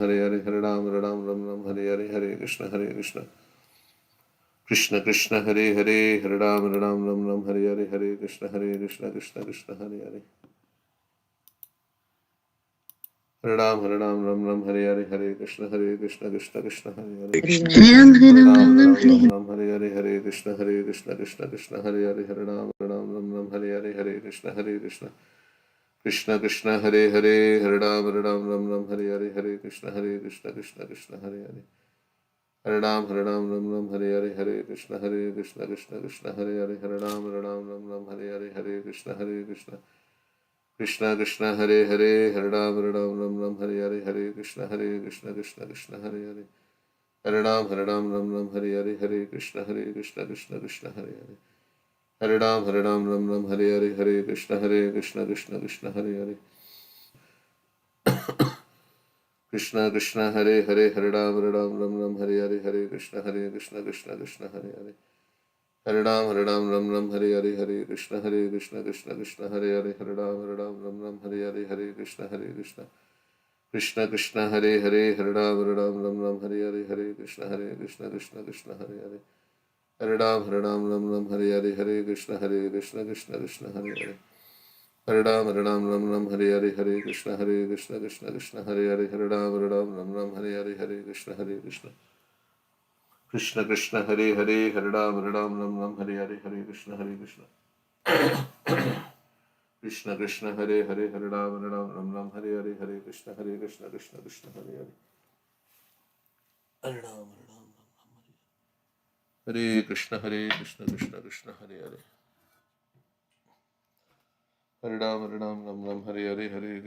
Hare Hare Hare Ram Ram Hare Hare Hare Krishna Krishna Krishna Hare Hare Hare Ram Ram Hare Hare Hare Krishna Krishna Krishna Hare Hare Hare Ram Ram Hare Hare Hare Krishna Krishna Krishna Hare Hare Hare Ram Hare Hare Hare Krishna Krishna Hare Hare Hare Ram Ram Hare Hare Hare Krishna Krishna Krishna Hare Hare Hare Ram Ram Hare Hare Hare Krishna Krishna Hare Hare Hare Ram Hare Hare Hare Krishna Krishna Hare Hare Hare Ram Ram Hare Hare Hare Krishna Krishna Krishna Hare Hare Hare Ram Ram Hare Hare Hare Krishna Krishna Hare Hare Hare Ram Hare Hare Hare Krishna Krishna Hare Hare Hare Ram Ram Hare Hare Hare Krishna Krishna Hare Hare Krishna Krishna Hare Hare Hare Ram Ram Hare Hare Hare Krishna Krishna Hare Hare Hare Ram Ram Hare Hare Hare Krishna Krishna Hare Hare Hare Ram Ram Hare Hare Hare Krishna Krishna Krishna Hare Hare Hare Ram Ram Hare Hare Hare Krishna Krishna Hare Hare Hare Ram Ram Hare Hare Hare Krishna Krishna Hare Hare Hare Ram Hare Hare Hare Krishna Krishna Hare Hare Hare Ram Ram Hare Hare Hare Krishna Krishna Krishna Hare Hare Hare Ram Ram Hare Hare Hare Krishna Krishna Krishna Hare Hare Hare Ram Ram Hare Hare Hare Krishna Krishna Hare Hare Hare Ram Hare Krishna Krishna Hare Hare Hare Ram Ram Hare Hare Hare Krishna Krishna Hare Hare Hare Hare Hare Ram Ram Hare Hare Hare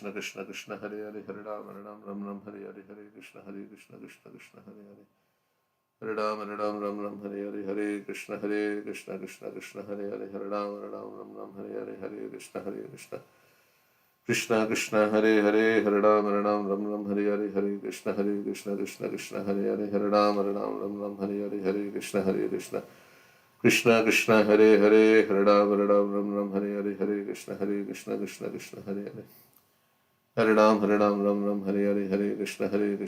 Krishna Krishna Hare Hare Hare Ram Ram Hare Hare Hare Krishna Krishna Hare Hare Hare Ram Ram Hare Hare Hare Krishna Krishna Hare Hare Hare Ram Ram Hare Hare Hare Krishna Krishna Krishna Hare Hare Hare Ram Ram Hare Hare Hare Krishna Krishna Hare Hare Hare Ram Ram Hare Hare Hare Krishna Krishna Krishna Hare Hare Hare Ram Ram Hare Hare Hare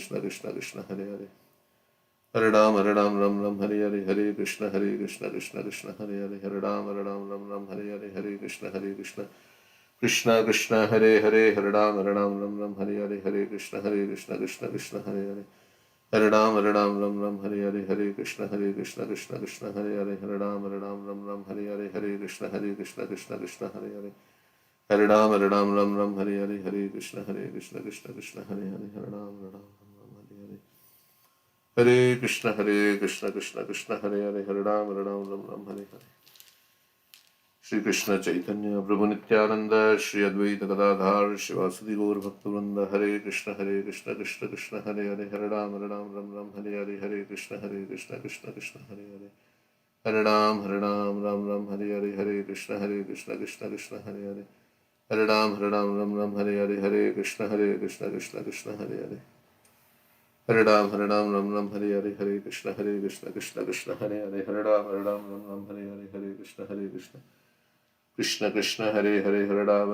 Krishna Krishna Hare Hare Hare Ram Ram Hare Hare Hare Krishna Krishna Hare Hare Hare Ram Ram Hare Hare Hare Krishna Krishna Hare Hare Hare Ram Ram Hare Hare Hare Krishna Krishna Krishna Hare Hare Hare Ram Ram Hare Hare Hare Krishna Krishna Hare Hare Hare Ram Ram Hare Hare Hare Krishna Krishna Hare Hare Hare Ram Ram Hare Hare Hare Krishna Krishna Hare Hare Hare Ram Ram Hare Hare Hare Krishna Krishna Hare Hare Hare Ram Ram Hare Krishna Krishna Hare Hare Hare Ram Ram Hare Hare Shri Krishna Chaitanya Prabhu Nityananda Shri Advaita Gadadhar Shivasadi Gaur Bhaktivinoda Hare Krishna Krishna Hare Hare Hare Ram Ram Hare Hare Hare Krishna Krishna Hare Hare Hare Ram Ram Hare Hare Hare Krishna Krishna Hare Hare Hare Ram Ram Hare Hare Hare Krishna Krishna Hare Hare Hare Ram Ram Hare Hare Hare Krishna Krishna Hare Hare Hare Ram Ram Hare Hare Hare Krishna Krishna Krishna Hare Hare Hare Ram Hare Hare Hare Krishna Krishna Hare Hare Hare Ram Hare Hare Hare Krishna Krishna Krishna Hare Hare Hare Ram Hare Hare Hare Krishna Krishna Hare Hare Hare Ram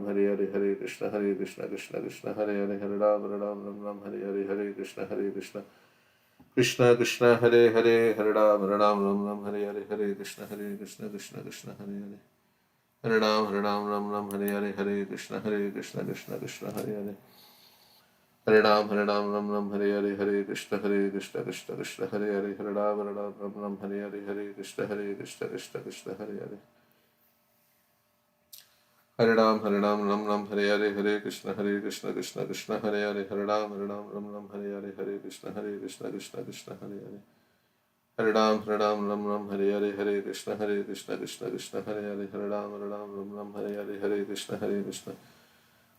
Hare Hare Hare Krishna Krishna Hare Hare Hare Ram Hare Hare Hare Krishna Krishna Hare Hare Hare Ram Hare Hare Hare Krishna Krishna Hare Hare Hare Ram Hare Hare Hare Krishna Krishna Hare Hare Hare Ram Hare Hare Hare Krishna Krishna Hare Hare Hare Ram Hare Hare Hare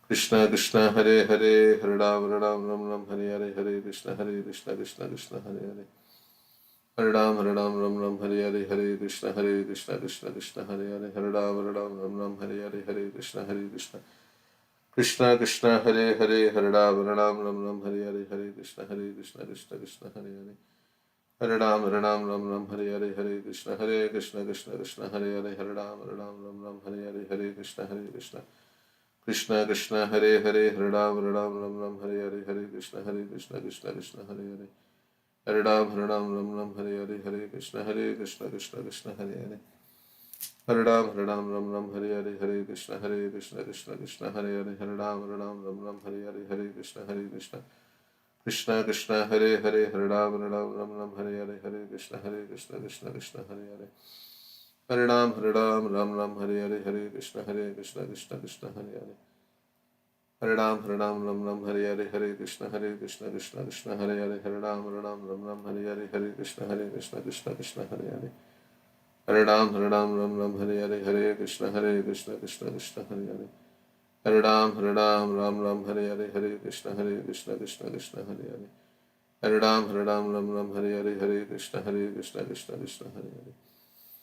Krishna Krishna Hare Hare Hare Ram Hare Hare Hare Krishna Krishna Hare Hare Hare Ram Hare Hare Hare Krishna Krishna Hare Hare Hare Ram Hare Hare Hare Krishna Krishna Hare Hare Hare Ram Hare Hare Hare Krishna Krishna Hare Hare Hare Ram Hare Hare Hare Krishna Krishna Hare Hare Hare Ram Ram Ram Hare Krishna Krishna Krishna Hare Ram Ram Hare Krishna Krishna Krishna Hare Ram Hare Krishna Krishna Krishna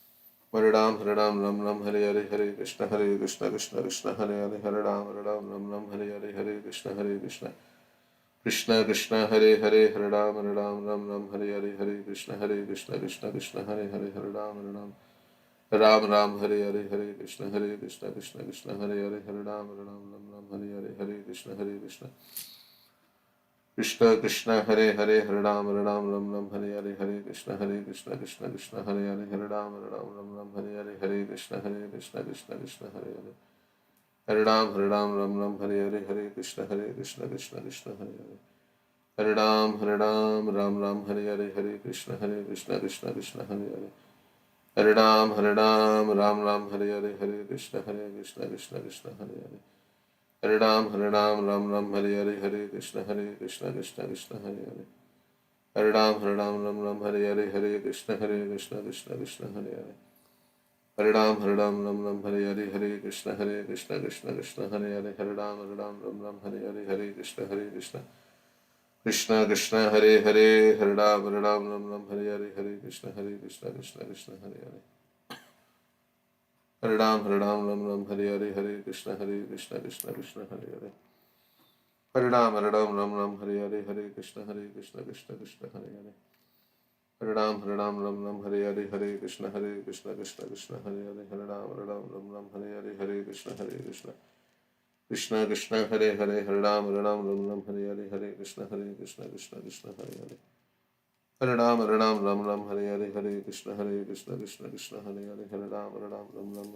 Hare Ram Hare Krishna Krishna Hare Hare Krishna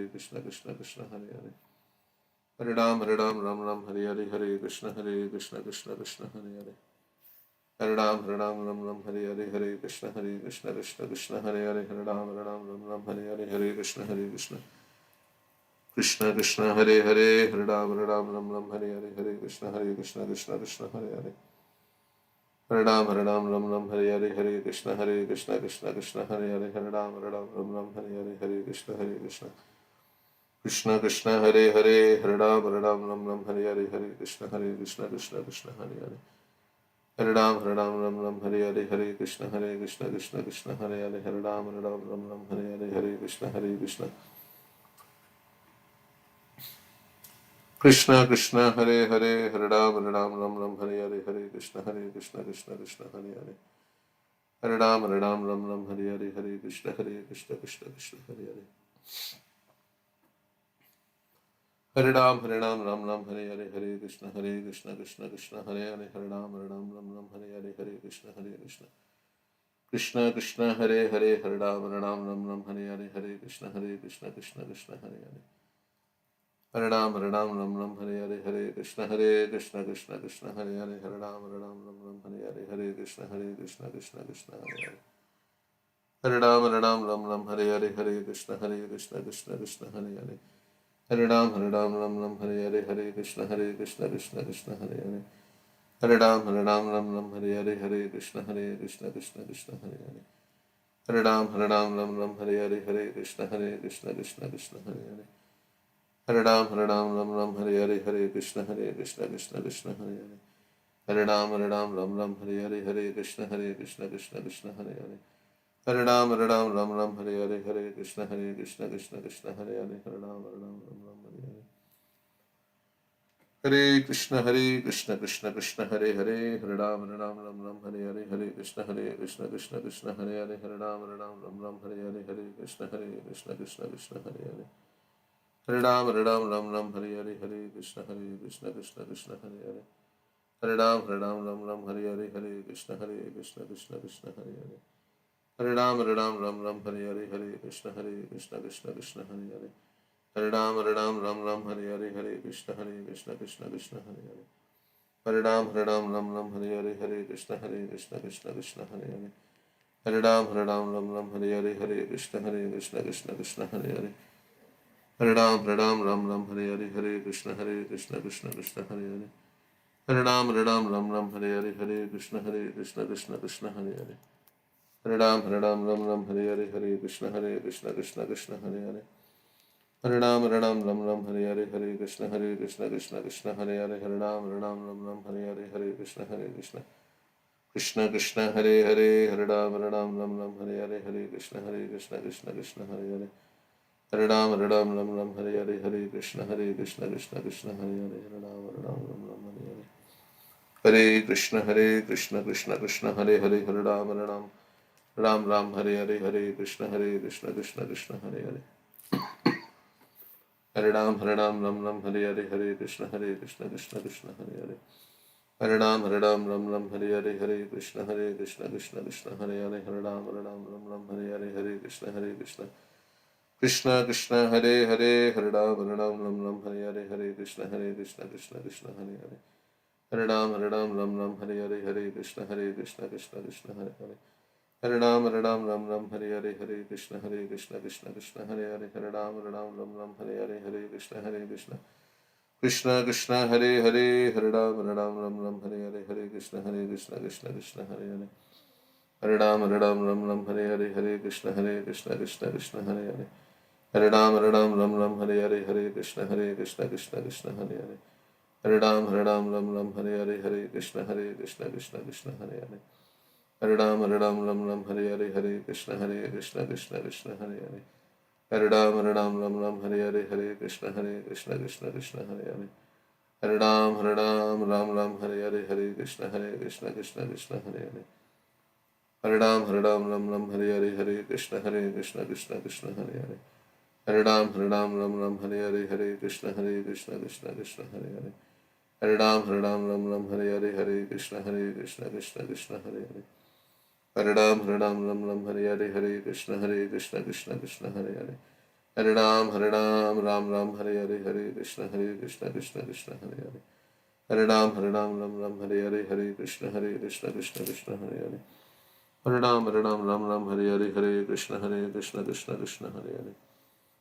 Krishna Hare Ram Krishna Krishna Hare Ram Krishna Ram Hare Krishna Hare Krishna Hare Hare Ram Hare Krishna Hare Krishna Hare Krishna Krishna Hare Hare Ram Ram Hare Hare Hare Krishna Krishna Krishna Hare Hare Hare Ram Ram Hare Hare Hare Krishna Krishna Krishna Hare Hare Hare Ram Hare Hare Hare Krishna Krishna Krishna Hare Hare Hare Ram Hare Hare Hare Krishna Krishna Krishna Hare Hare Hare Ram Hare Hare Hare Krishna Krishna Krishna Hare Hare Hare Ram Hare Hare Hare Krishna Krishna Krishna Hare Hare Hare Ram Hare Hare Hare Krishna Krishna Hare Hare Hare Ram Hare Hare Hare Krishna Krishna Krishna Hare Hare Hare Ram Hare Hare Hare Krishna Krishna Krishna Hare Hare Hare Ram Hare Hare Hare Krishna Krishna Hare Hare Hare Ram Hare Hare Hare Krishna Krishna Hare Hare Hare Ram Hare Hare Hare Krishna Krishna Hare Hare Hare Ram Hare Hare Hare Krishna Krishna Hare Hare Hare Ram Hare Hare Hare Krishna Krishna Hare Hare Hare Ram Hare Hare Hare Krishna Krishna Hare Hare Hare Ram Hare Hare Hare Krishna Krishna Hare Hare Hare Ram Hare Hare Hare Krishna Krishna Hare Hare Hare Ram Hare Hare Hare Krishna Krishna Hare Hare Hare Ram Hare Hare Hare Krishna Krishna Hare Hare Hare Ram Hare Hare Hare Krishna Krishna Krishna Hare Hare Hare Ram Hare Hare Hare Krishna Krishna Hare Hare Hare Ram Hare Hare Hare Krishna Krishna Hare Hare Hare Ram Hare Hare Hare Krishna Krishna Hare Hare Hare Ram Hare Hare Hare Krishna Krishna Hare Hare Hare Ram Hare Hare Hare Krishna Krishna Hare Hare Hare Ram Hare Hare Hare Krishna Krishna Hare Hare Hare Ram Hare Hare Hare Krishna Krishna Hare Hare Hare Ram Hare Hare Hare Krishna Krishna Hare Hare Hare Ram Hare Hare Hare Krishna Krishna Hare Hare Hare Ram Hare Hare Hare Krishna Krishna Hare Hare Hare Ram Hare Hare Hare Krishna Krishna Hare Hare Hare Ram Hare Hare Hare Krishna Krishna Hare Hare Hare Ram Hare Hare Hare Krishna Krishna Hare Hare Hare Ram Hare Hare Hare Krishna Krishna Hare Hare Hare Ram Hare Hare Hare Krishna Krishna Hare Hare Hare Ram Hare Hare Krishna Krishna Hare Hare Hare Ram Hare Hare Hare Krishna Krishna Hare Hare Hare Ram Hare Hare Hare Krishna Krishna Hare Hare Hare Ram Hare Hare Hare Krishna Krishna Hare Hare Hare Ram Hare Hare Hare Krishna Krishna Hare Hare Hare Ram Hare Hare Hare Krishna Krishna Hare Hare Hare Ram Hare Hare Hare Krishna Krishna Hare Hare Hare Ram Hare Hare Hare Krishna Krishna Hare Hare Hare Ram Hare Hare Hare Krishna Hare Hare Hare Ram Hare Hare Hare Krishna Krishna Hare Hare Hare Ram Hare Hare Hare Krishna Krishna Hare Hare Hare Ram Hare Hare Hare Krishna Krishna Hare Hare Hare Ram Hare Hare Hare Krishna Krishna Hare Hare Hare Ram Hare Hare Hare Krishna Krishna Hare Hare Hare Ram Hare Hare Hare Krishna Krishna Hare Hare Hare Ram Hare Hare Hare Krishna Krishna Hare Hare Hare Ram Hare Hare Hare Krishna Krishna Hare Hare Hare Ram Hare Hare Hare Krishna Krishna Hare Hare Hare Ram Hare Hare Hare Krishna Krishna Hare Hare Hare Ram Hare Hare Hare Krishna Krishna Hare Hare Hare Ram Hare Hare Hare Krishna Krishna Hare Hare Hare Ram Hare Hare Hare Krishna Krishna Hare Hare Hare Ram Hare Hare Hare Krishna Krishna Hare Hare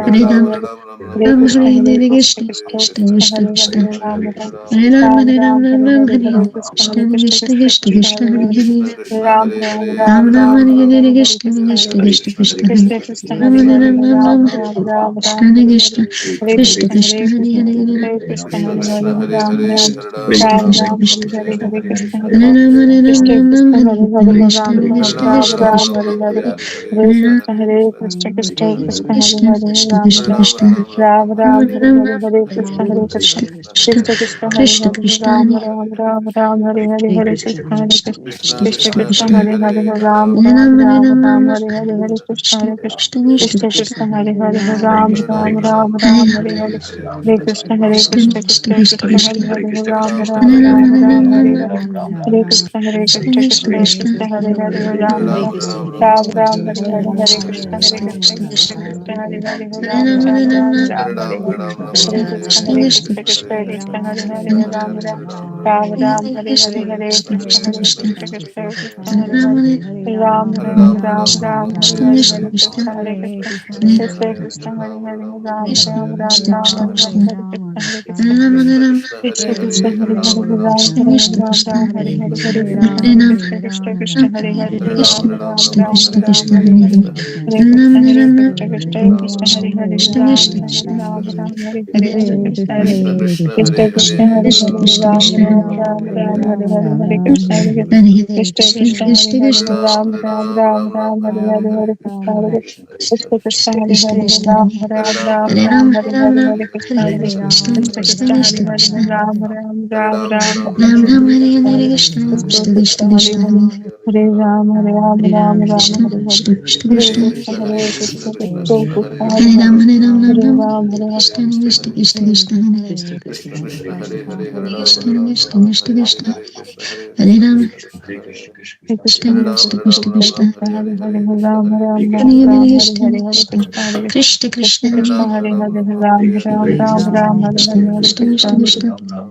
Hare Ram, Ram Ram Hare Hare Hare Hare Krishna Krishna Hare Krishna Krishna Krishna Krishna Krishna Krishna Hare Hare Hare Ram Hare Ram Ram Ram Hare Ram Hare Ram Krishna Ram Krishna Ram Krishna Krishna Hare Hare Krishna Krishna Hare Hare Ram Hare Ram Ram Hare Ram Hare Ram Krishna Hare Krishna Hare Krishna Krishna Hare Krishna Krishna Hare Krishna Ram Krishna Hare Hare Ram Hare Ram Ram Ram Hare Ram Ram Krishna Krishna Krishna Krishna Hare Hare Krishna Krishna Hare Hare Hare Ram Krishna Ram Krishna Ram Krishna Ram Hare Hare Krishna Hare Hare Ram Krishna Hare Ram Krishna Ram Ram Krishna Hare Hare Krishna Hare Krishna Ram Krishna Ram Krishna Ram Ram Hare Hare Hare Hare Krishna Ram Hare Krishna Krishna Krishna Hare Krishna Krishna Hare Krishna Ram Krishna Ram Ram Ram Ram Ram Ram Hare Ram Hare Ram Krishna Krishna Krishna Krishna Krishna Hare Hare Krishna Krishna Krishna Hare Hare Hare Krishna Hare Krishna Krishna Krishna Krishna Krishna Krishna Krishna Hare Hare Hare Hare Ram Ram Ram Hare Ram Ram Ram Ram Ram Hare Hare Krishna Krishna Krishna Krishna Krishna Krishna Krishna Hare Ram Ram Hare Ram Ram Hare Hare Krishna Krishna Krishna Krishna Krishna Krishna Ram Hare Ram Ram Ram Hare Ram Ram Ram Hare Ram Hare Krishna Krishna Krishna Ram Ram Ram Ram Hare Hare Krishna Krishna Krishna Krishna Krishna Krishna Hare Hare Hare Ram Hare Ram Ram Hare Ram Ram Krishna Hare Krishna Hare Krishna Krishna Krishna Hare Krishna Krishna Hare Hare Hare Hare Ram Hare Krishna Krishna Krishna Hare Krishna Hare Krishna Krishna Krishna Hare Hare Ram Hare Hare Hare Ram Ram Krishna Hare Krishna Hare Krishna Krishna Hare Krishna Ram Krishna Hare Hare Ram Krishna Hare Krishna Krishna Krishna Hare Ram Krishna Hare Ram Krishna Hare Hare Krishna Hare Ram Krishna Krishna Krishna Hare Ram Hare Krishna Ram Ram Krishna Ram Krishna Hare Krishna Hare Hare Krishna Hare Hare Krishna Ram Hare Ram Hare Ram Ram Ram Krishna Hare Krishna Hare Krishna Krishna Hare Hare Krishna Krishna Krishna Hare Krishna Hare Krishna Hare Ram Krishna Ram Krishna Ram Ram Hare Hare Hare Krishna Krishna Hare Krishna Ram Ram Ram Hare Hare Krishna Krishna Krishna Krishna Hare Krishna Hare Ram Hare Ram Ram Ram Hare Ram Ram Hare Hare Krishna Krishna Krishna Krishna Krishna Krishna Krishna Hare Ram Ram Ram Ram Ram Hare Hare Hare Hare Krishna Krishna Krishna Krishna Krishna Hare Krishna Krishna Krishna Hare Krishna Krishna Hare Krishna Krishna Krishna Hare Hare Ram Ram Hare Ram Ram Ram Ram Ram Hare Hare Krishna Krishna Krishna Krishna Krishna Krishna Krishna Hare Hare Hare Ram Krishna Ram Krishna Ram Krishna Hare Hare Krishna Hare Krishna Hare Hare Krishna Ram Krishna Krishna Hare Krishna Hare Ram Krishna Ram Krishna Ram Krishna Ram Hare Hare Hare Krishna Hare Hare Krishna Hare Krishna Krishna Krishna Krishna Krishna Hare Krishna Ram Ram Ram Hare Hare Krishna Hare Krishna Krishna Krishna Krishna Krishna Hare Krishna Ram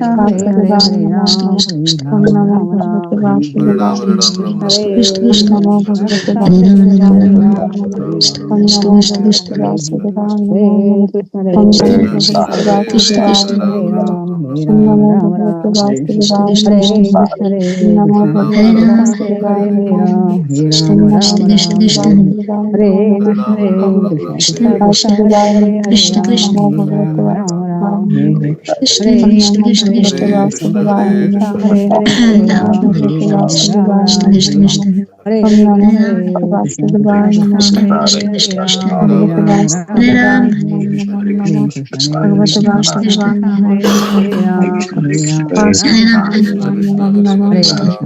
Hare Ram, Ram Ram, Hare Ram. Hare Krishna, Krishna Ram, Hare Ram. Hare Krishna, Krishna Ram, Hare Ram, Ram Ram. Hare Krishna, Krishna Hare Ram, Ram Ram. Hare Krishna, Krishna Hare Ram, Ram Ram. Hare Krishna, Krishna Hare Ram, Ram Ram. Hare Krishna, Krishna Hare Ram, Ram Ram. Hare Krishna, Krishna Hare Ram, Ram Ram. Hare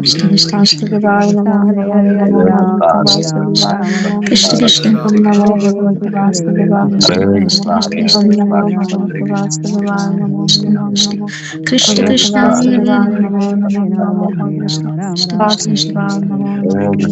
Krishna, Krishna Hare Ram, Ram Krishna Ram. Hare Krishna, Krishna Hare Ram, Ram. Krishna Hare Krishna Krishna, Krishna Hare Ram, Ram Ram. Krishna Hare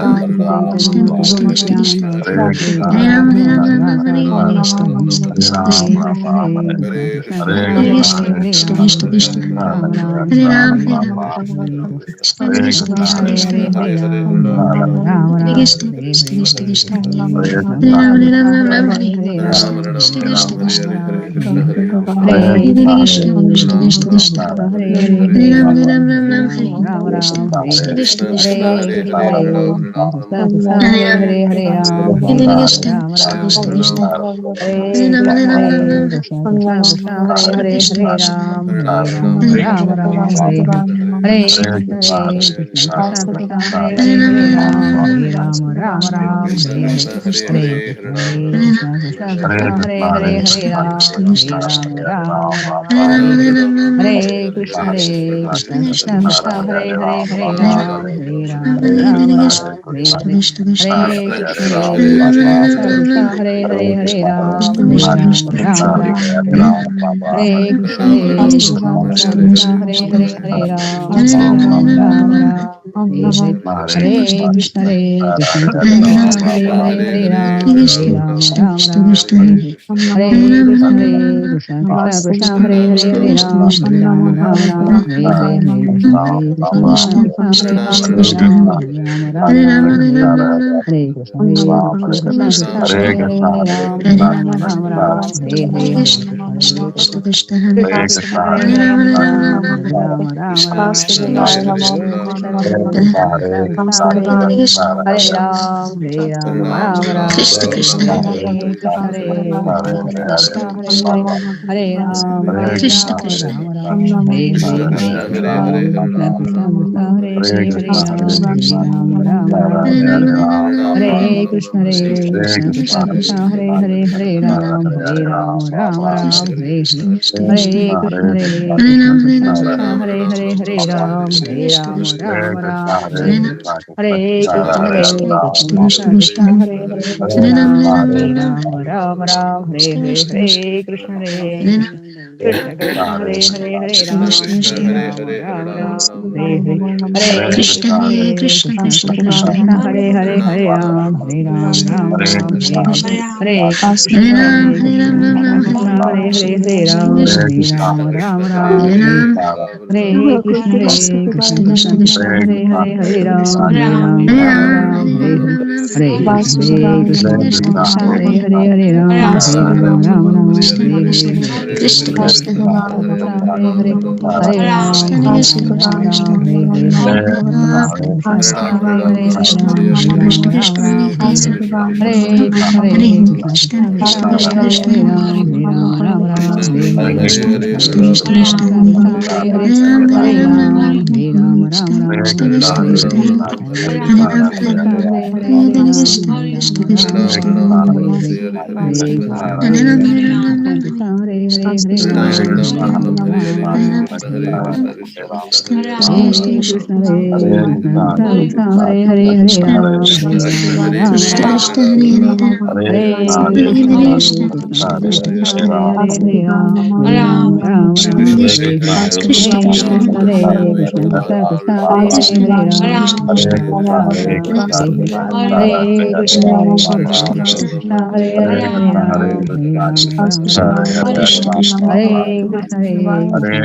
Krishna Krishna Krishna Krishna Hare Ram Hare Ram Ram Ram Hare Hare Krishna Krishna Krishna Krishna Hare Krishna Krishna Krishna Krishna Hare Ram Hare Ram Krishna Krishna Krishna Krishna Hare Krishna Krishna Krishna Krishna Hare Ram Hare Ram Ram Ram Hare Hare Krishna Krishna Krishna Krishna Hare Krishna Krishna Krishna Krishna Hare Ram Hare Ram Ram Ram Hare Hare Krishna Krishna Krishna Krishna Hare Ram Hare Krishna Krishna Krishna Krishna Hare Ram Hare Ram Ram Ram Hare Krishna Krishna Krishna Krishna Hare Hare Hare Krishna, Krishna, Hare Hare Krishna, Krishna, Krishna Krishna, Krishna Hare Krishna, Hare, Hare Hare Hare, Ram, Hare Ram, Ram Ram, Krishna Hare Hare. Krishna, Hare Hare Hare, Hare Krishna, Ram, Hare Ram, Krishna, Hare Krishna Hare, Krishna, Hare Hare, Hare Ram, Hare Ram, Ram Ram, Hare Hare. Hare Krishna, Hare Krishna, Krishna Krishna, Hare Hare, Hare Ram, Hare Ram, Ram Ram, Hare Hare. Hare Krishna, Hare Krishna, Krishna Krishna, Hare Hare, Hare Ram, Hare Ram, Ram Ram, Hare Hare. Hare Krishna, Hare Krishna, Krishna Krishna, Hare Hare, Hare Ram, Hare Ram, Ram Ram, Hare Hare. Hare Krishna, Hare Krishna, Krishna Krishna, Hare Hare, Hare Ram, Hare Ram, Ram Ram, Hare Hare. Hare Krishna, Hare Krishna, Krishna Krishna, Hare Hare, Hare Ram, Hare Ram, Ram Ram, Hare Hare. Hare Krishna, Hare Krishna, Krishna Krishna, Hare Hare, Hare Ram, Hare Ram, Ram Ram, Hare Hare. Hare Krishna, Hare Krishna, Krishna Krishna, Hare Hare, Hare Ram, Hare Ram, Ram Ram, Hare Hare. Hare Krishna, Hare Krishna, Krishna Krishna, Hare Hare, Hare Ram, Hare Ram, Ram Ram, Hare Hare. Hare Krishna, Hare Krishna, Krishna Krishna, Hare Hare, Hare Ram, Hare Ram, Ram Ram, Hare Hare. Hare Krishna, Hare Krishna, Krishna Krishna, Hare Hare, Hare Ram, Hare Ram, Ram Ram, Hare Hare. Hare Krishna, Krishna Krishna, Krishna Hare Hare, Hare Ram, Hare Ram, Ram Ram, Hare Hare. Hare Krishna, Hare Krishna, Krishna Krishna, Hare Hare, Hare Ram, Hare Ram, Ram Ram, Hare Hare. Hare Krishna, Hare Krishna, Krishna Krishna, Hare Hare, Hare Ram, Hare Ram, Ram Ram, Hare Hare. Hare Krishna, Hare Krishna, Krishna Krishna, Hare Hare, Hare Ram, Hare Ram, Ram Ram, Hare Hare. Hare Krishna, Hare Krishna, Krishna Krishna, Hare Hare, Hare Ram, Hare Ram, Ram Ram, Hare Hare. Hare Krishna, Hare Krishna, Krishna Krishna, Hare Hare, Hare Ram, Hare Ram, Ram Ram, Hare Hare. Hare Krishna, Hare Krishna, Krishna Krishna, Hare Hare, Hare Ram, Hare Ram, Ram Ram, Hare Hare. Hare Krishna, Hare Krishna, Krishna Krishna, Hare Hare, Hare Ram, Hare Ram, Ram Ram, Hare Hare. Hare Krishna, Hare Krishna, Krishna Krishna, Hare Hare, Hare Ram, Hare Ram, Ram Ram, Hare Hare. Hare Krishna, Krishna Krishna, Hare Hare, Hare Ram, Hare Ram, Ram Ram, Hare Hare. Hare Krishna, Krishna Hare Hare, Hare Ram, Hare Ram, Ram Ram, Hare Hare. Hare Krishna, Hare Krishna, Krishna Krishna, Hare Hare, Hare Ram, Hare Ram, Ram Ram, Hare Hare. Hare Krishna, Krishna Krishna, Hare Hare, Hare Ram, Hare Ram, Ram Ram, Hare Hare. Hare Krishna, Hare Krishna, Krishna Krishna, Hare Hare, Hare Ram, Hare Ram, Ram Ram, Hare Hare. Hare Krishna, Hare Krishna, Krishna Krishna, Hare Hare, Hare Ram, Hare Ram, Ram Ram, Hare Hare. Hare Krishna, Hare Krishna, Krishna Krishna, Hare Hare, Hare Ram, Hare Ram, Ram Ram, Hare Hare. Hare Krishna, Hare Krishna, Krishna Krishna, Hare Hare, Hare Ram, Hare Ram, Ram Ram, Hare Hare. Hare Krishna, Hare Krishna, Krishna Krishna, Hare Hare, Hare Ram, Hare Ram, Ram Ram, Hare Hare. Hare Krishna, Hare Krishna, Krishna Krishna, Hare Hare, Hare Ram, Hare Ram, Ram Ram, Hare Hare. Hare Krishna, Hare Krishna, Krishna Krishna, Hare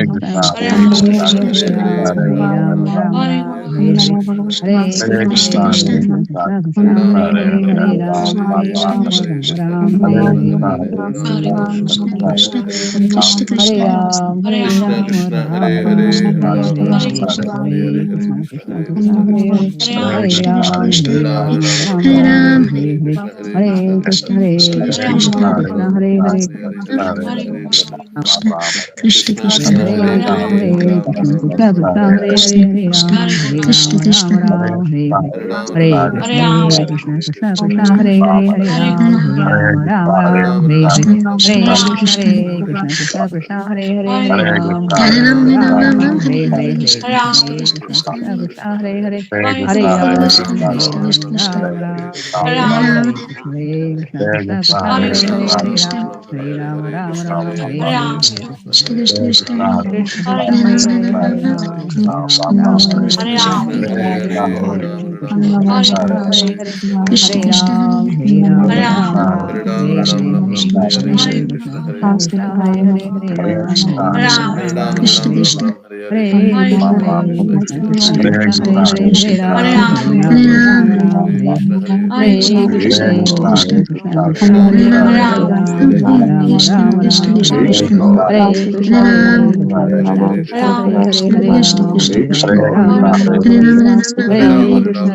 Hare, Hare Ram, Hare Ram, Ram Ram, Hare Hare. Hare Krishna, Hare Krishna, Krishna Krishna, Hare Hare, Hare Ram, Hare Ram, Ram Ram, Hare Hare. Hare Krishna, Hare Krishna, Hare Ram, Hare Ram, Ram Ram, Hare Hare. Hare Krishna, Krishna Krishna, Hare Hare, Hare Ram, Hare Ram, Ram Ram, Hare Hare. Hare Krishna, Hare Krishna, Krishna Krishna, Hare Hare. Hare Krishna, Hare Krishna, Krishna Krishna, Hare Hare, Hare Ram, Hare Ram, Ram Ram, Hare Hare. Hare Krishna, Hare Krishna, Krishna Krishna, Hare Hare, Hare Ram, Hare Ram, Ram Ram, Hare Hare. Hare Krishna, Hare Krishna, Krishna Krishna, Hare Hare, Hare Ram, Hare Ram, Ram Ram, Hare Hare. Hare Krishna, Hare Krishna, Krishna Krishna, Hare Hare. Hare Ram, Hare Ram, Ram Ram, Hare Hare. Hare Krishna, Hare Krishna, Krishna Krishna, Hare Hare, Hare Ram, Hare Ram, Ram Ram, Hare Hare. Hare Krishna, Krishna Krishna, Hare Hare, Hare Ram, Hare Ram, Ram Ram, Hare Hare. Hare Krishna, Krishna Krishna, Hare Hare, Hare Ram, Hare Ram, Ram Ram, Hare Hare. Hare Krishna, Hare Krishna, Krishna Krishna, Hare Hare, Hare Ram, Hare Ram, Ram Ram, Hare Hare. Hare Krishna, Hare Krishna, Krishna Krishna, Hare Hare, Hare Ram, Hare Ram, Ram Ram, Hare Hare. Hare Krishna, Hare Krishna, Krishna Krishna, Hare Hare, Hare Ram, Hare Ram, Ram Ram, Hare Hare. Hare Krishna, Hare Krishna, Krishna Krishna, Hare Hare, Hare Ram, Hare Ram, Ram Ram, Hare Hare. Hare Krishna,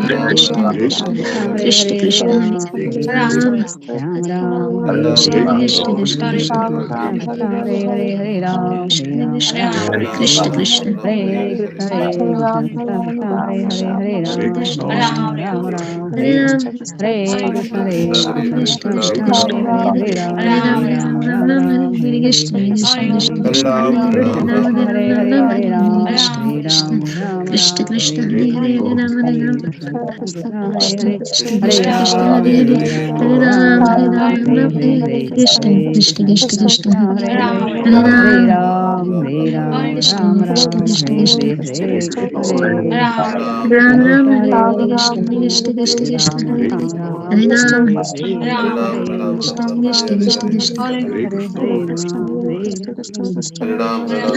Krishna Krishna Krishna Krishna Hare Ram Ram Ram Hare Krishna Krishna Krishna Hare Hare Hare Ram Hare Krishna Krishna Krishna Hare Krishna Hare Hare Hare Ram Krishna Ram Krishna Ram Ram Hare Ram Hare Krishna Krishna Krishna Hare Krishna Hare Hare Ram Ram Hare Ram Ram Ram Ram Ram Hare Hare Krishna Krishna Krishna Krishna Krishna Hare Ram Krishna Hare Hare Ram Hare Ram Hare Hare Ram Krishna Hare Krishna Ram Ram Krishna Ram Krishna Hare Hare Krishna Hare Ram Hare Hare Ram Krishna Krishna Hare Krishna Hare Krishna Hare Krishna Krishna Ram Hare Hare Hare Ram Hare Ram Ram Hare Ram Ram Hare Ram Hare Hare Hare Krishna Hare Krishna Krishna Krishna Krishna Krishna Hare Hare Hare Hare Ram Ram Hare Ram Krishna Ram Krishna Ram Krishna Hare Krishna Hare Krishna Hare Krishna Krishna Krishna Hare Krishna Ram Ram Krishna Hare Hare Hare Ram Krishna Krishna Krishna Hare Krishna Ram Hare Ram Ram Hare Ram Hare Krishna Hare Hare Krishna Hare Hare Krishna Ram Krishna Hare Krishna Ram Krishna Hare Hare Hare Ram Krishna Hare Hare Ram, Hare Ram, Ram Ram Ram, Ram Hare Hare Hare, Hare Hare Krishna Hare, Krishna Hare Ram, Krishna Ram Krishna Ram, Hare Hare Hare Hare, Krishna Hare Krishna Ram, Hare Krishna Ram, Krishna Ram Ram, Krishna Hare Krishna Hare, Hare Ram, Hare Ram Hare Ram Hare Krishna Krishna Krishna Krishna Hare Krishna, Hare Hare Krishna, Krishna Krishna Krishna, Krishna Hare Krishna Hare, Krishna Hare Krishna Ram, Hare Ram Hare Ram Hare Hare Krishna, Krishna Hare Krishna Krishna, Krishna Krishna Krishna Krishna, Hare Hare, Hare Ram, Ram Ram, Ram Ram, Hare Hare Hare, Krishna Hare Ram, Krishna Krishna Hare Hare Ram, Hare Ram, Ram Ram, Hare Krishna Hare, Krishna Hare Hare Krishna, Krishna Hare Krishna, Ram Hare Hare Ram Ram, Hare Hare Ram Hare, Hare Hare Krishna Krishna, Krishna Krishna Krishna Krishna Krishna Krishna Krishna, Krishna Hare Krishna Hare, Hare Ram, Krishna Ram Ram, Krishna Hare Hare, Hare Ram, Krishna Krishna Hare Ram, Hare Ram, Hare Ram Ram Ram, Hare Hare Ram Hare, Ram Hare Hare Krishna, Krishna Krishna Krishna Hare Hare Ram Hare Ram, Ram Hare Ram, Krishna Ram Hare Ram, Hare Hare Hare, Krishna Hare Krishna Krishna, Krishna Krishna Krishna Krishna, Hare Hare, Hare Ram Hare Ram Hare Hare Ram, Ram Hare Krishna Ram, Ram Krishna Ram, Hare Krishna Hare, Krishna Hare Hare Krishna, Hare Ram Hare Krishna Ram, Hare Krishna Ram, Krishna Ram Ram, Krishna Hare Krishna Hare, Hare Krishna, Krishna Krishna, Ram Ram Hare Hare Krishna Hare Krishna Ram, Hare Krishna Ram, Ram Krishna Ram, Hare Hare, Hare Hare Krishna Krishna Hare Krishna Ram, Hare Krishna Ram, Ram Ram, Hare Hare, Krishna, Hare Krishna, Krishna Ram Krishna, Ram Hare Krishna Hare, Krishna Hare Krishna Ram, Hare Krishna Ram, Ram Ram, Hare Hare, Ram Hare Ram Krishna, Hare Hare, Krishna Hare Krishna Krishna, Krishna Krishna Hare Ram, Hare Ram, Ram Ram, Hare Hare, Hare Krishna Krishna, Hare Krishna Krishna, Krishna Krishna Krishna, Krishna Hare Ram, Hare Ram, Ram Ram, Krishna Hare Krishna Hare, Hare Krishna Krishna, Hare Krishna, Hare Krishna, Ram Hare Ram, Hare Ram, Krishna Ram Krishna Ram, Krishna Hare Hare, Hare Krishna, Ram Krishna Krishna, Hare Hare, Hare Krishna, Krishna Krishna Hare Ram, Hare Ram, Ram Ram, Hare Hare, Ram Hare Ram Krishna, Hare Krishna Krishna, Krishna Krishna Krishna, Krishna Hare Krishna Ram, Hare Ram, Ram Ram, Hare Hare, Hare Krishna, Krishna Krishna Hare Ram, Hare Ram, Ram Ram, Hare Hare, Hare Krishna, Hare Krishna, Krishna Krishna Hare Ram, Hare Ram, Ram Ram, Hare Krishna Hare, Hare Krishna, Krishna Krishna Krishna Krishna, Hare Hare, Hare Hare Ram, Ram Hare Hare Ram, Ram Ram Ram Ram, Hare Krishna Hare, Krishna Hare Krishna Krishna, Krishna Krishna Krishna Krishna, Hare Hare Hare, Ram Hare Ram, Hare Krishna Ram, Ram Krishna Ram, Hare Krishna Hare, Krishna Hare Hare Krishna, Hare Hare Krishna, Hare Hare Krishna Ram, Hare Krishna Ram, Ram Krishna Ram, Krishna Hare Krishna Hare, Krishna Hare Krishna, Krishna Krishna, Krishna Krishna Krishna Hare Ram, Hare Ram, Ram Hare Ram, Hare Hare, Hare Krishna, Hare Krishna Ram Krishna, Hare Krishna Krishna Krishna Krishna Hare Ram, Hare Ram, Ram Ram, Hare Hare, Krishna Hare Krishna Krishna, Krishna Hare Ram, Hare Ram, Ram Ram, Hare Hare, Hare Krishna, Krishna Krishna, Krishna Krishna Hare Krishna, Krishna Hare Krishna Krishna, Krishna Hare Krishna Krishna, Krishna Krishna, Hare Hare, Hare Ram Ram, Krishna Krishna Krishna Krishna Hare Ram Krishna Krishna, Hare Krishna, Hare Krishna, Krishna Krishna Krishna Krishna Hare Ram Hare Ram Ram Ram Hare Krishna, Hare Krishna Krishna, Krishna Krishna Krishna Krishna, Hare Hare, Hare Hare Krishna, Ram Hare Krishna Krishna Krishna Krishna Krishna Krishna, Hare Hare, Hare Ram, Hare Ram, Ram Krishna Ram, Hare Krishna Hare, Krishna Hare Krishna Krishna, Krishna Krishna, Hare Ram, Hare Krishna Ram, Krishna Ram Krishna Ram, Krishna Krishna Hare Chaitanya Prabhu Ram Nityananda, Shri Advaita Krishna Krishna Gadadhara, Krishna Sri Vasadi Hare Gaura Ram Bhakta Vrinda, Hare Krishna Krishna Krishna Krishna Hare Ram, Hare Hare Ram Ram, Hare Ram Ram Ram Ram, Hare Hare, Hare Krishna, Hare Krishna Krishna, Krishna Krishna Krishna Krishna, Hare Hare, Hare Hare Krishna Krishna, Krishna Krishna Krishna Hare Hare Ram Ram, Hare Hare Ram Ram, Ram Ram Ram, Hare Hare, Krishna Krishna Krishna Krishna, Krishna Krishna Krishna Krishna, Hare Hare, Hare Hare Ram, Hare Ram, Hare Krishna, Krishna Hare Krishna Krishna, Krishna Krishna Hare Krishna Hare Ram Krishna, Hare Hare Ram Ram Hare, Hare Ram, Hare Ram, Krishna Ram Krishna Ram, Krishna Hare Hare, Krishna Hare Krishna Krishna, Hare Hare Krishna, Krishna Krishna Krishna Hare Hare Ram Ram, Hare Hare Ram Ram, Ram Ram Ram Ram, Hare Krishna Krishna, Krishna Krishna Krishna Hare Hare Krishna, Krishna Krishna Krishna Krishna Hare Krishna, Hare Ram Hare, Ram Hare Hare Ram, Ram Hare Ram Ram, Krishna Krishna Krishna Krishna Hare Ram, Hare Ram, Ram Ram, Hare Ram, Krishna Hare Krishna Hare, Hare Krishna Ram, Hare Ram Ram, Hare Krishna Ram, Ram Ram, Hare Hare, Krishna Krishna Krishna Krishna, Hare Hare, Hare Ram, Ram Ram, Hare Hare, Krishna Hare Krishna Krishna, Krishna Krishna Krishna Krishna, Hare Hare, Hare Ram, Hare Ram, Ram Ram, Krishna Hare Hare, Krishna Hare Krishna Krishna, Krishna Krishna Krishna, Hare Hare, Hare Krishna Ram, Hare Ram, Ram Ram, Hare Hare, Hare Krishna, Krishna Hare Krishna Krishna, Krishna Hare Ram Krishna Krishna Krishna Hare Krishna Krishna Krishna Hare Krishna Krishna Krishna Krishna Hare Krishna Krishna Krishna Krishna Krishna Krishna Krishna Krishna Hare Ram, Hare Hare Ram Ram, Hare Ram Ram Ram, Ram Hare Ram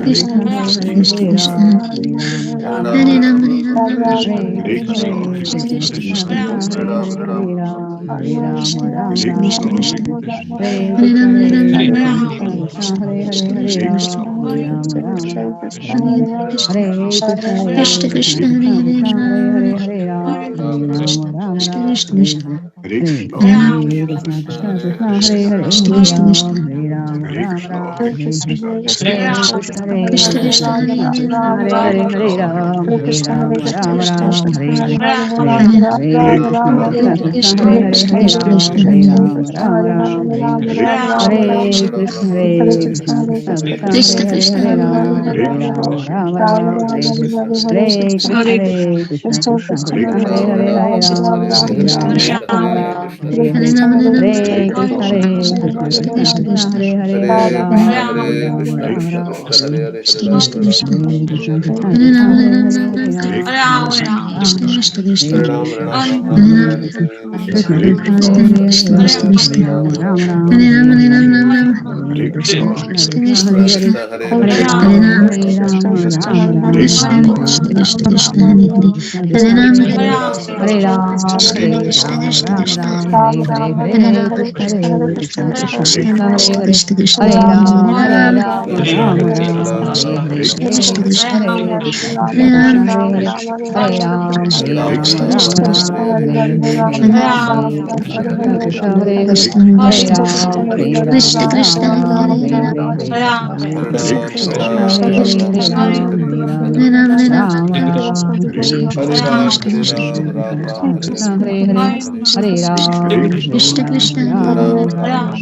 Krishna, Hare Krishna, Krishna Hare Krishna Krishna, Krishna Krishna Krishna Krishna, Hare Ram, Hare Ram, Ram Ram, Hare Hare, Hare Krishna Krishna, Hare Krishna Krishna, Krishna Hare Krishna Hare, Hare Ram Hare Ram Ram Ram Hare Krishna, Hare Krishna Krishna, Krishna Krishna Krishna Krishna, Krishna Hare Hare, Hare Ram, Hare Ram, Krishna Hare Krishna Krishna Hare Hare Ram Krishna Krishna Hare Krishna Krishna Hare Hare Krishna Krishna Hare Hare Ram Hare Ram Krishna Krishna Krishna Krishna Krishna Hare Ram Hare Ram Ram Ram Krishna Krishna Krishna Hare Ram Krishna Krishna Krishna Hare Ram Hare Ram Ram Ram Krishna Krishna Krishna Hare Ram Krishna Krishna Krishna Krishna Hare Hare Hare Ram Hare Ram Krishna Krishna Krishna Krishna Hare Ram Krishna Krishna Krishna Hare Ram Krishna Krishna Krishna Hare Ram Krishna Krishna Krishna Hare Ram Krishna Krishna Krishna Krishna Hare Hare Ram Krishna Krishna Krishna Krishna Krishna Hare Ram Hare Ram Krishna Krishna Krishna Krishna Krishna Hare Hare Krishna Krishna Krishna Krishna Hare Ram Hare Ram Krishna Krishna Krishna Krishna Krishna Hare Hare Krishna Krishna Krishna Krishna Hare Ram Hare Ram Ram Ram Krishna Krishna Krishna Hare Ram Krishna Krishna Krishna Krishna Hare Ram Hare Ram Krishna Krishna Krishna Krishna Krishna Krishna Hare Krishna Krishna Krishna Hare Ram Hare Ram Krishna Krishna Krishna Krishna Krishna Krishna Hare Hare Krishna Krishna Krishna Hare Ram Hare Ram Krishna Krishna Krishna Krishna Krishna Krishna Hare Hare Krishna Krishna Krishna Hare Hare Hare Ram Krishna Krishna Krishna Hare Ram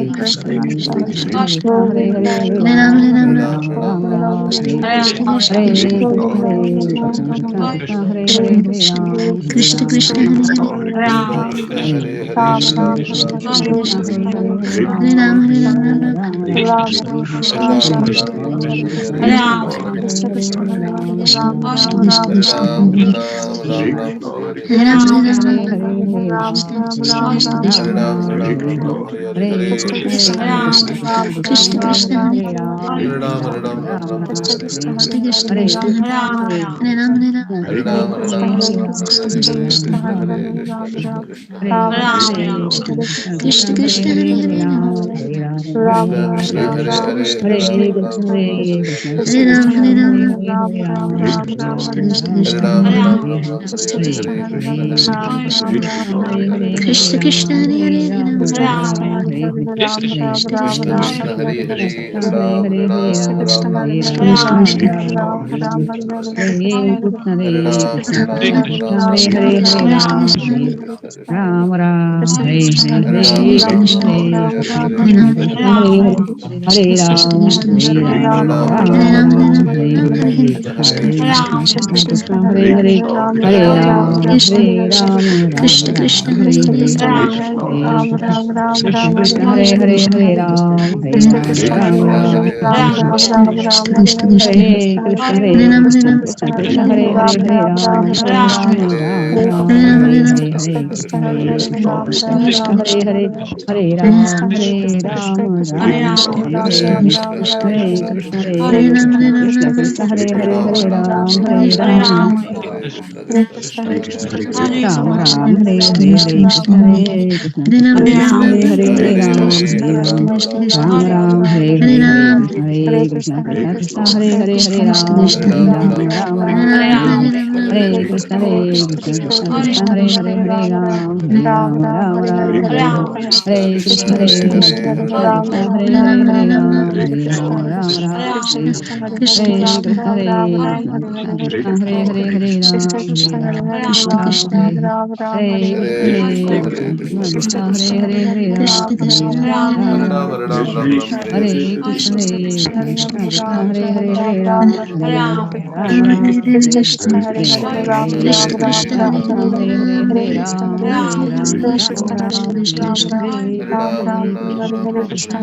Hare Ram Krishna Krishna Krishna Ram Ram Hare Hare Hare Ram Hare Krishna Ram Hare Hare Hare Hare Hare Krishna Ram Hare Hare Krishna Ram Krishna Krishna Hare Ram Ram Hare Hare Ram Ram Ram Hare Hare Ram Hare Hare Hare Hare Krishna Hare Krishna Krishna Krishna Hare Hare Hare Hare Ram Hare Ram Ram Krishna Hare Ram Krishna Ram Krishna Ram Hare Hare Hare Hare Krishna Krishna Hare Krishna Hare Krishna Hare Ram Hare Hare Ram Ram Krishna Ram Hare Hare Krishna Krishna Krishna Krishna Hare Krishna Hare Hare Ram Krishna Hare Krishna Krishna Hare Hare Hare Ram Hare Ram Ram Krishna Ram Ram Hare Hare Hare Hare Ram Hare Hare Krishna Krishna Krishna Krishna Hare Hare Hare Hare Ram Ram Hare Ram Ram Krishna Hare Krishna Hare Krishna Hare Krishna Hare Hare Ram Krishna Hare Ram Krishna Ram Ram Krishna Hare Hare Hare Ram Krishna Hare Krishna Ram Krishna Ram Krishna Ram Hare Krishna Hare Krishna Hare Krishna Krishna Hare Krishna Hare Ram Krishna Hare Krishna Ram Hare Hare Hare Ram Krishna Hare Krishna Ram Krishna Krishna Ram Ram Hare Hare Hare Hare Ram Krishna Hare Krishna Krishna Krishna Hare Hare Hare Krishna Ram Krishna Hare Ram Ram Hare Ram Ram Hare Hare Hare Ram Hare Krishna Hare Krishna Krishna Krishna Krishna Hare Krishna Hare Hare Ram Hare Ram Ram Ram Hare Hare Hare Krishna Krishna Krishna Hare Krishna Krishna Krishna Krishna Hare Hare Hare Ram Hare Hare Ram Ram Ram Hare Ram Ram Ram Krishna Hare Krishna Hare Krishna Krishna Hare Krishna Krishna Krishna Hare Hare Hare Ram Hare Ram Krishna Ram Krishna Hare Hare Krishna Hare Krishna Krishna Krishna Hare Hare Hare Ram Krishna Hare Krishna Ram Hare Hare Ram Hare Krishna Krishna Hare Krishna Krishna Krishna Krishna Krishna Krishna Hare Hare Hare Hare Ram Hare Ram Ram Ram Ram Hare Hare Krishna Krishna Krishna Krishna Hare Krishna Hare Hare Hare Hare Ram Hare Krishna Ram Ram Krishna Krishna Ram Krishna Hare Krishna Hare Krishna Hare Krishna Krishna Hare Krishna Hare Krishna Ram Hare Ram Ram Krishna Ram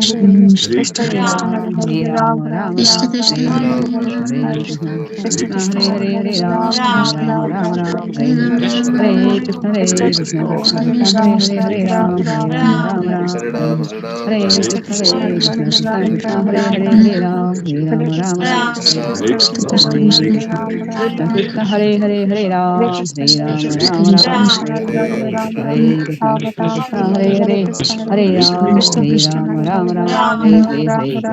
Krishna Hare Hare Hare Krishna Krishna Krishna Hare Krishna Hare Hare Ram Krishna Hare Krishna Ram Ram Ram Hare Hare Ram Hare Ram Hare Krishna Hare Krishna Krishna Krishna Hare Hare Hare Ram Hare Ram Ram Ram Hare Hare Krishna Hare Krishna Krishna Krishna Hare Hare Hare Ram Hare Ram Ram Ram Hare Krishna Krishna Hare Krishna Krishna Krishna Krishna Hare Hare Hare Ram Hare Ram Ram Krishna Ram Krishna Hare Hare Krishna Krishna Krishna Hare Hare Hare Krishna Ram Krishna Hare Ram Ram Ram Ram Hare Hare Hare Krishna Krishna Krishna Krishna Hare Krishna Hare Hare Hare Ram Ram Hare Ram Ram Ram Hare Hare Hare Krishna Krishna Krishna Hare Hare Hare Ram Hare Ram Ram Ram Hare Hare Hare Krishna Hare Krishna Ram Hare Krishna Ram Hare Ram Hare Hare Hare Hare Krishna Ram Krishna Hare Hare Ram Krishna Ram Hare Ram Hare Hare Krishna Hare Hare Krishna Ram Ram Hare Hare Hare Krishna Krishna Krishna Hare Hare Hare Hare Hare Ram Ram Ram Hare Hare Hare Krishna Hare Krishna Krishna Hare Hare Krishna Hare Krishna Ram Hare Hare Ram Hare Hare Ram Ram Ram Ram Hare Ram Hare Hare Hare Hare Hare Krishna Ram Krishna Krishna Hare Hare Hare Hare Ram Ram Hare Hare Ram Ram Ram Ram Hare Ram Hare Hare Hare Hare Hare Krishna Hare Krishna Krishna Krishna Hare Hare Hare Ram Hare Ram Ram Ram Hare Hare Hare Krishna Hare Krishna Krishna Krishna Hare Hare Hare Ram Hare Ram Hare Ram Ram Hare Ram Ram Ram Ram Hare Hare Hare Hare Hare Hare Krishna Krishna Hare Hare Krishna Krishna Krishna Krishna Hare Hare Ram Hare Hare Ram Ram Hare Ram Rama Hare Hare Hare Rama Krishna Rama Krishna Rama Hare Hare Hare Hare Krishna Krishna Hare Hare Krishna Hare Krishna Hare Krishna Hare Krishna Hare Hare Hare Hare Hare Ram Krishna Hare Hare Rama Hare Rama Krishna Rama Hare Hare Hare Krishna Hare Krishna Hare Hare Ram Krishna Ram Krishna Ram Krishna Hare Hare Hare Hare Hare Hare Ram Hare Rama Hare Rama Krishna Rama Hare Hare Hare Krishna Hare Hare Krishna Krishna Hare Hare Hare Krishna Krishna Krishna Hare Hare Krishna Hare Krishna Hare Ram Hare Hare Hare Rama Ram Rama Ram Rama Hare Hare Hare Krishna Hare Krishna Hare Krishna Krishna Krishna Krishna Hare Hare Hare Hare Hare Hare Ram Ram Ram Hare Ram Ram Hare Krishna Rama Ram Hare Hare Hare Krishna Hare Hare Krishna Ram Krishna Hare Krishna Ram Hare Hare Ram Hare Ram Ram Hare Hare Hare Ram Ram Ram Hare Hare Hare Krishna Hare Krishna Krishna Hare Hare Hare Ram Hare Ram Ram Ram Hare Hare Hare Krishna Hare Krishna Krishna Krishna Hare Hare Hare Ram Hare Ram Ram Ram Hare Hare Hare Krishna Hare Krishna Krishna Krishna Hare Hare Hare Ram Hare Ram Ram Ram Hare Hare Hare Krishna Hare Krishna Krishna Krishna Hare Hare Hare Ram Ram Ram Hare Hare Hare Krishna Hare Krishna Krishna Krishna Hare Hare Hare Ram Ram Hare Hare Hare Krishna Hare Krishna Krishna Krishna Hare Hare Hare Ram Ram Hare Hare Hare Krishna Hare Krishna Krishna Krishna Hare Hare Hare Ram Ram Hare Hare Hare Krishna Hare Krishna Krishna Krishna Hare Hare Hare Ram Hare Hare Hare Krishna Hare Krishna Krishna Krishna Hare Hare Hare Ram Hare Hare Hare Krishna Hare Krishna Krishna Krishna Hare Hare Hare Krishna Chaitanya Prabhu Nityananda Hare Shri Advaita Hare Gadadhara Krishna Sivasadi Hare Krishna Gauri Krishna Krishna Hare Hare Hare Hare Krishna Hare Krishna Krishna Hare Krishna Hare Hare Hare Krishna Hare Hare Ram Krishna Ram Ram Krishna Hare Krishna Hare Hare Hare Krishna Hare Krishna Hare Krishna Ram Krishna Ram Hare Ram Hare Hare Hare Jai Shri Krishna Chaitanya Prabhu Nityananda Shri Advaita Krishna Krishna Gadadhara Hare Hare Sivasadi Hare Gaura Ram Ram Bhaktavrinda Ram Hare Hare Krishna Hare Krishna Krishna Krishna Hare Hare Hare Ram Hare Ram Ram Ram Hare Hare Hare Krishna Hare Krishna Krishna Krishna Hare Hare Hare Ram Hare Ram Ram Ram Hare Hare Hare Krishna Hare Krishna Krishna Krishna Hare Hare Hare Ram Hare Ram Ram Ram Hare Hare Hare Krishna Hare Krishna Krishna Krishna Hare Hare Hare Ram Hare Ram Ram Ram Hare Hare Hare Krishna Hare Krishna Krishna Krishna Hare Hare Hare Ram Ram Ram Hare Hare Hare Krishna Hare Krishna Krishna Krishna Hare Hare Hare Ram Ram Hare Hare Hare Krishna Hare Krishna Krishna Krishna Hare Hare Hare Ram Ram Hare Hare Hare Krishna Hare Krishna Krishna Krishna Hare Hare Hare Ram Ram Hare Hare Hare Krishna Hare Krishna Krishna Krishna Hare Hare Hare Ram Hare Hare Hare Krishna Hare Krishna Krishna Hare Hare Hare Ram Hare Hare Hare Krishna Krishna Krishna Hare Hare Hare Ram Hare Krishna Hare Krishna Krishna Krishna Hare Hare Hare Ram Hare Krishna Hare Ram Krishna Ram Hare Ram Hare Hare Hare Hare Krishna Krishna Krishna Hare Hare Krishna Hare Krishna Hare Krishna Ram Hare Hare Ram Hare Krishna Hare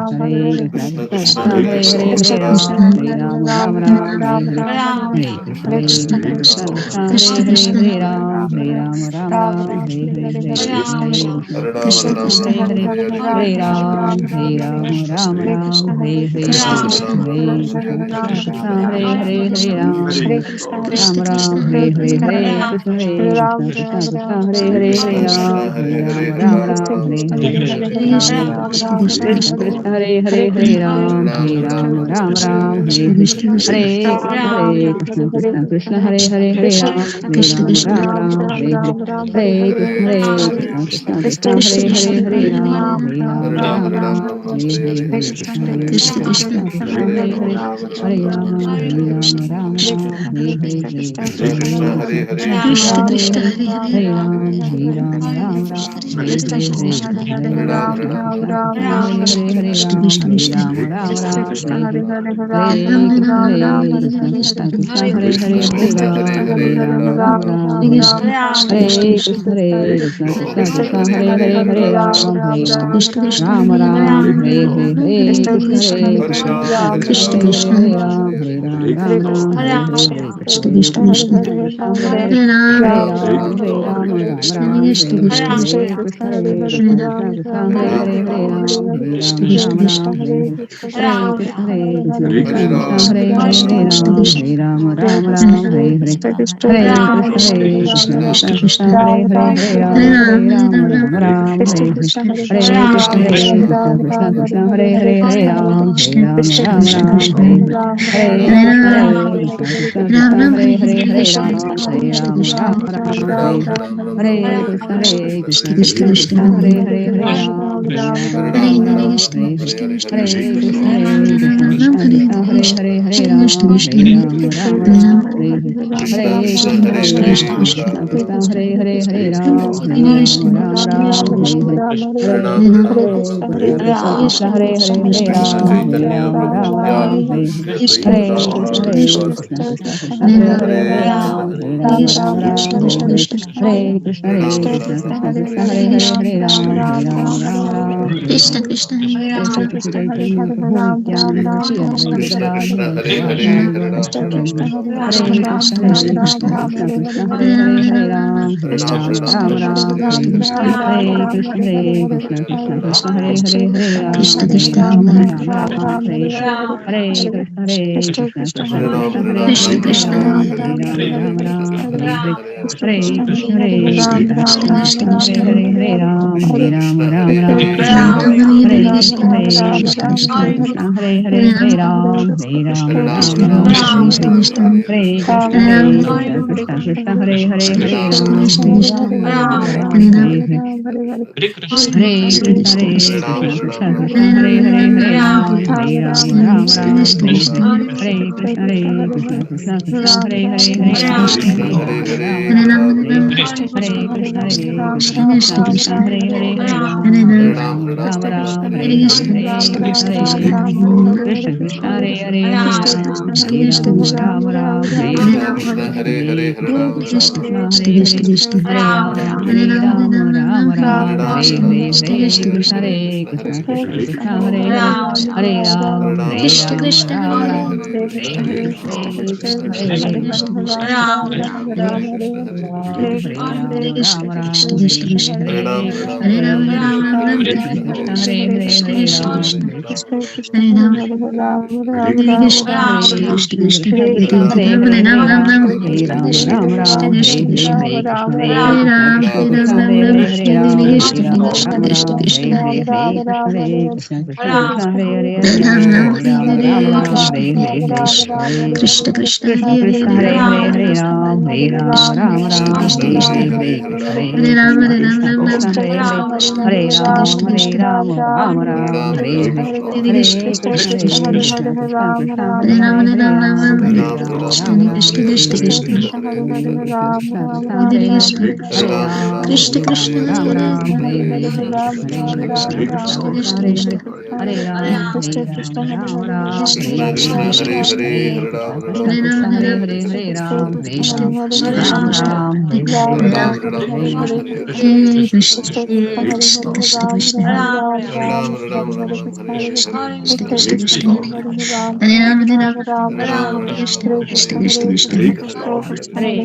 Krishna Hare Krishna Ram Hare Hare Hare Hare Ram Ram Ram Ram Hare Hare Ram Hare Ram Ram Hare Hare Hare Krishna Hare Krishna Hare Krishna Ram Krishna Hare Krishna Ram Hare Ram Hare Hare Ram Hare Hare Ram Ram Ram Hare Hare Hare Krishna Hare Krishna Krishna Krishna Hare Hare Hare Ram Ram Ram Ram Hare Hare Hare Krishna Hare Krishna Krishna Hare Hare Hare Ram Hare Ram Ram Ram Hare Hare Hare Krishna Hare Krishna Krishna Krishna Hare Hare Hare Ram Ram Ram Hare Hare Hare Krishna, Hare Krishna, Krishna Krishna, Hare Hare, Hare Ram, Hare Ram, Ram Ram, Hare Hare, Hare Krishna, Krishna Krishna, Hare Hare, Hare Ram, Hare Ram, Ram Ram, Hare Hare, Hare Krishna, Hare Krishna, Krishna Krishna, Hare Hare, Hare Ram, Hare Ram, Ram Ram, Hare Hare, Hare Krishna, Hare Krishna, Krishna Krishna, Hare Hare, Hare Ram, Hare Ram, Ram Ram, Hare Hare, Hare Krishna, Hare Krishna, Krishna Krishna, Hare Hare, Hare Krishna, Hare Krishna, Hare Hare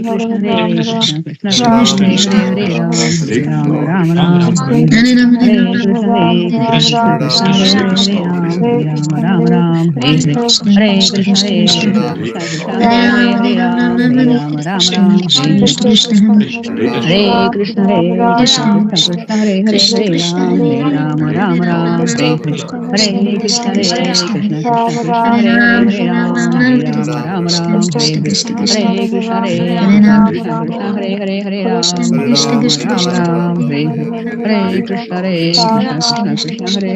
Krishna, Hare Krishna, Krishna Krishna, Hare Hare, Hare Ram, Ram Ram, Hare Hare, Hare Krishna, Hare Krishna, Krishna Krishna, Hare Hare, Hare Ram, Ram Ram, Hare Hare, Hare Krishna, Hare Krishna, Krishna Krishna, Hare Hare, Hare Ram, Ram Ram, Hare Hare. Hare Krishna, Hare Krishna, Krishna Krishna, Hare Hare, Hare Ram, Ram Ram, Hare Hare. Hare Krishna, Hare Krishna, Krishna Krishna, Hare Hare, Hare Ram, Ram Ram, Hare Hare. Hare Krishna, Hare Krishna, Krishna Krishna, Hare Hare, Hare Ram, Ram Ram, Hare Hare. Hare Krishna, Hare Krishna, Krishna Krishna, Hare Hare, Hare Ram, Ram Hare Hare. Hare Krishna, Hare Krishna, Krishna Krishna, Hare Hare, Hare Ram, Ram Hare Hare, Hare Krishna, Krishna Krishna, Hare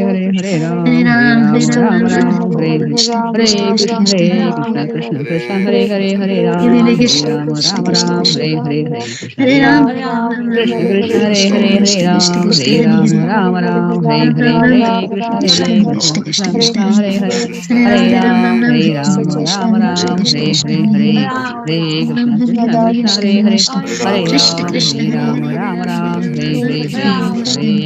Hare, Hare Ram, Ram Hare Hare, Hare Krishna, Hare Krishna, Krishna Krishna, Hare Hare, Hare Ram, Ram Hare Hare, Hare Krishna, Hare Krishna, Krishna Krishna, Hare Hare, Hare Ram, Hare Hare, Hare Krishna, Hare Krishna, Krishna Krishna, Hare Hare, Hare Krishna,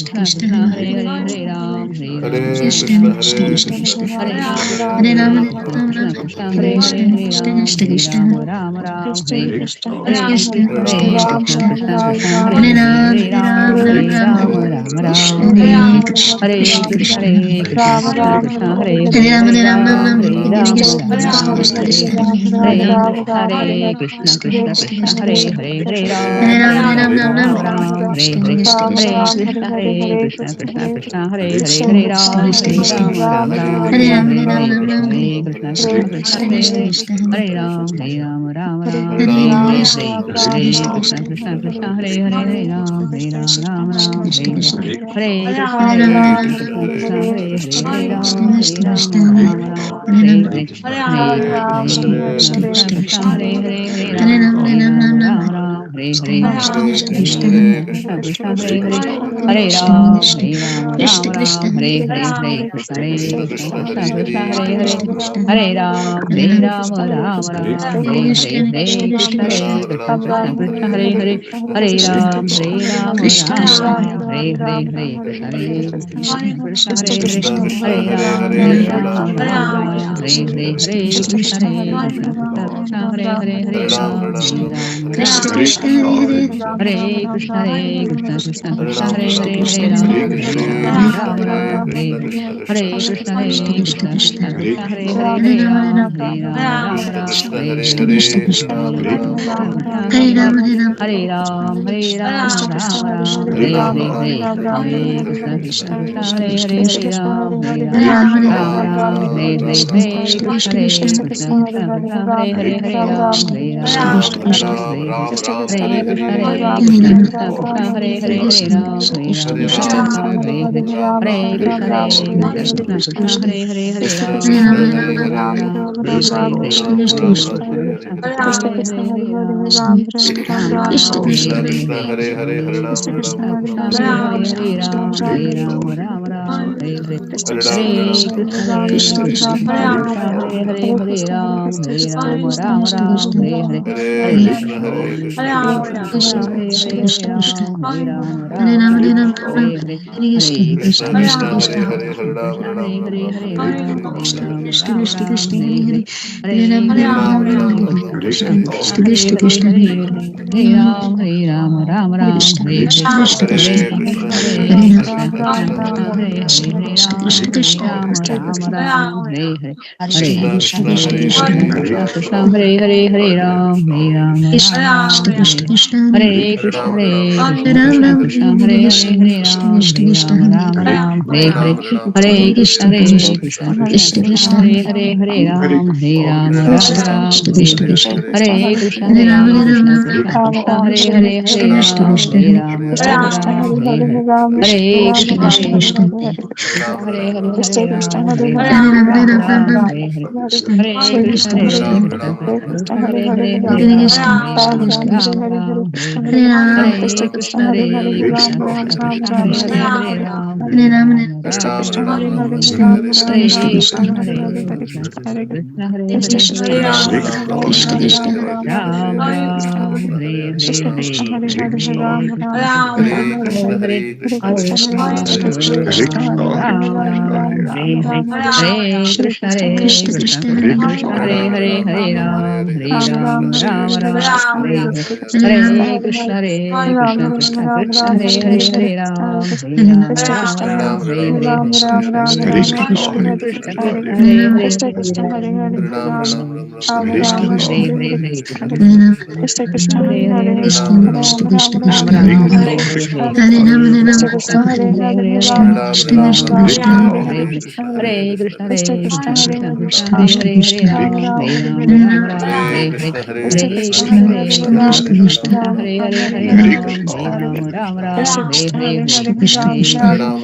Hare Krishna, Hare Ram, Hare Krishna, Krishna Krishna, Hare Hare, Hare Ram, Hare Hare, Hare Krishna, Hare Krishna, Krishna Krishna, Hare Hare, Hare Ram, Hare Hare, Hare Krishna, Hare Krishna, Krishna Krishna, Hare Hare, Hare Ram, Hare Hare, Hare Krishna, Hare Krishna, Krishna Krishna, Hare Hare, Hare Ram, Hare Hare, Hare Krishna, Hare Krishna, Krishna Krishna, Hare Hare, Hare Ram, Hare Hare, Krishna, Krishna Krishna, Hare Hare, Hare Ram, Hare Krishna, Hare Krishna, Krishna Krishna, Hare Hare, Hare Ram, Hare Hare, Hare Krishna, Hare Krishna, Krishna Hare Hare, Hare Ram, Hare Hare, Hare Krishna, Hare Krishna, Krishna Hare Hare, Hare Ram, Hare Hare, Hare Krishna, Krishna Hare Hare, Hare Ram, Hare Hare, Hare Krishna, Hare Krishna, Krishna Krishna, Hare Hare, Hare Ram, Hare Hare, Hare Krishna, Hare Krishna, Krishna Krishna, Hare Hare, Hare Ram, Hare Hare, Hare Krishna, Hare Krishna, Krishna Hare Hare, Hare Ram, Hare Hare, Hare Krishna, Hare Krishna, Krishna Krishna, Hare Hare, Hare Ram, Hare Krishna, Hare Krishna, Krishna Krishna, Hare Hare, Hare Ram, Hare Hare, Hare Krishna, Hare Krishna, Krishna Krishna, Hare Hare, Hare Ram, Hare Hare, Krishna Krishna, Hare Hare, Hare Ram, Hare Hare, Hare Krishna, Krishna Krishna, Hare Hare, Hare Ram, Hare Hare, Hare Krishna, Hare Krishna, Krishna Krishna, Hare Hare, Hare Ram, Hare Hare, Hare Krishna, Hare Krishna, Krishna Krishna, Hare Hare, Hare Ram, Hare Hare, Hare Krishna, Hare Krishna, Krishna Krishna, Hare Hare, Hare Ram, Hare Hare, Hare Krishna, Krishna Krishna, Hare Hare, Hare Ram, Krishna, Hare Krishna, Hare, Hare Hare, Hare Hare Ram, Krishna, Ram Krishna Ram, Krishna, Hare Hare Hare, Hare, Hare Hare Krishna, Ram, Hare Hare Krishna, Ram, Hare Hare, Hare Ram, Hare Hare Ram, Krishna, Hare Hare Hare, Krishna, Krishna Krishna, Hare Hare, Hare Ram, Hare Hare, Hare Hare Krishna, Hare Krishna, Krishna, Hare Krishna Krishna, Krishna, Krishna Hare Krishna, Hare, Hare Ram, Hare Hare, Hare Krishna, Krishna, Krishna, Krishna Hare Krishna, Hare, Hare Krishna Ram, Krishna, Hare Ram, Ram, Hare, Ram, Hare Hare Ram, Krishna, Hare Krishna Ram, Krishna, Hare Hare, Hare Hare Ram, Hare Krishna, Ram, Hare Ram Ram, Krishna, Hare Krishna Krishna, Hare Hare, Hare Ram, Hare Ram, Hare Hare, Hare Hare Krishna, Krishna, Hare Hare Krishna, Krishna, Krishna Krishna, Hare Hare, Hare Ram, Hare Hare, Krishna, Hare Krishna, Krishna, Hare Krishna Hare, Hare Krishna, Ram, Krishna Ram, Hare Hare, Hare Ram, Hare Hare Hare Krishna, Ram, Hare Ram, Hare Ram Krishna, Ram, Krishna Krishna, Hare Hare, Hare Ram, Hare Hare Ram, Hare, Hare Ram, Ram Hare Ram, Krishna, Hare Krishna, Krishna Krishna, Hare Hare, Hare Ram, Hare Ram, Hare Ram, Ram Hare Hare, Hare Hare, Hare Krishna, Hare Krishna, Krishna Krishna, Hare Hare, Hare Ram, Hare Ram, Hare Ram, Hare Ram, Hare Hare, Hare Krishna, Hare Krishna, Krishna Hare Hare Hare Krishna Krishna Ram Hare Hare Hare Ram Ram Ram Ram Ram Ram Hare Hare Krishna Hare Krishna Krishna Hare Krishna Krishna Krishna Krishna Krishna Hare Hare Hare Hare Hare Ram Ram Ram Hare Ram Ram Ram Ram Hare Ram Hare Hare Krishna Hare Hare Hare Krishna Krishna Krishna Hare Hare Hare Krishna Ram Krishna Ram Ram Krishna Ram Hare Hare Hare Hare Hare Ram Hare Hare Ram Krishna Ram Krishna Ram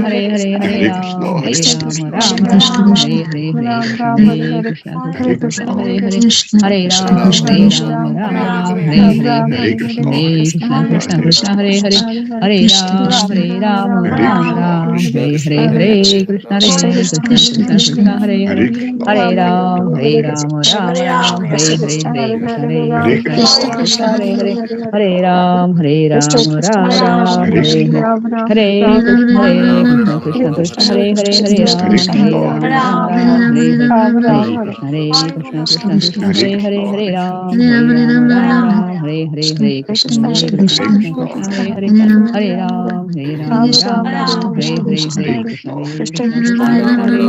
Hare Hare Hare Hare Ram Krishna Krishna Hare Krishna Krishna Hare Hare Hare Krishna Krishna Hare Krishna Hare Krishna Hare Krishna Hare Krishna Ram Hare Hare Krishna Ram Krishna Hare Ram Hare Krishna Ram Hare Hare Krishna Hare Krishna Hare Hare Krishna Hare Ram Hare Ram Krishna Ram Krishna Ram Krishna Hare Hare Hare Hare Krishna Ram Hare Hare Krishna Ram Hare Ram Ram Hare Hare Hare Krishna Hare Krishna Krishna Krishna Hare Hare Hare Ram Hare Hare Hare Krishna Hare Krishna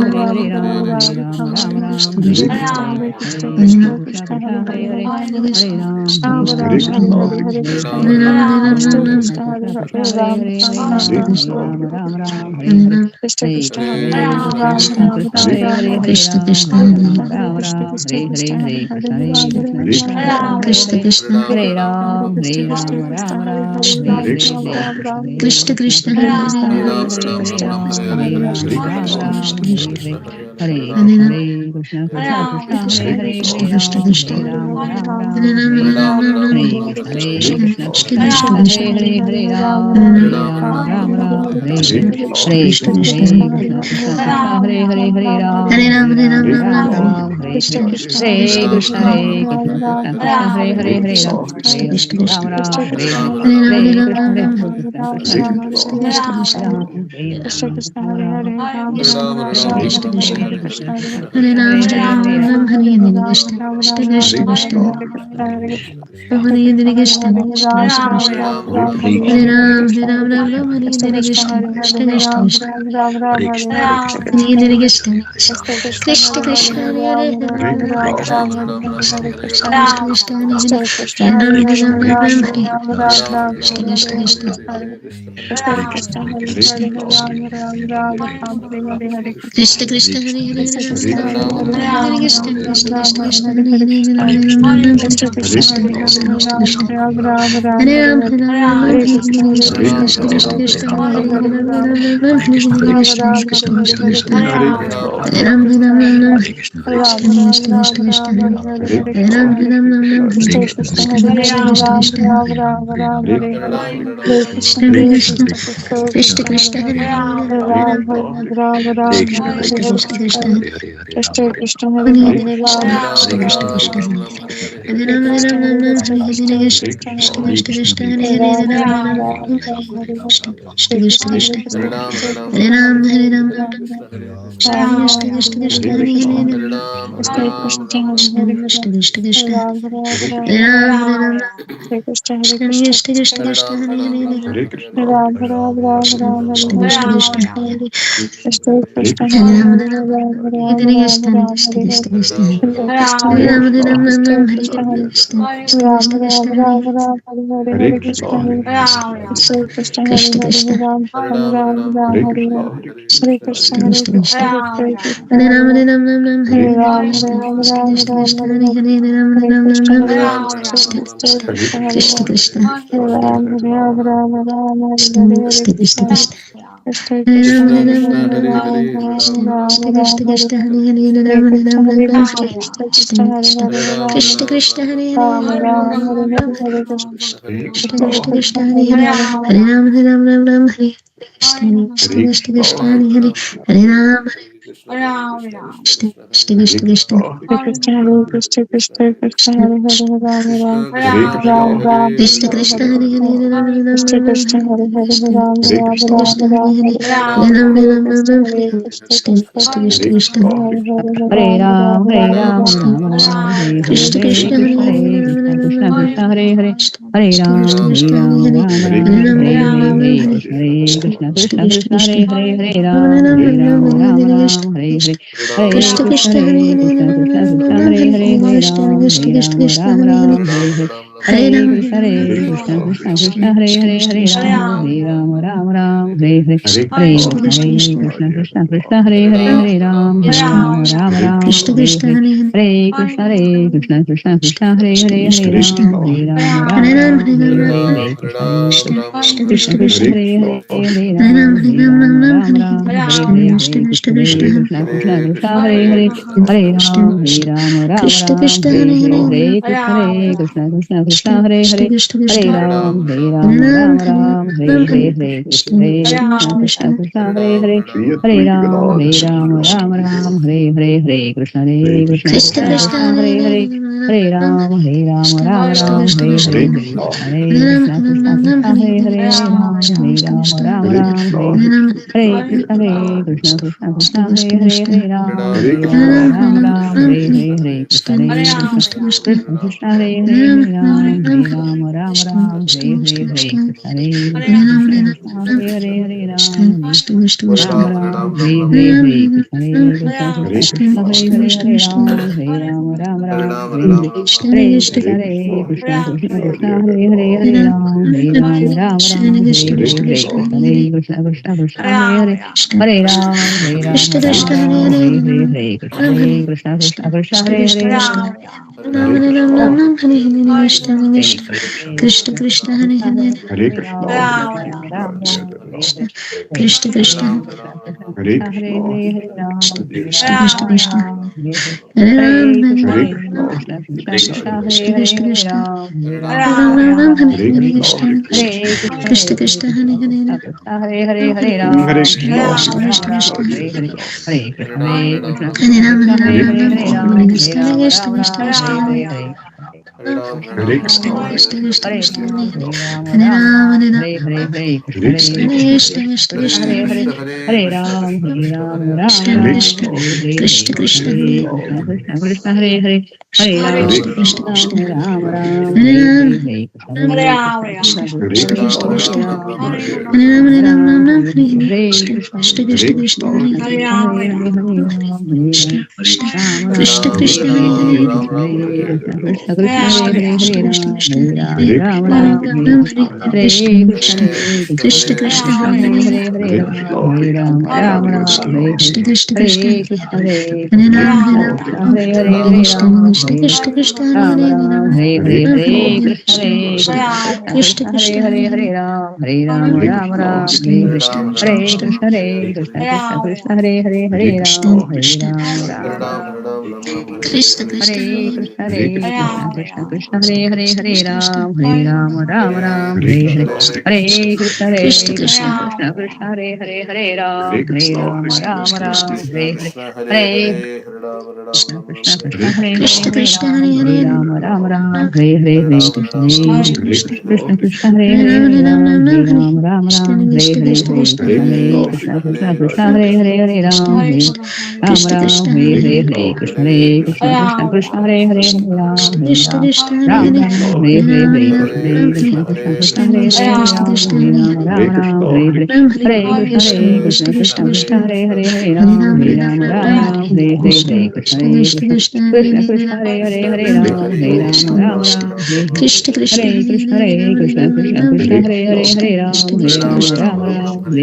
Krishna Krishna Hare Hare Hare Ram Ram Ram Hare Hare Hare Krishna Hare Krishna Krishna Hare Hare Hare Ram Ram Hare Hare Hare Krishna Krishna Krishna Krishna Hare Hare Hare Ram Ram Hare Hare Hare Krishna Krishna Krishna Hare Hare Hare Ram Ram Hare Hare Hare Krishna Krishna Krishna Hare Hare Hare Ram Hare Hare Hare Krishna Hare Krishna Krishna Krishna Hare Hare Hare Ram Hare Hare Hare Hare Krishna Hare Hare Hare Ram Hare Hare Hare Krishna Krishna Krishna Hare Hare Hare Krishna Krishna Krishna Hare Hare Ram Hare Krishna Hare Krishna Krishna Krishna Hare Hare Hare Krishna Ram Hare Hare Krishna Krishna Hare Hare Hare Ram Hare Hare Hare Krishna Krishna Krishna Hare Hare Hare Krishna Krishna Krishna Hare Hare Hare Krishna Krishna Krishna Hare Hare Krishna Krishna Hare Hare Krishna Krishna Hare Hare Ram Ram Krishna Hare Krishna Hare Hare Ram Ram Ram Ram Hare Krishna Krishna Hare Ram Hare Krishna Ram Krishna Ram Hare Ram Hare Ram Ram Ram Ram Krishna Hare Krishna Krishna Krishna Krishna Krishna Hare Hare Hare Ram Ram Hare Krishna Krishna Krishna Krishna Ram Hare Hare Ram Hare Ram Krishna Hare Krishna Krishna Krishna Krishna Hare Krishna Hare Krishna Krishna Krishna Hare Krishna Krishna Krishna Krishna Krishna Hare Hare Krishna Ram Krishna Ram Hare Ram Hare Ram Ram Ram Ram Hare Krishna Krishna Krishna Krishna Hare Hare Hare Hare Ram Ram Hare Ram Ram Ram Hare Krishna Krishna Krishna Krishna Hare Ram Hare Hare Ram Hare Krishna Ram Krishna Krishna Hare Hare Ram Ram Ram Hare Krishna Hare Krishna Ram Krishna Hare Hare Ram Hare Hare Ram Ram Ram Ram Hare Krishna Krishna Krishna Ram Ram Ram Ram Hare Krishna Hare Ram Hare Krishna Ram Krishna Hare Hare Ram Ram Ram Ram Hare Krishna Krishna Krishna Krishna Hare Hare Hare Ram Hare Ram Hare Ram Hare Ram Krishna Krishna Krishna Krishna Hare Hare Krishna Krishna Krishna Hare Ram Hare Ram Krishna Krishna Krishna Hare Hare Krishna Krishna Krishna Hare Ram Hare Ram Hare Ram Ram Ram Hare Ram Krishna Ram Ram Krishna Krishna Krishna Hare Ram Hare Ram Ram Ram Hare Krishna Krishna Krishna Krishna Hare Hare Krishna Hare Krishna Krishna Krishna Krishna Krishna Hare Hare Ram Krishna Krishna Krishna Krishna Hare Ram Hare Ram Hare Ram Hare Ram Hare Krishna Krishna Krishna Krishna Hare Ram Hare Ram Krishna Krishna Hare Hare Ram Hare Krishna Ram Krishna Hare Krishna Ram Hare Hare Ram Hare Ram Ram Hare Krishna Krishna Krishna Krishna Hare Ram Hare Krishna Krishna Krishna Hare Ram Hare Hare Ram Ram Hare Ram Hare Krishna Krishna Krishna Krishna Hare Ram Hare Ram Hare Ram Hare Ram Hare Krishna Krishna Krishna Krishna Hare Ram Hare Ram Ram Krishna Krishna Krishna Hare Krishna Ram Hare Ram Ram Ram Hare Ram Hare Ram Hare Krishna Krishna Krishna Krishna Hare Ram Hare Ram Ram Ram Krishna Krishna Hare Ram Krishna Krishna Krishna Krishna Hare Krishna Krishna Krishna Hare Ram Hare Krishna Krishna Krishna Krishna Hare Ram Ram Hare Hare Ram Ram Ram Ram Hare Hare Krishna Krishna Krishna Hare Hare Krishna Krishna Hare Krishna Ram Hare Ram Ram Ram Krishna Krishna Krishna Hare Ram Hare Ram Krishna Krishna Krishna Hare Ram Hare Hare Ram Ram Ram Ram Hare Hare Krishna Krishna Krishna Hare Hare Ram Hare Krishna Krishna Krishna Krishna Hare Ram Hare Ram Ram Hare Ram Hare Ram Ram Ram Hare Krishna Krishna Krishna Krishna Hare Hare Ram Hare Ram Ram Krishna Ram Krishna Krishna Krishna Hare Hare Ram Krishna Krishna Krishna Hare Krishna Krishna Hare Krishna Krishna Hare Hare Krishna Krishna Krishna Krishna Hare Krishna Krishna Krishna Krishna Hare Ram Ram Krishna Krishna Hare Ram Krishna Hare Krishna Ram Ram Ram Hare Hare Hare Ram Ram Ram Hare Krishna Krishna Krishna Krishna Hare Krishna Krishna Hare Krishna Ram Hare Krishna Hare Ram Hare Ram Ram Hare Hare Krishna Krishna Krishna Krishna Hare Ram Ram Ram Hare Krishna Krishna Krishna Krishna Hare Hare Krishna Krishna Krishna Hare Ram Hare Ram Krishna Krishna Krishna Hare Hare Ram Ram Hare Krishna Krishna Krishna Krishna Hare Hare Krishna Hare Krishna Ram Hare Krishna Ram Ram Krishna Ram Hare Krishna Krishna Hare Ram Hare Ram Ram Ram Hare Hare Krishna Krishna Hare Krishna Krishna Krishna Hare Hare Krishna Hare Hare Krishna Krishna Krishna Krishna Hare Hare Hare Ram Hare Ram Ram Ram Hare Hare Krishna Krishna Hare Hare Ram Hare Ram Krishna Hare Ram Krishna Ram Ram Krishna Krishna Hare Ram Hare Ram Ram Ram Hare Krishna Krishna Krishna Krishna Hare Hare Krishna Hare Ram Krishna Krishna Krishna Krishna Hare Hare Hare Krishna Krishna Krishna Hare Hare Hare Ram Hare Ram Hare Ram Hare Krishna Hare Krishna Krishna Krishna Krishna Krishna Hare Hare Ram Hare Krishna Krishna Krishna Krishna Hare Ram Hare Ram Ram Ram Hare Krishna Krishna Krishna Krishna Hare Hare Ram Hare Krishna Krishna Krishna Krishna Hare Hare Ram Hare Ram Ram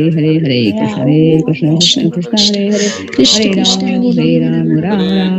Hare Krishna Krishna Krishna Krishna Krishna Krishna Krishna Hare Hare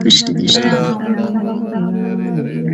Krishna Hare Krishna Ram, Ram Ram, Hare Hare, Hare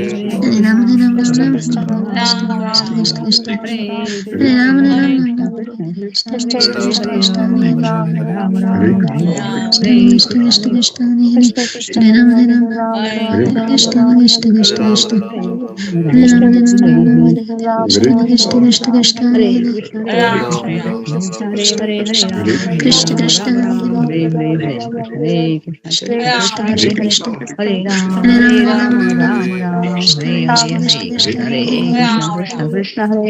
Hare Ram, Hare Ram, Ram Ram, Hare Krishna, Krishna Krishna, Hare Ram, Hare Ram, Ram Ram, Hare Krishna, Krishna Krishna, Hare Krishna, Krishna Krishna, Hare Ram, Hare Ram, Ram Hare Krishna, Krishna Krishna, Hare Ram, Hare Ram, Ram Ram, Hare Krishna, Krishna Krishna, Krishna Krishna, Krishna Krishna, Hare Hare Ram, Ram, Hare Hare Ram, Ram, Ram Ram, Ram Ram, Krishna Hare Krishna, Hare, Krishna Hare Krishna, Krishna, Hare Krishna Krishna, Hare Hare, Hare Krishna Ram, Krishna Krishna, Hare Hare Ram, Hare Ram, Hare Ram, Hare Ram, Ram, Ram Hare Ram, Hare, Hare Hare Krishna, Krishna, Krishna Krishna Krishna, Krishna,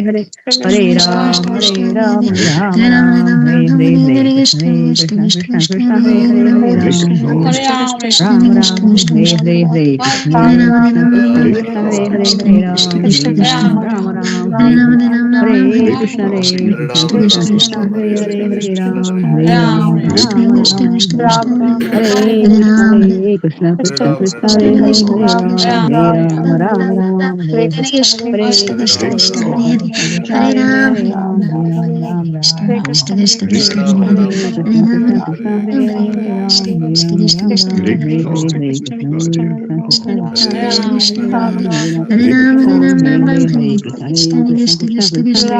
Krishna Krishna, Hare Hare Hare, Ram, Hare Krishna Ram, Krishna Krishna, Ram Krishna Ram, Krishna, Hare Krishna Hare, Hare Krishna, Hare Ram, Hare Ram, Ram Krishna Ram, Krishna, Hare Hare Hare, Krishna, Hare Krishna Ram, Krishna, Hare Krishna Ram, Ram Ram, Hare Hare Ram, Hare, Hare Ram, Ram Ram, Hare Hare Krishna, Hare Krishna, Krishna, Krishna Krishna Krishna, Krishna, Hare Hare, Hare Ram, Hare Ram, Krishna Ram Krishna, Ram, Krishna Krishna, Hare Hare Krishna, Ram, Hare Krishna, Krishna Krishna, Krishna Hare Hare, Krishna, Hare Krishna Ram, Krishna, Hare Ram, Ram Ram Ram, Hare Hare Krishna, Hare Krishna Krishna, Krishna, Hare Krishna Krishna, Krishna Hare Krishna, Ram, Hare Hare Ram, Ram, Hare Ram, Ram Krishna Ram, Krishna, Krishna Krishna, Hare Hare Krishna, Ram, Krishna Hare Krishna, Hare Ram, Hare, Hare Ram, Hare Krishna Ram, Krishna, Ram Krishna Ram, Hare Hare Hare, Hare Krishna, Hare Krishna, Krishna Krishna Krishna, Krishna, Hare Ram, Hare Hare Ram, Hare Ram, Ram, Hare Ram Ram, Hare, Hare Hare Krishna, Krishna, Hare Krishna Krishna, Krishna, Krishna Krishna Krishna,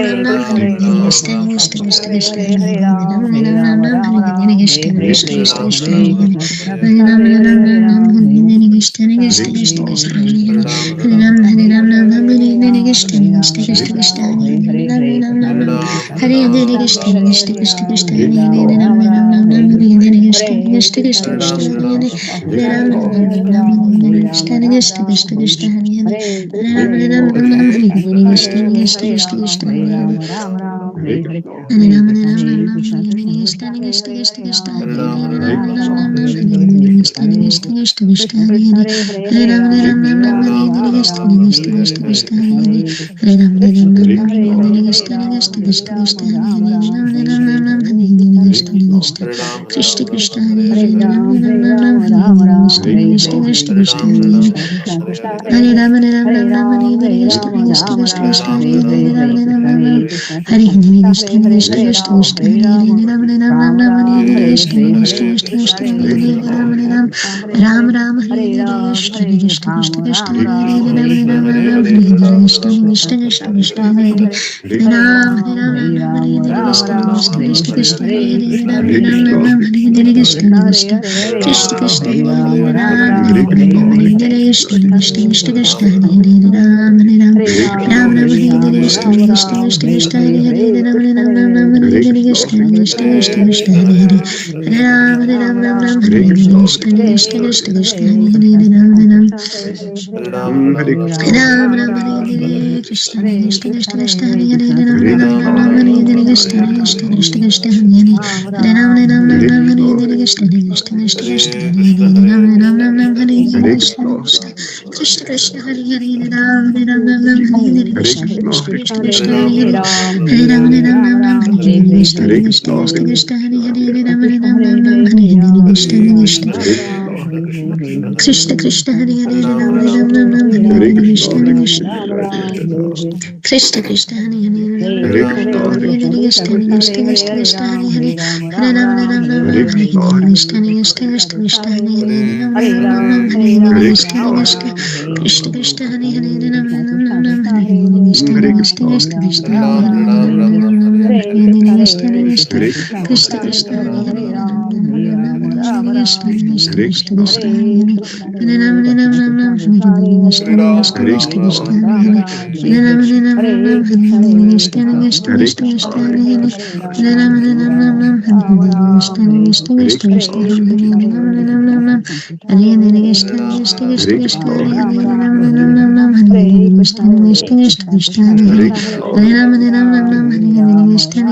Hare Krishna Krishna Hare Hare Ram Ram Ram Ram Hare Hare Krishna Krishna Krishna Krishna Hare Hare Ram Ram Ram Hare Hare Krishna Krishna Krishna Krishna Hare Hare Hare Ram Ram Ram Ram Hare Hare Krishna Krishna Krishna Krishna Hare Hare Ram Ram Ram Ram Hare Hare Krishna Krishna Krishna Krishna Hare Hare Ram Ram Ram Ram Hare Hare Krishna Krishna Krishna Krishna Hare Hare Ram Ram Ram Hare Hare Krishna Krishna Krishna Krishna Hare Hare Ram Ram Ram Hare Hare Krishna Krishna Krishna Krishna Hare Hare Hare Ram Ram Ram Hare Hare Krishna Krishna Krishna Krishna Hare Hare Hare Ram Ram Ram Hare Hare Krishna Krishna Krishna Krishna Hare Hare Hare Ram Ram Ram Hare Hare Krishna Krishna Krishna Krishna Hare Hare Ram Ram Ram Hare Hare Krishna Krishna Krishna Krishna Hare Hare Ram Ram Ram Hare Hare Krishna Krishna Krishna Krishna Hare Hare Hare Ram Ram Ram Hare Hare Krishna Krishna Krishna Krishna Hare Hare Hare Ram Ram Ram Hare Hare Krishna Krishna Krishna Krishna Hare Hare Ram Ram Ram Hare Hare Krishna Krishna Krishna Krishna Hare Hare Hare Ram Ram Hare Hare Krishna Krishna Krishna Krishna Hare Hare Krishna Krishna Hare Hare Ram Ram Hare Krishna Krishna Krishna Krishna Hare Hare Hare Ram Hare Ram Hare Krishna Krishna Krishna Krishna Hare Hare Hare Ram Hare Ram Hare Krishna Krishna Krishna Krishna Hare Hare Hare Ram Hare Ram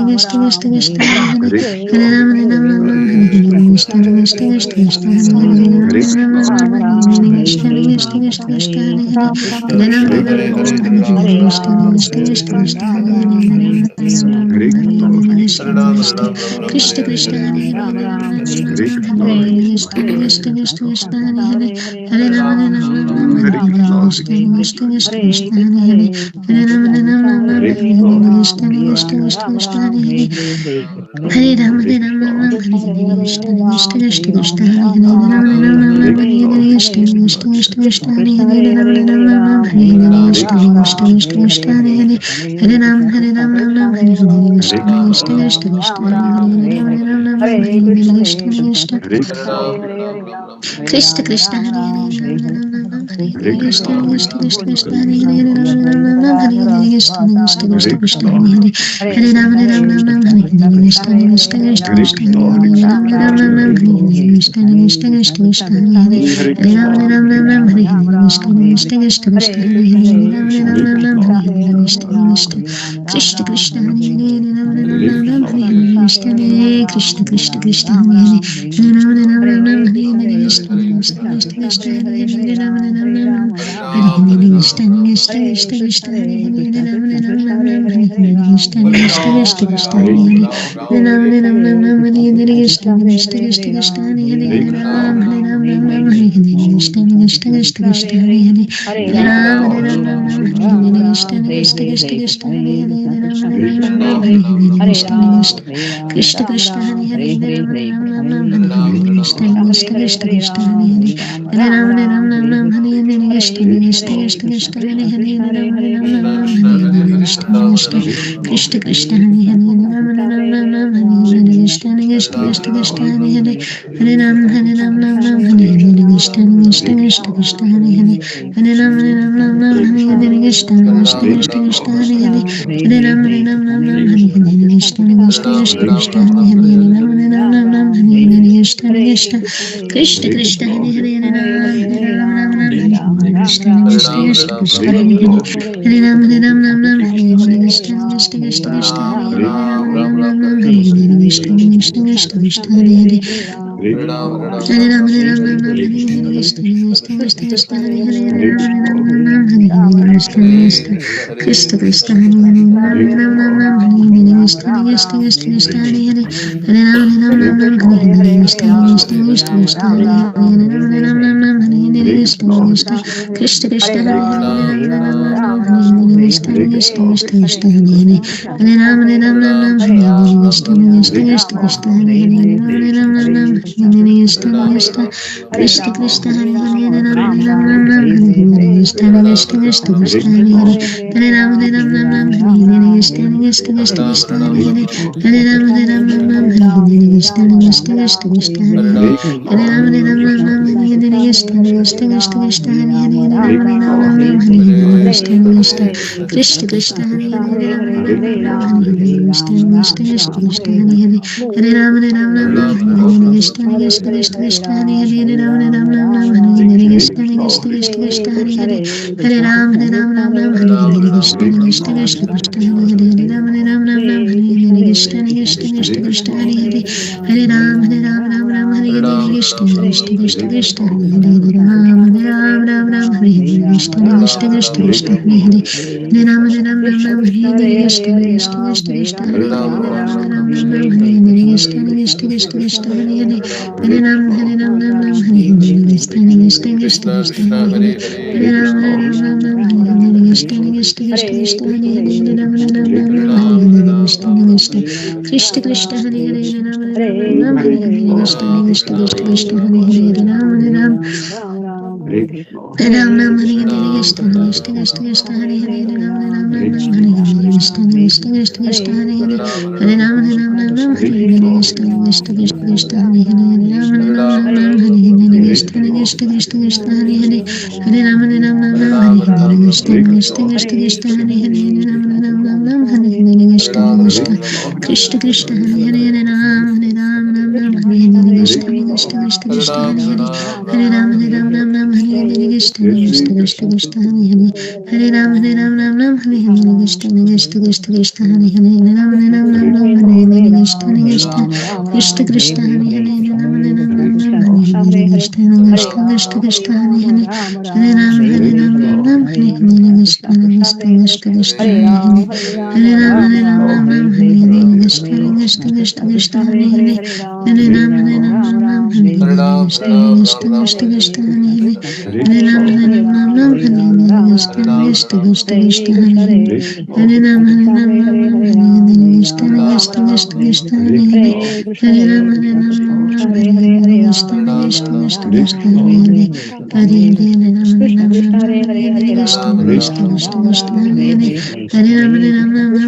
Hare Krishna Krishna Krishna Krishna Hare Hare Ram Ram Hare Krishna Krishna Krishna Krishna Hare Hare Ram Ram Hare Krishna Krishna Krishna Krishna Hare Hare Hare Ram Hare Ram Hare Krishna Krishna Krishna Krishna Hare Hare Ram Ram Hare Krishna Krishna Krishna Krishna Hare Hare Ram Ram Hare Krishna Krishna Krishna Krishna Hare Hare Ram Ram Hare Krishna Krishna Krishna Krishna Hare Hare Hare Ram Hare Ram Hare Krishna Krishna Krishna Krishna Hare Hare Ram Ram Hare Krishna Krishna Krishna Krishna Hare Hare Hare Ram Hare Ram Hare Krishna Krishna Krishna Krishna Hare Hare Ram Ram Hare Krishna Krishna Krishna Hare Hare Ram Ram Hare Krishna Krishna Krishna Krishna Hare Hare Ram Ram Hare Krishna Krishna Krishna Krishna Hare Hare Ram Ram Hare Krishna Krishna Krishna Krishna Hare Hare Ram Ram Hare Krishna Krishna Krishna Krishna Hare Hare Ram Ram Hare Krishna Krishna Krishna Krishna Hare Hare Ram Hare Krishna Krishna Krishna Krishna Hare Hare Ram Hare Krishna Krishna Krishna Krishna Hare Hare Ram Hare Krishna Krishna Krishna Hare Hare Ram Hare Krishna Krishna Krishna Krishna Hare Hare Ram Hare Krishna Krishna Krishna Krishna Hare Hare Ram Hare Krishna Krishna Krishna Hare Hare Ram Hare Krishna Krishna Krishna Krishna Hare Hare Hare Ram Hare Krishna Krishna Krishna Krishna Hare Hare Hare Ram Hare Krishna Krishna Krishna Krishna Hare Hare Hare Ram Hare Krishna Krishna Krishna Krishna Hare Hare Ram Hare Krishna Krishna Krishna Krishna Hare Hare Ram Krishna Krishna Krishna Krishna Hare Hare Hare Ram Hare Krishna Krishna Krishna Krishna Hare Hare Ram Hare Krishna Krishna Krishna Krishna Hare Hare Hare Ram Hare Krishna Krishna Krishna Krishna Hare Hare Krishna Krishna Hare Hare Ram Krishna Krishna Krishna Krishna Hare Hare Hare Ram Hare Krishna Krishna Krishna Krishna Hare Hare Hare Ram Hare Krishna Krishna Krishna Krishna Hare Hare Ram Ram Ram Hare Hare Krishna Krishna Krishna Krishna Hare Hare Hare Ram Ram Ram Hare Hare Krishna Krishna Krishna Krishna Hare Hare Ram Ram Ram Hare Hare Krishna Krishna Krishna Krishna Hare Hare Ram Ram Ram Hare Hare Krishna Krishna Krishna Krishna Hare Hare Hare Ram Ram Ram Hare Hare Krishna Krishna Krishna Krishna Hare Hare Hare Ram Ram Ram Hare Hare Krishna Krishna Krishna Krishna Hare Hare Hare Ram Ram Ram Hare Hare Krishna Krishna Krishna Krishna Hare Hare Ram Ram Ram Hare Hare Krishna Krishna Krishna Krishna Hare Hare Ram Ram Ram Hare Hare Krishna Krishna Krishna Krishna Hare Hare Hare Ram Ram Hare Hare Krishna Krishna Krishna Krishna Hare Hare Hare Ram Ram Hare Hare Krishna Krishna Krishna Krishna Hare Hare Hare Ram Hare Hare Krishna Krishna Krishna Krishna Hare Hare Hare Ram Hare Hare Krishna Krishna Krishna Krishna Hare Hare Hare Ram Hare Hare Krishna Krishna Krishna Krishna Hare Hare Ram Hare Hare Krishna Krishna Krishna Krishna Hare Hare Hare Ram Hare Hare Krishna Krishna Krishna Krishna Hare Hare Ram Hare Hare Krishna Krishna Krishna Krishna Hare Hare Hare Ram Hare Hare Krishna Krishna Krishna Krishna Hare Hare Hare Ram Hare Hare Krishna Krishna Krishna Krishna Hare Hare Hare Ram Hare Hare Krishna Krishna Krishna Krishna Hare Hare Ram Hare Hare Krishna Krishna Krishna Krishna Hare Hare Hare Ram Hare Ram Ram Ram Hare Hare Krishna Krishna Krishna Krishna Hare Hare Hare Ram Ram Hare Hare Krishna Krishna Krishna Krishna Hare Hare Hare Ram Hare Hare Krishna Krishna Krishna Krishna Hare Hare Hare Ram Hare Hare Krishna Krishna Krishna Krishna Hare Hare Hare Ram Hare Hare Krishna Krishna Krishna Krishna Hare Hare Hare Ram Hare Hare Krishna Krishna Krishna Hare Hare Hare Ram Hare Ram Ram Hare Hare Krishna Krishna Krishna Krishna Hare Hare Hare Ram Hare Ram Hare Hare Krishna Krishna Krishna Krishna Hare Hare Hare Ram Hare Ram Hare Hare Krishna Krishna Krishna Krishna Hare Hare Hare Ram Hare Ram Hare Hare Krishna Krishna Krishna Krishna Hare Hare Ram Hare Ram Hare Hare Krishna Krishna Krishna Krishna Hare Hare Hare Ram Hare Ram Hare Hare Krishna Krishna Krishna Krishna Hare Hare Hare Ram Hare Ram Hare Hare Krishna Krishna Krishna Krishna Hare Hare Hare Ram Hare Ram Hare Hare Krishna Krishna Krishna Krishna Hare Hare Hare Ram Hare Ram Hare Hare Krishna Krishna Krishna Krishna Hare Hare Hare Ram Hare Ram Hare Hare Krishna Krishna Krishna Krishna Hare Hare Hare Ram Hare Ram Hare Hare Krishna Krishna Krishna Krishna Hare Hare Hare Ram Hare Ram Krishna Krishna Krishna Hare Hare Hare Ram Hare Ram Hare Hare Krishna Krishna Krishna Krishna Hare Hare Hare Ram Hare Ram Hare Hare Krishna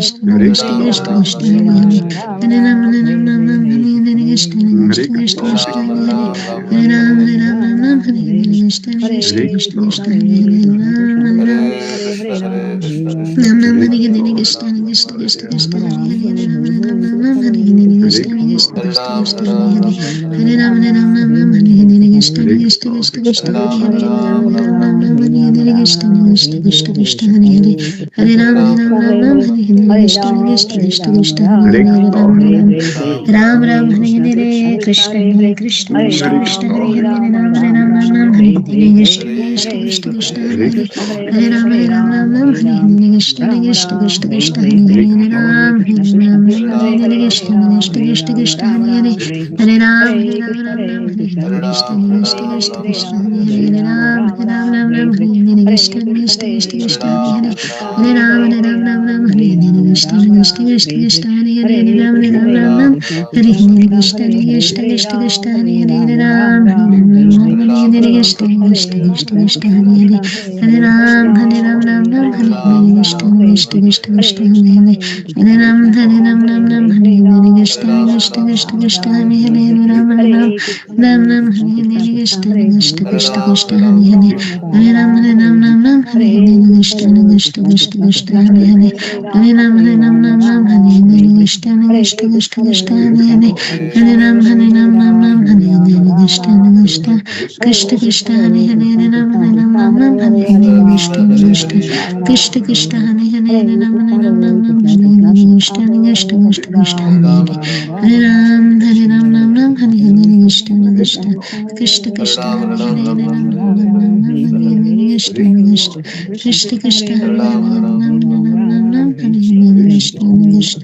Krishna Krishna Krishna Hare Hare Hare Ram Hare Ram Hare Hare Krishna Krishna Krishna Krishna Hare Hare Ram Ram Hare Hare Krishna Krishna Krishna Krishna Hare Hare Ram Hare Ram Hare Hare Krishna Krishna Krishna Krishna Hare Hare Hare Ram Hare Ram Hare Hare Krishna Krishna Krishna Krishna Hare Hare Ram Hare Ram Hare Hare Krishna Krishna Krishna Krishna Hare Hare Hare Ram Hare Ram Hare Hare Krishna Krishna Krishna Krishna Hare Hare Ram Ram Hare Hare Krishna Hare Krishna Krishna Krishna Hare Hare Ram Hare Ram Hare Hare Krishna Krishna Krishna Krishna Hare Hare Hare Ram Hare Ram Hare Hare Krishna Krishna Krishna Krishna Hare Hare Ram Hare Ram Hare Hare Krishna Krishna Krishna Krishna Hare Hare Hare Ram Hare Ram Hare Hare Krishna Krishna Krishna Krishna Hare Hare Hare Ram Hare Ram Hare Hare Krishna Krishna Krishna Krishna Hare Hare Hare Ram Hare Ram Hare Hare Krishna Krishna Krishna Krishna Hare Hare Hare Ram Hare Ram Hare Hare Krishna Krishna Krishna Krishna Hare Hare Hare Ram Hare Ram Hare Hare Krishna Krishna Krishna Krishna Hare Hare Hare Ram Hare Ram Hare Hare Krishna Krishna Krishna Krishna Hare Hare Hare Ram Hare Ram Hare Hare Krishna Krishna Krishna Krishna Hare Hare Hare Ram Hare Ram Hare Hare Krishna Krishna Krishna Krishna Hare Hare Hare Ram Hare Ram Hare Hare Krishna Krishna Krishna Krishna Hare Hare Hare Ram Hare Ram Hare Hare Krishna Krishna Krishna Krishna Hare Hare Hare Ram Hare Ram Hare Hare Krishna Krishna Krishna Krishna Hare Hare Hare Ram Hare Ram Hare Hare Krishna Krishna Krishna Krishna Hare Hare Hare Ram Hare Ram Hare Hare Krishna Krishna Krishna Krishna Hare Hare Hare Ram Hare Ram Hare Hare Krishna Krishna Krishna Krishna Hare Hare Hare Ram Hare Ram Hare Hare Krishna Krishna Krishna Krishna Hare Hare Ram Hare Ram Hare Hare Krishna Krishna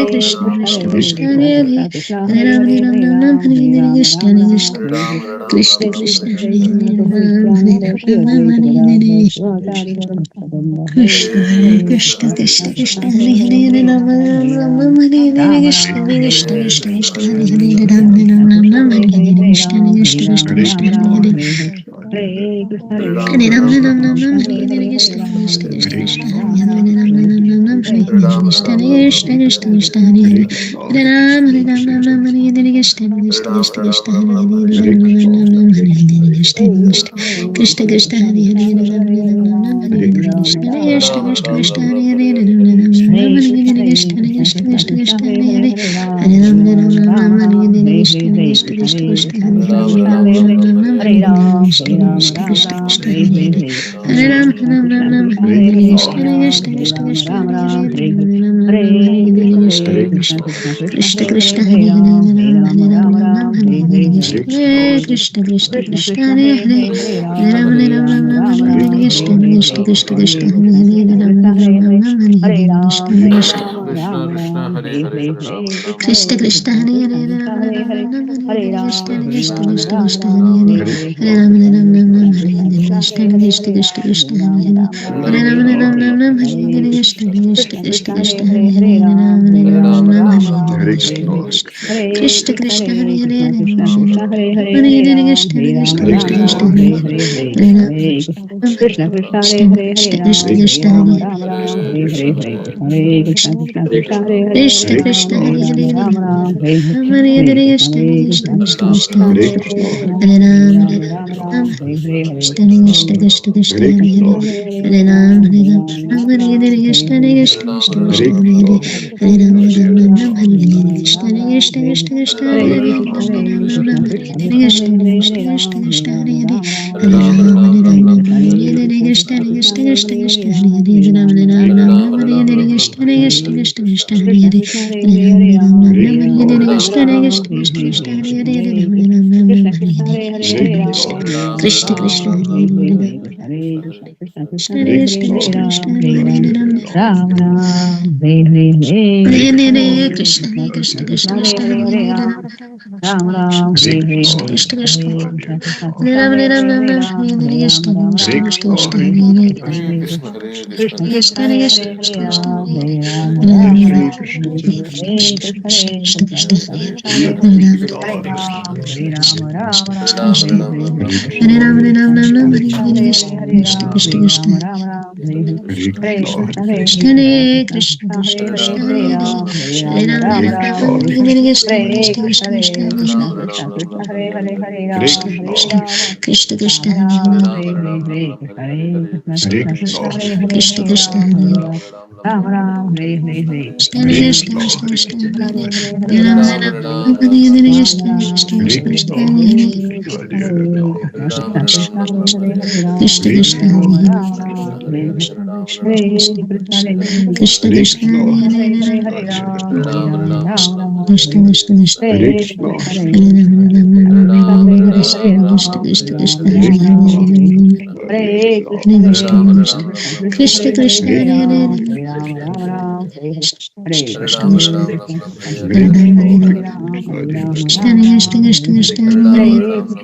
Krishna Krishna Hare Krishna Krishna Hare Hare Krishna Krishna Hare Hare Ram Hare Hare Ram Hare Ram Ram Ram Hare Hare Hare Ram Krishna Ram Hare Ram Krishna Hare Ram Hare Ram Krishna Ram Krishna Ram Hare Krishna Hare Krishna Ram Hare Nityananda Ram Shri Ram Advaita Hare Gadadhar Hare Shivacharya Satadamba Krishna Hare Hare Hare Krishna Krishna Krishna Krishna Krishna Krishna Hare Hare Hare Hare Hare Ram Ram Hare Ram Ram Ram Hare Hare Ram Krishna Ram Hare Hare Krishna Hare Krishna Krishna Krishna Hare Hare Hare Hare Krishna Ram Krishna Ram Krishna Ram Hare Hare Hare Hare Hare Krishna Hare Ram Hare Krishna Ram Krishna Hare Krishna Ram Hare Ram Hare Hare Hare Hare Krishna Hare Hare Ram Hare Ram Krishna Ram Ram Krishna Ram Ram Ram Krishna Hare Hare Hare Hare Hare Krishna Ram Krishna Hare Krishna Ram Krishna Ram Hare Hare Ram Ram Hare Ram Ram Ram Hare Hare Hare Ram Krishna Ram Hare Ram Krishna Ram Krishna Krishna Hare Hare Hare Ram Hare Ram Ram Ram Hare Hare Krishna Hare Krishna Ram Krishna Ram Krishna Ram Hare Ram Hare Hare Ram Ram Ram Ram Hare Hare Krishna Hare Krishna Krishna, Hare Krishna Krishna, Krishna Hare Krishna Hare Hare Ram Hare, Ram Ram Ram Ram Hare Hare Hare Ram, Krishna Ram Krishna Ram Krishna Hare Krishna Hare. Hare Hare Ram Ram Ram Hare Hare Krishna, Hare Hare Krishna Krishna, Krishna Krishna Krishna Krishna, Krishna Hare Hare Hare Hare Hare Ram, Hare Hare Ram Ram, Ram Ram Ram Hare Ram, Hare Hare Krishna Hare Hare Krishna Krishna, Krishna Hare Krishna Krishna, Hare Krishna Hare Krishna, Ram Hare Ram Hare. Ram Ram Hare Hare Hare Ram, Krishna Hare Ram, Krishna Ram Krishna Ram, Krishna Hare Hare Hare Hare Hare. Hare Ram Krishna Ram Ram Krishna, Ram Krishna Hare Hare Hare Hare, Krishna Hare Krishna Ram, Hare Krishna Ram, Krishna Ram Hare Ram, Hare Hare Ram Hare. Ram Ram Ram Hare Hare Hare Krishna, Krishna Hare Krishna Krishna, Krishna Krishna Krishna, Hare Krishna Hare, Hare Hare Ram, Hare Ram Ram, Hare Ram Ram Ram Ram, Hare Hare Hare Hare Krishna Hare. Hare Krishna Krishna Krishna Krishna Krishna, Hare Hare Hare Hare, Hare Hare Ram, Ram Hare Hare Ram Ram, Ram Ram Ram Hare Hare Ram, Hare Krishna Hare Krishna Hare. Krishna Krishna Hare Hare Krishna, Hare Krishna Ram Krishna, Ram Hare Ram Hare. Ram Hare Hare Hare Ram, Krishna Hare Krishna Ram, Krishna Ram Krishna Ram, Hare Hare Hare Hare, Hare Ram Hare Ram Krishna, Ram Krishna Hare Krishna Krishna, Hare Krishna Hare Krishna, Ram Hare Ram Hare, Ram Ram Hare Hare Krishna Ram, Hare Krishna Ram, Krishna Ram Krishna Ram, Hare Hare Hare Hare, Hare Hare Ram Ram Ram Krishna, Ram Hare Krishna Hare Krishna, Krishna Hare Hare, Krishna Hare Krishna Ram, Krishna Hare Hare Ram, Hare Ram Ram, Hare Hare Ram Hare, Ram Hare. Ram Ram Hare Hare Hare Krishna Krishna, Krishna Krishna Krishna, Krishna Hare Hare Hare, Hare Hare Ram, Ram Hare Ram Ram, Ram Ram Hare Ram, Hare Hare Krishna Hare. Hare Krishna Krishna, Krishna Hare Hare Hare Krishna, Krishna Ram Krishna, Hare Hare, Hare Hare Hare Ram, Krishna Hare Krishna Ram, Krishna Ram Krishna Ram, Hare Hare Hare, Hare. Hare Ram Hare Krishna, Krishna, Hare Krishna Hare, Hare Krishna Ram, Krishna Hare Krishna Ram, Hare Ram Ram, Hare Hare, Hare. Hare Krishna Krishna, Krishna Krishna, Hare Hare, Hare Krishna Ram, Krishna Hare Hare Ram, Hare Ram Ram, Hare Hare. Ram Hare Hare Hare Krishna, Krishna Hare Krishna Krishna, Krishna Krishna Krishna Krishna, Hare Hare Hare, Hare Hare Ram, Ram Hare Hare Ram, Ram Ram Ram, Hare Hare, Hare. Krishna Hare Krishna Krishna Krishna Hare Hare Hare Ram Hare Hare Krishna Krishna Krishna Krishna Hare Hare Hare Ram Hare Hare Krishna Krishna Krishna Krishna Hare Hare Hare Ram Hare Hare Krishna Krishna Krishna Krishna Hare Hare Hare Ram Hare Hare Krishna Krishna Krishna Krishna Hare Hare Hare Ram Hare Hare Krishna Krishna Krishna Krishna Hare Hare Hare Ram Hare Hare Krishna Krishna Krishna Krishna Hare Hare Hare Ram Hare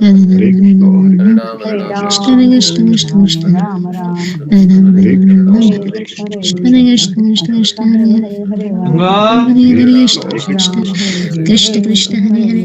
Hare Krishna Krishna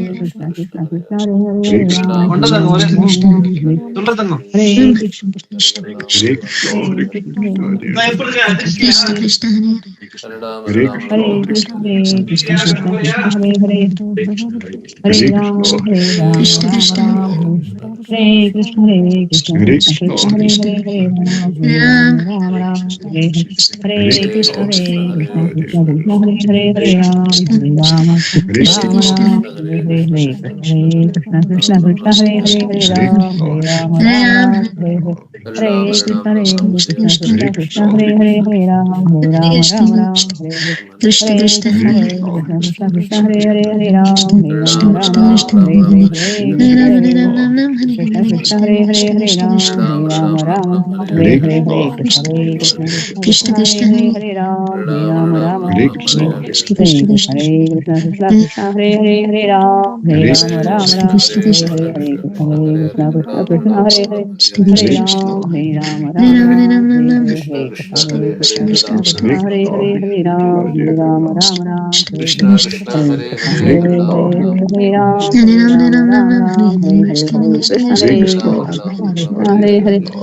Hare Hare Krishna Krishna Krishna Hare Hare Ram Hare Krishna Krishna Krishna Krishna Hare Hare Ram Krishna Krishna Krishna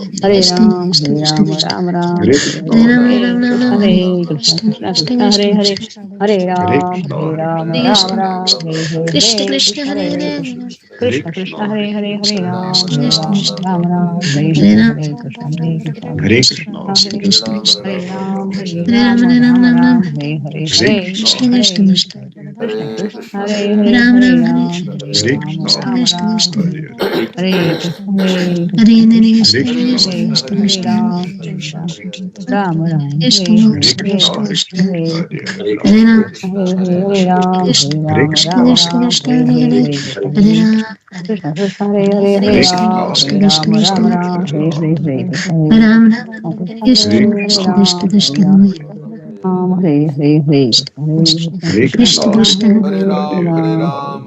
Hare Ram Hare Hare Krishna Krishna Krishna Krishna Hare Hare Krishna Krishna Krishna Krishna Ram Ram Hare Hare Hare Krishna Krishna Krishna Krishna Hare Ram Ram Hare Hare Krishna Krishna Krishna Krishna Hare Krishna Krishna Hare Hare Krishna Krishna Hare Hare Krishna Krishna Krishna Hare Krishna Krishna Hare Hare Krishna Krishna Hare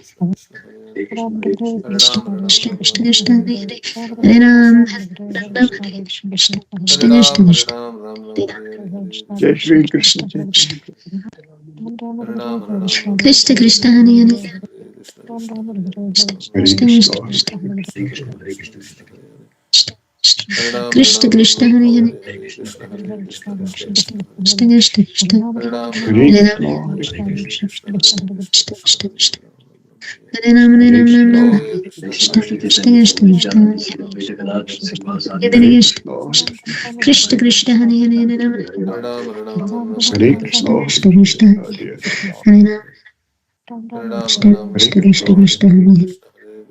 Hare Ram, Hare Ram, Krishna Ram Krishna Ram, Hare Krishna Hare, Hare Hare Hare Krishna, Hare Hare Ram Krishna, Hare Krishna Ram Krishna, Ram Hare Hare Hare. Krishna Hare Krishna Ram, Krishna Hare Krishna Ram, Ram Ram, Hare Hare, Hare Krishna Krishna, Hare Krishna Krishna, Hare Krishna Krishna. Hare Ram, Hare Ram, Ram Ram, Krishna Hare Krishna Hare, Hare Hare Hare Krishna, Hare Krishna, Krishna Hare Hare, Krishna Krishna Krishna Hare Krishna Krishna, Hare Krishna, Krishna Hare Hare. Krishna Hare Ram, Hare Krishna Ram, Ram Krishna Ram, Hare Hare Hare Hare, Krishna, Hare Krishna, Krishna Krishna, Hare Hare. Krishna Krishna Krishna Hare Ram, Hare Hare Ram, Ram Ram Ram, Hare Hare Krishna Hare, Krishna Krishna, Hare Krishna Krishna, Krishna Krishna Krishna Hare Krishna Ram, Ram Ram, Hare Hare. Hare Ram Hare Ram Ram Ram Hare Hare Krishna, Krishna Hare Krishna Krishna, Krishna Krishna Krishna Krishna, Hare Hare Hare Hare, Hare Krishna, Hare Hare Krishna, Krishna Krishna Krishna, Hare Krishna Hare. Krishna Hare Hare Hare Ram Hare Hare Ram, Hare Ram, Ram Ram, Krishna Hare Hare, Krishna Hare Krishna Krishna, Krishna Krishna Krishna, Hare Hare Hare. Ram Hare Ram, Hare Krishna Ram, Ram Krishna Ram, Krishna Hare Krishna Hare, Hare Hare Hare Krishna, Hare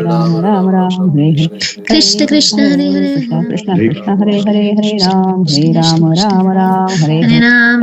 Ram Ram Ram Hare Hare Krishna Krishna Hare Hare Hare Krishna Krishna Hare Krishna Hare Hare Hare Ram Krishna Ram Krishna Ram Hare Hare Ram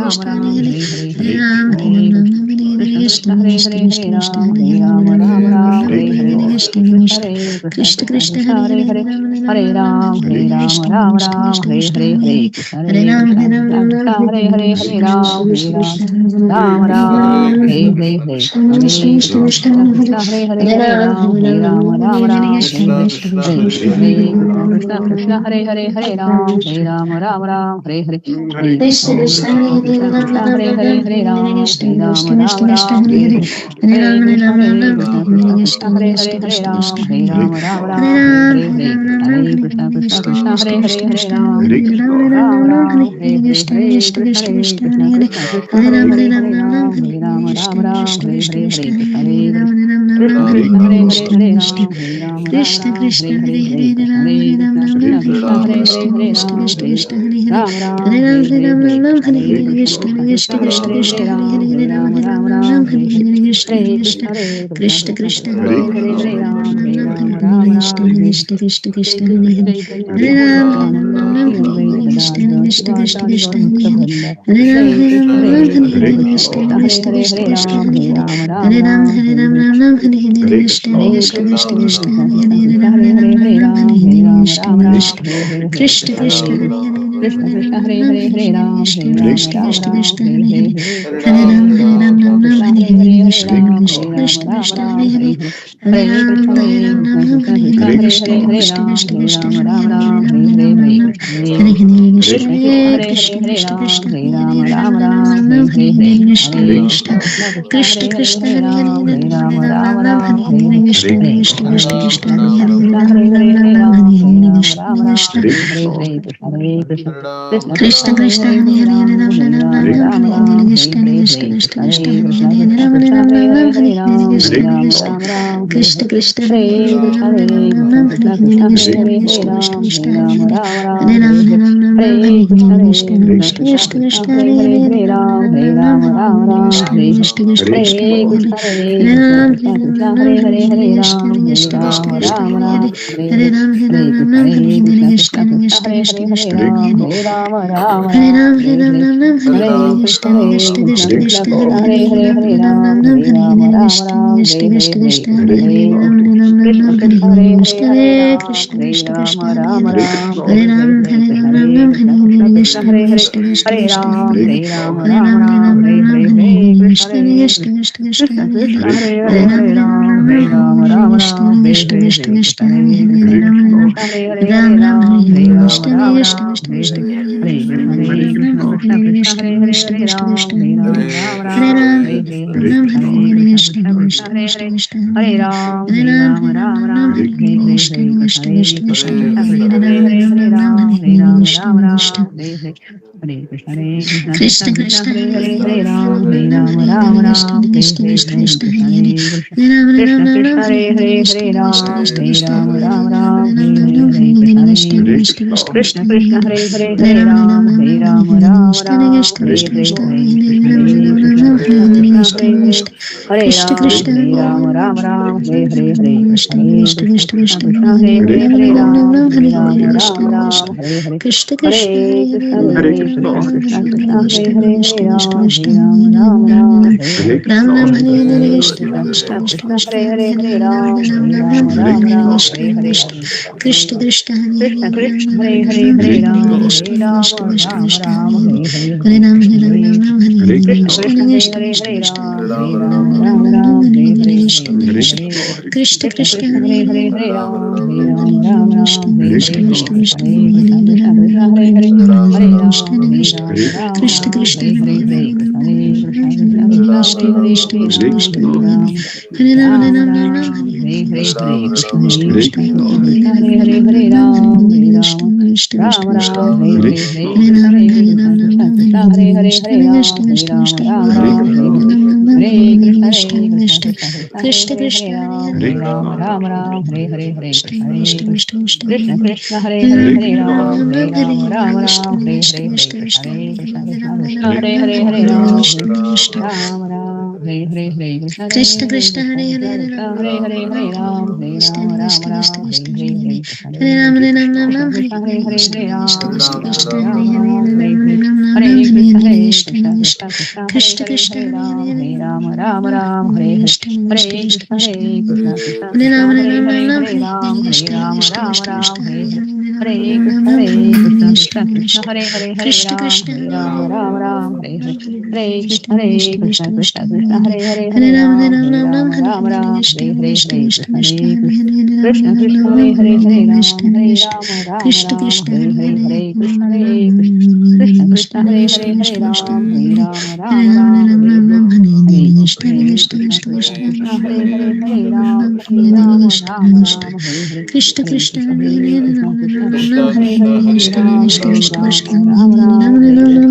Ram Krishna Ram Hare Hare Hare Hare Hare Hare Ram Krishna Hare Hare Ram Krishna Hare Hare Krishna Krishna Hare Krishna Hare Krishna Hare Krishna Ram Hare Hare Ram Ram Hare Ram Ram Ram Hare Hare Hare Hare Hare Krishna Krishna Krishna Krishna Hare Krishna Krishna Krishna Hare Hare Hare Hare Ram Hare Ram Hare Ram Hare Hare Hare Ram Krishna Ram Krishna Ram Krishna Hare Krishna Hare Hare Hare Hare Krishna Hare Hare Ram Krishna Hare Ram Krishna Ram Krishna Hare Hare Hare Krishna Hare Krishna Ram Hare Krishna Ram Krishna Hare Ram Ram Hare Krishna Hare Krishna Hare Krishna Krishna Hare Hare Krishna Ram Krishna Krishna Ram Krishna Hare Krishna Hare Hare Hare Ram Ram Hare Hare Ram Ram Ram Hare Ram Krishna Hare Krishna Hare Krishna Krishna Krishna Hare Hare Krishna Krishna Hare Hare Hare Krishna Ram Krishna Ram Krishna Hare Hare Hare Ram Hare Ram Ram Ram Hare Hare Hare Krishna Krishna Hare Krishna Krishna Krishna Krishna Hare Hare Hare Ram Hare Ram Ram Ram Hare Hare Hare Krishna Hare Krishna Krishna Krishna Hare Hare Hare Ram Hare Ram Ram Ram Hare Hare Hare Hare Krishna Krishna Krishna Hare Hare Hare Ram Ram Ram Hare Hare Hare Krishna Hare Krishna Krishna Krishna Hare Hare Hare Ram Hare Ram Ram Ram Hare Hare Hare Krishna Hare Krishna Krishna Hare Hare Hare Ram Hare Ram Ram Ram Hare Hare Hare Krishna Hare Krishna Krishna Krishna Hare Hare Hare Ram Hare Ram Ram Hare Hare Hare Krishna Hare Krishna Krishna Krishna Hare Hare Hare Ram Hare Ram Ram Ram Hare Hare Hare Krishna Hare Krishna Krishna Krishna Krishna Hare Hare Hare Ram Hare Ram Ram Krishna Krishna Krishna Krishna Hare Hare Hare Hare Ram Ram, Hare Hare Ram Ram, Ram Ram Hare Ram, Hare Hare Krishna Hare, Krishna Krishna Krishna Hare Hare Hare Hare Ram Hare Krishna, Ram Ram Hare Hare Krishna, Hare Krishna Krishna Krishna Krishna, Krishna Hare Krishna Hare, Hare Hare Hare Hare Ram Hare Ram Ram Ram Hare Hare Hare Krishna Krishna, Krishna Hare Krishna Ram, Hare Krishna Ram, Hare Hare Hare Hare, Ram Hare Ram Ram Ram Hare Hare Krishna Hare Krishna Krishna, Hare Krishna Krishna, Krishna Hare Hare Ram, Hare Hare Ram Hare, Ram Ram Ram Hare Hare Krishna Krishna, Krishna Krishna Krishna Hare Hare Hare Hare Ram, Ram Hare Hare Ram Ram, Ram Ram Ram Ram, Hare Hare Krishna Krishna, Krishna Krishna Krishna Hare Hare Hare Hare, Hare Ram Hare Ram Ram Ram Hare Hare Krishna Krishna Krishna Krishna Hare Hare Ram Ram Ram Ram Hare Hare Krishna Hare Krishna Krishna Krishna Hare Hare Ram Ram Ram Ram Hare Hare Krishna Hare Ram, Krishna Krishna Krishna Hare Hare Ram Ram Ram Hare Hare Krishna Krishna Hare Krishna Ram, Krishna Hare Hare Ram, Hare Ram Ram, Ram Ram Ram Ram Hare Hare Krishna Krishna Hare Ram, Hare Krishna Ram, Krishna Hare Hare Ram Ram Ram Ram Hare Hare Krishna Krishna Krishna Krishna Hare Hare Ram Ram Ram Ram Hare Hare Krishna Krishna Krishna Krishna Hare Hare Hare Ram, Ram Hare Ram Ram, Ram Ram Ram Ram, Hare Hare Krishna Hare Krishna Krishna, Krishna Hare Krishna Hare Krishna, Hare Hare Ram Hare Ram Ram Ram Hare Hare Krishna Hare Krishna Krishna, Krishna Krishna Krishna Krishna, Krishna Hare Hare Ram Ram Ram Ram Hare Hare Krishna Krishna Krishna Hare Krishna Hare Krishna, Hare Hare Ram Hare Ram Ram Ram Hare Hare Krishna Krishna Krishna Hare Krishna Hare Krishna, Hare Hare Ram Hare Ram Ram Ram Hare Hare Krishna Krishna Krishna Krishna Hare Hare Krishna, Hare Hare Hare Krishna, Ram Hare Ram Ram Ram Hare Hare Hare Ram, Hare Krishna Ram, Krishna Ram Krishna Hare Krishna Krishna, Hare Hare Ram Hare Ram Ram Ram Hare Hare Krishna Krishna Krishna Krishna Hare Hare Hare Krishna, Ram Hare Ram Ram Krishna, Ram Hare Hare Krishna Hare Krishna Krishna Krishna Hare Hare Hare Krishna, Hare Ram Hare Ram Ram Ram Hare Hare Krishna Krishna Krishna Krishna Hare Hare Hare Krishna, Hare Ram Hare Ram Ram Ram Hare Hare Krishna Krishna Krishna Krishna Hare Hare Hare Hare Krishna, Ram Hare Ram Ram Ram Hare Hare Krishna Krishna Krishna Krishna Hare Hare Hare Ram Hare Krishna, Ram Ram Ram Hare Hare Hare Ram, Krishna Hare Ram, Krishna Krishna Krishna Hare Hare Hare Ram Ram Krishna, Hare Hare Krishna Krishna Krishna Krishna Hare Hare Hare Hare Krishna, Ram Hare Hare Krishna, Ram Ram Hare Hare Krishna Krishna Krishna Krishna Hare Hare Hare Ram Hare Ram Ram Hare Hare Hare Krishna, Krishna Krishna Krishna Krishna Hare Hare Krishna, Hare Hare Ram Hare Krishna, Ram Ram Hare Hare Krishna Krishna Krishna Krishna Hare Hare Krishna, Hare Krishna, Ram Hare Hare Ram Krishna, Hare Hare Krishna Krishna Krishna Krishna Hare Hare Hare Ram Hare Ram Ram Ram Hare Hare Krishna Krishna Hare Krishna Krishna Krishna, Hare Hare Hare Krishna, Ram Hare Ram Ram Hare Hare Krishna Hare Krishna Krishna, Krishna Krishna Hare Hare Hare Hare Ram Krishna, Ram Ram Ram Hare Hare Krishna Krishna Hare Krishna Krishna Krishna, Hare Hare Ram Hare Ram Ram Krishna, Ram Hare Hare Hare Krishna, Krishna Hare Krishna Krishna Krishna Hare Krishna, Hare Ram Ram Ram Hare Hare Krishna Krishna Krishna Krishna Hare Hare Hare Ram Krishna, Ram Ram Ram Hare Krishna Hare Krishna, Krishna Krishna Krishna Krishna Hare Hare Hare Ram Ram Krishna, Ram Ram Krishna Hare Krishna, Krishna Krishna Krishna Krishna Hare Hare Ram Ram Hare Ram Krishna, Ram Hare Hare Hare Hare, Krishna Hare Krishna Hare, Krishna Krishna Hare Hare Ram Ram Ram Ram Hare Hare Hare Krishna, Krishna Krishna Krishna Krishna Hare Hare Ram Ram Ram Hare Ram Hare Krishna, Hare Hare Krishna Krishna, Krishna Krishna Krishna Hare Hare Ram Ram Ram Ram Hare Hare Hare Krishna, Krishna Krishna Krishna Krishna Hare Hare Ram, Hare Hare Ram Ram, Ram Ram Hare Hare Krishna Hare Krishna Krishna, Hare Krishna Krishna, Krishna Hare Hare Hare Ram Ram, Hare Ram Ram, Ram Hare Hare Krishna Hare Krishna Krishna, Krishna Krishna Hare Hare Ram Ram Ram Hare Hare Ram, Hare Hare Ram, Krishna Krishna Hare Krishna, Krishna Krishna Hare Hare Ram Ram Hare Ram Ram, Hare Hare Ram, Krishna Krishna Hare Krishna Krishna, Hare Hare Hare Ram Ram Ram Hare Hare Hare Krishna Ram, Hare Krishna Ram, Krishna Hare Krishna Krishna, Hare Hare Ram Ram Ram Hare Hare Krishna Krishna Krishna Hare Krishna Ram, Hare Hare Hare Krishna, Hare Ram Hare Ram Ram Hare Hare Krishna Krishna Krishna Krishna Hare Hare Hare Krishna, Ram Ram Ram Hare Hare Krishna Krishna Krishna Krishna Hare Hare Hare Krishna, Ram Ram Ram Hare Hare Krishna Krishna Krishna Krishna Hare Hare Hare Ram Krishna, Ram Ram Hare Hare Krishna Krishna Krishna Krishna Hare Hare Ram Ram Hare Ram Krishna, Hare Hare Hare Ram, Hare Krishna Ram, Krishna Krishna Krishna Hare Hare Ram Hare Ram Ram, Hare Hare Hare Ram, Krishna Krishna Krishna Krishna Krishna Hare Hare Hare Ram Hare Ram Ram Ram Hare Hare Krishna Krishna Hare Krishna Ram, Hare Krishna Ram, Hare Ram Hare Ram, Ram Ram Ram Ram Hare Hare Krishna Krishna Krishna Krishna Hare Hare Ram Ram Ram Hare Krishna Krishna Krishna Krishna Hare Hare Hare Ram Ram Ram Hare Hare Krishna Krishna Krishna Krishna Hare Hare Ram Ram Ram Hare Hare Krishna Krishna Krishna Krishna Hare Hare Ram, Hare Hare Ram Ram, Ram Ram Hare Krishna Krishna Krishna Krishna Hare Hare Hare Ram Ram Hare Hare Krishna Krishna Krishna Krishna Hare Hare Ram Ram Hare Hare Krishna Krishna Krishna Krishna Hare Hare Ram Ram Krishna Krishna Krishna Krishna Hare Hare Ram Ram Hare Hare Krishna Krishna Krishna Krishna Hare Hare Krishna, Hare Hare Ram Krishna, Ram Hare Hare Krishna Krishna Krishna Krishna Hare Hare Ram Ram Krishna, Hare Krishna, Hare Hare Krishna Hare, Krishna Ram Krishna Ram, Krishna Hare Hare Ram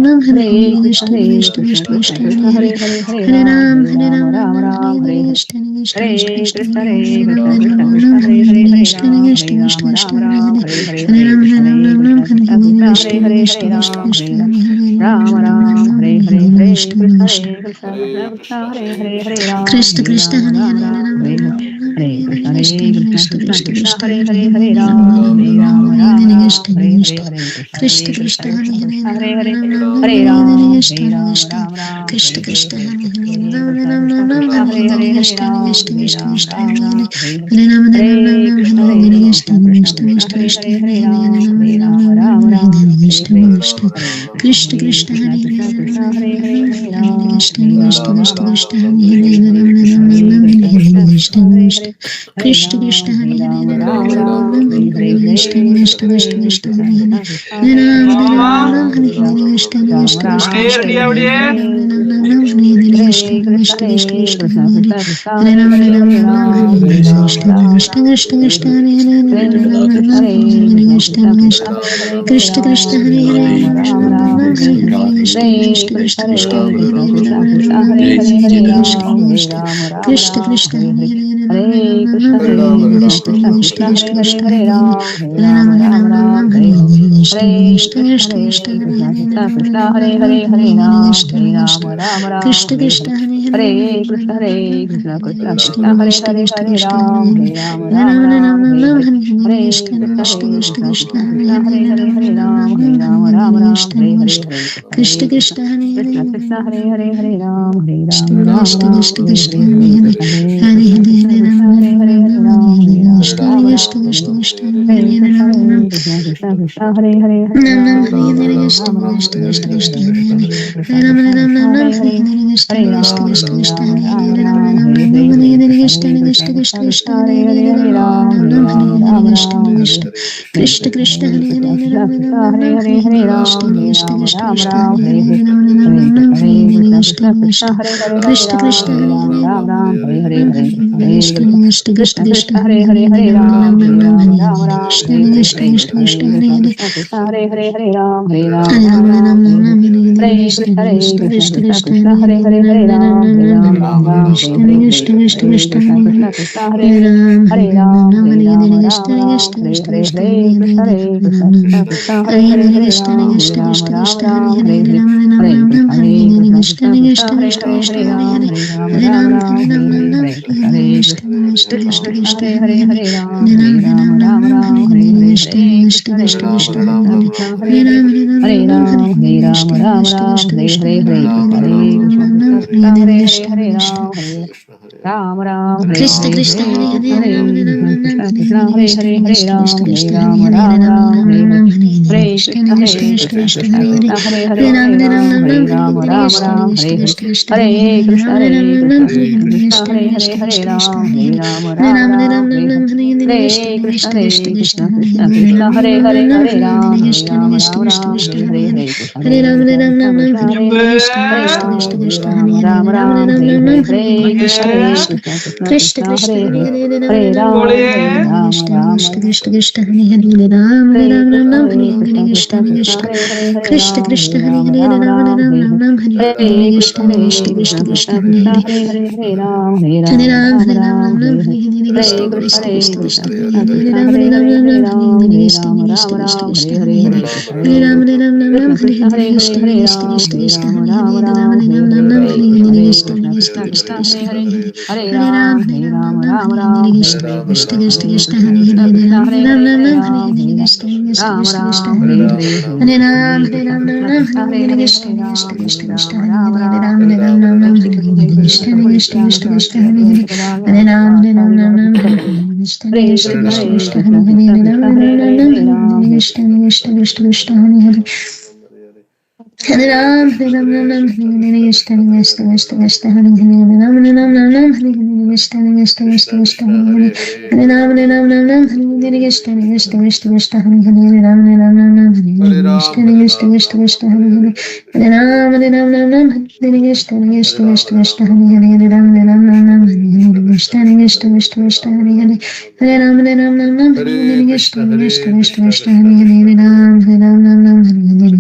Ram Hare Hare Krishna Krishna Krishna Krishna Hare Hare Hare Ram Hare Hare Krishna Krishna Krishna Krishna Hare Hare Hare Ram Ram, Hare Ram Ram, Hare Hare Krishna Krishna Krishna Krishna Hare Hare Hare Ram Ram Hare Hare Krishna Krishna Krishna Krishna Hare Hare Ram Ram Hare Hare Krishna Krishna Hare Krishna, Hare Krishna, Krishna Krishna Hare Hare Ram Ram Hare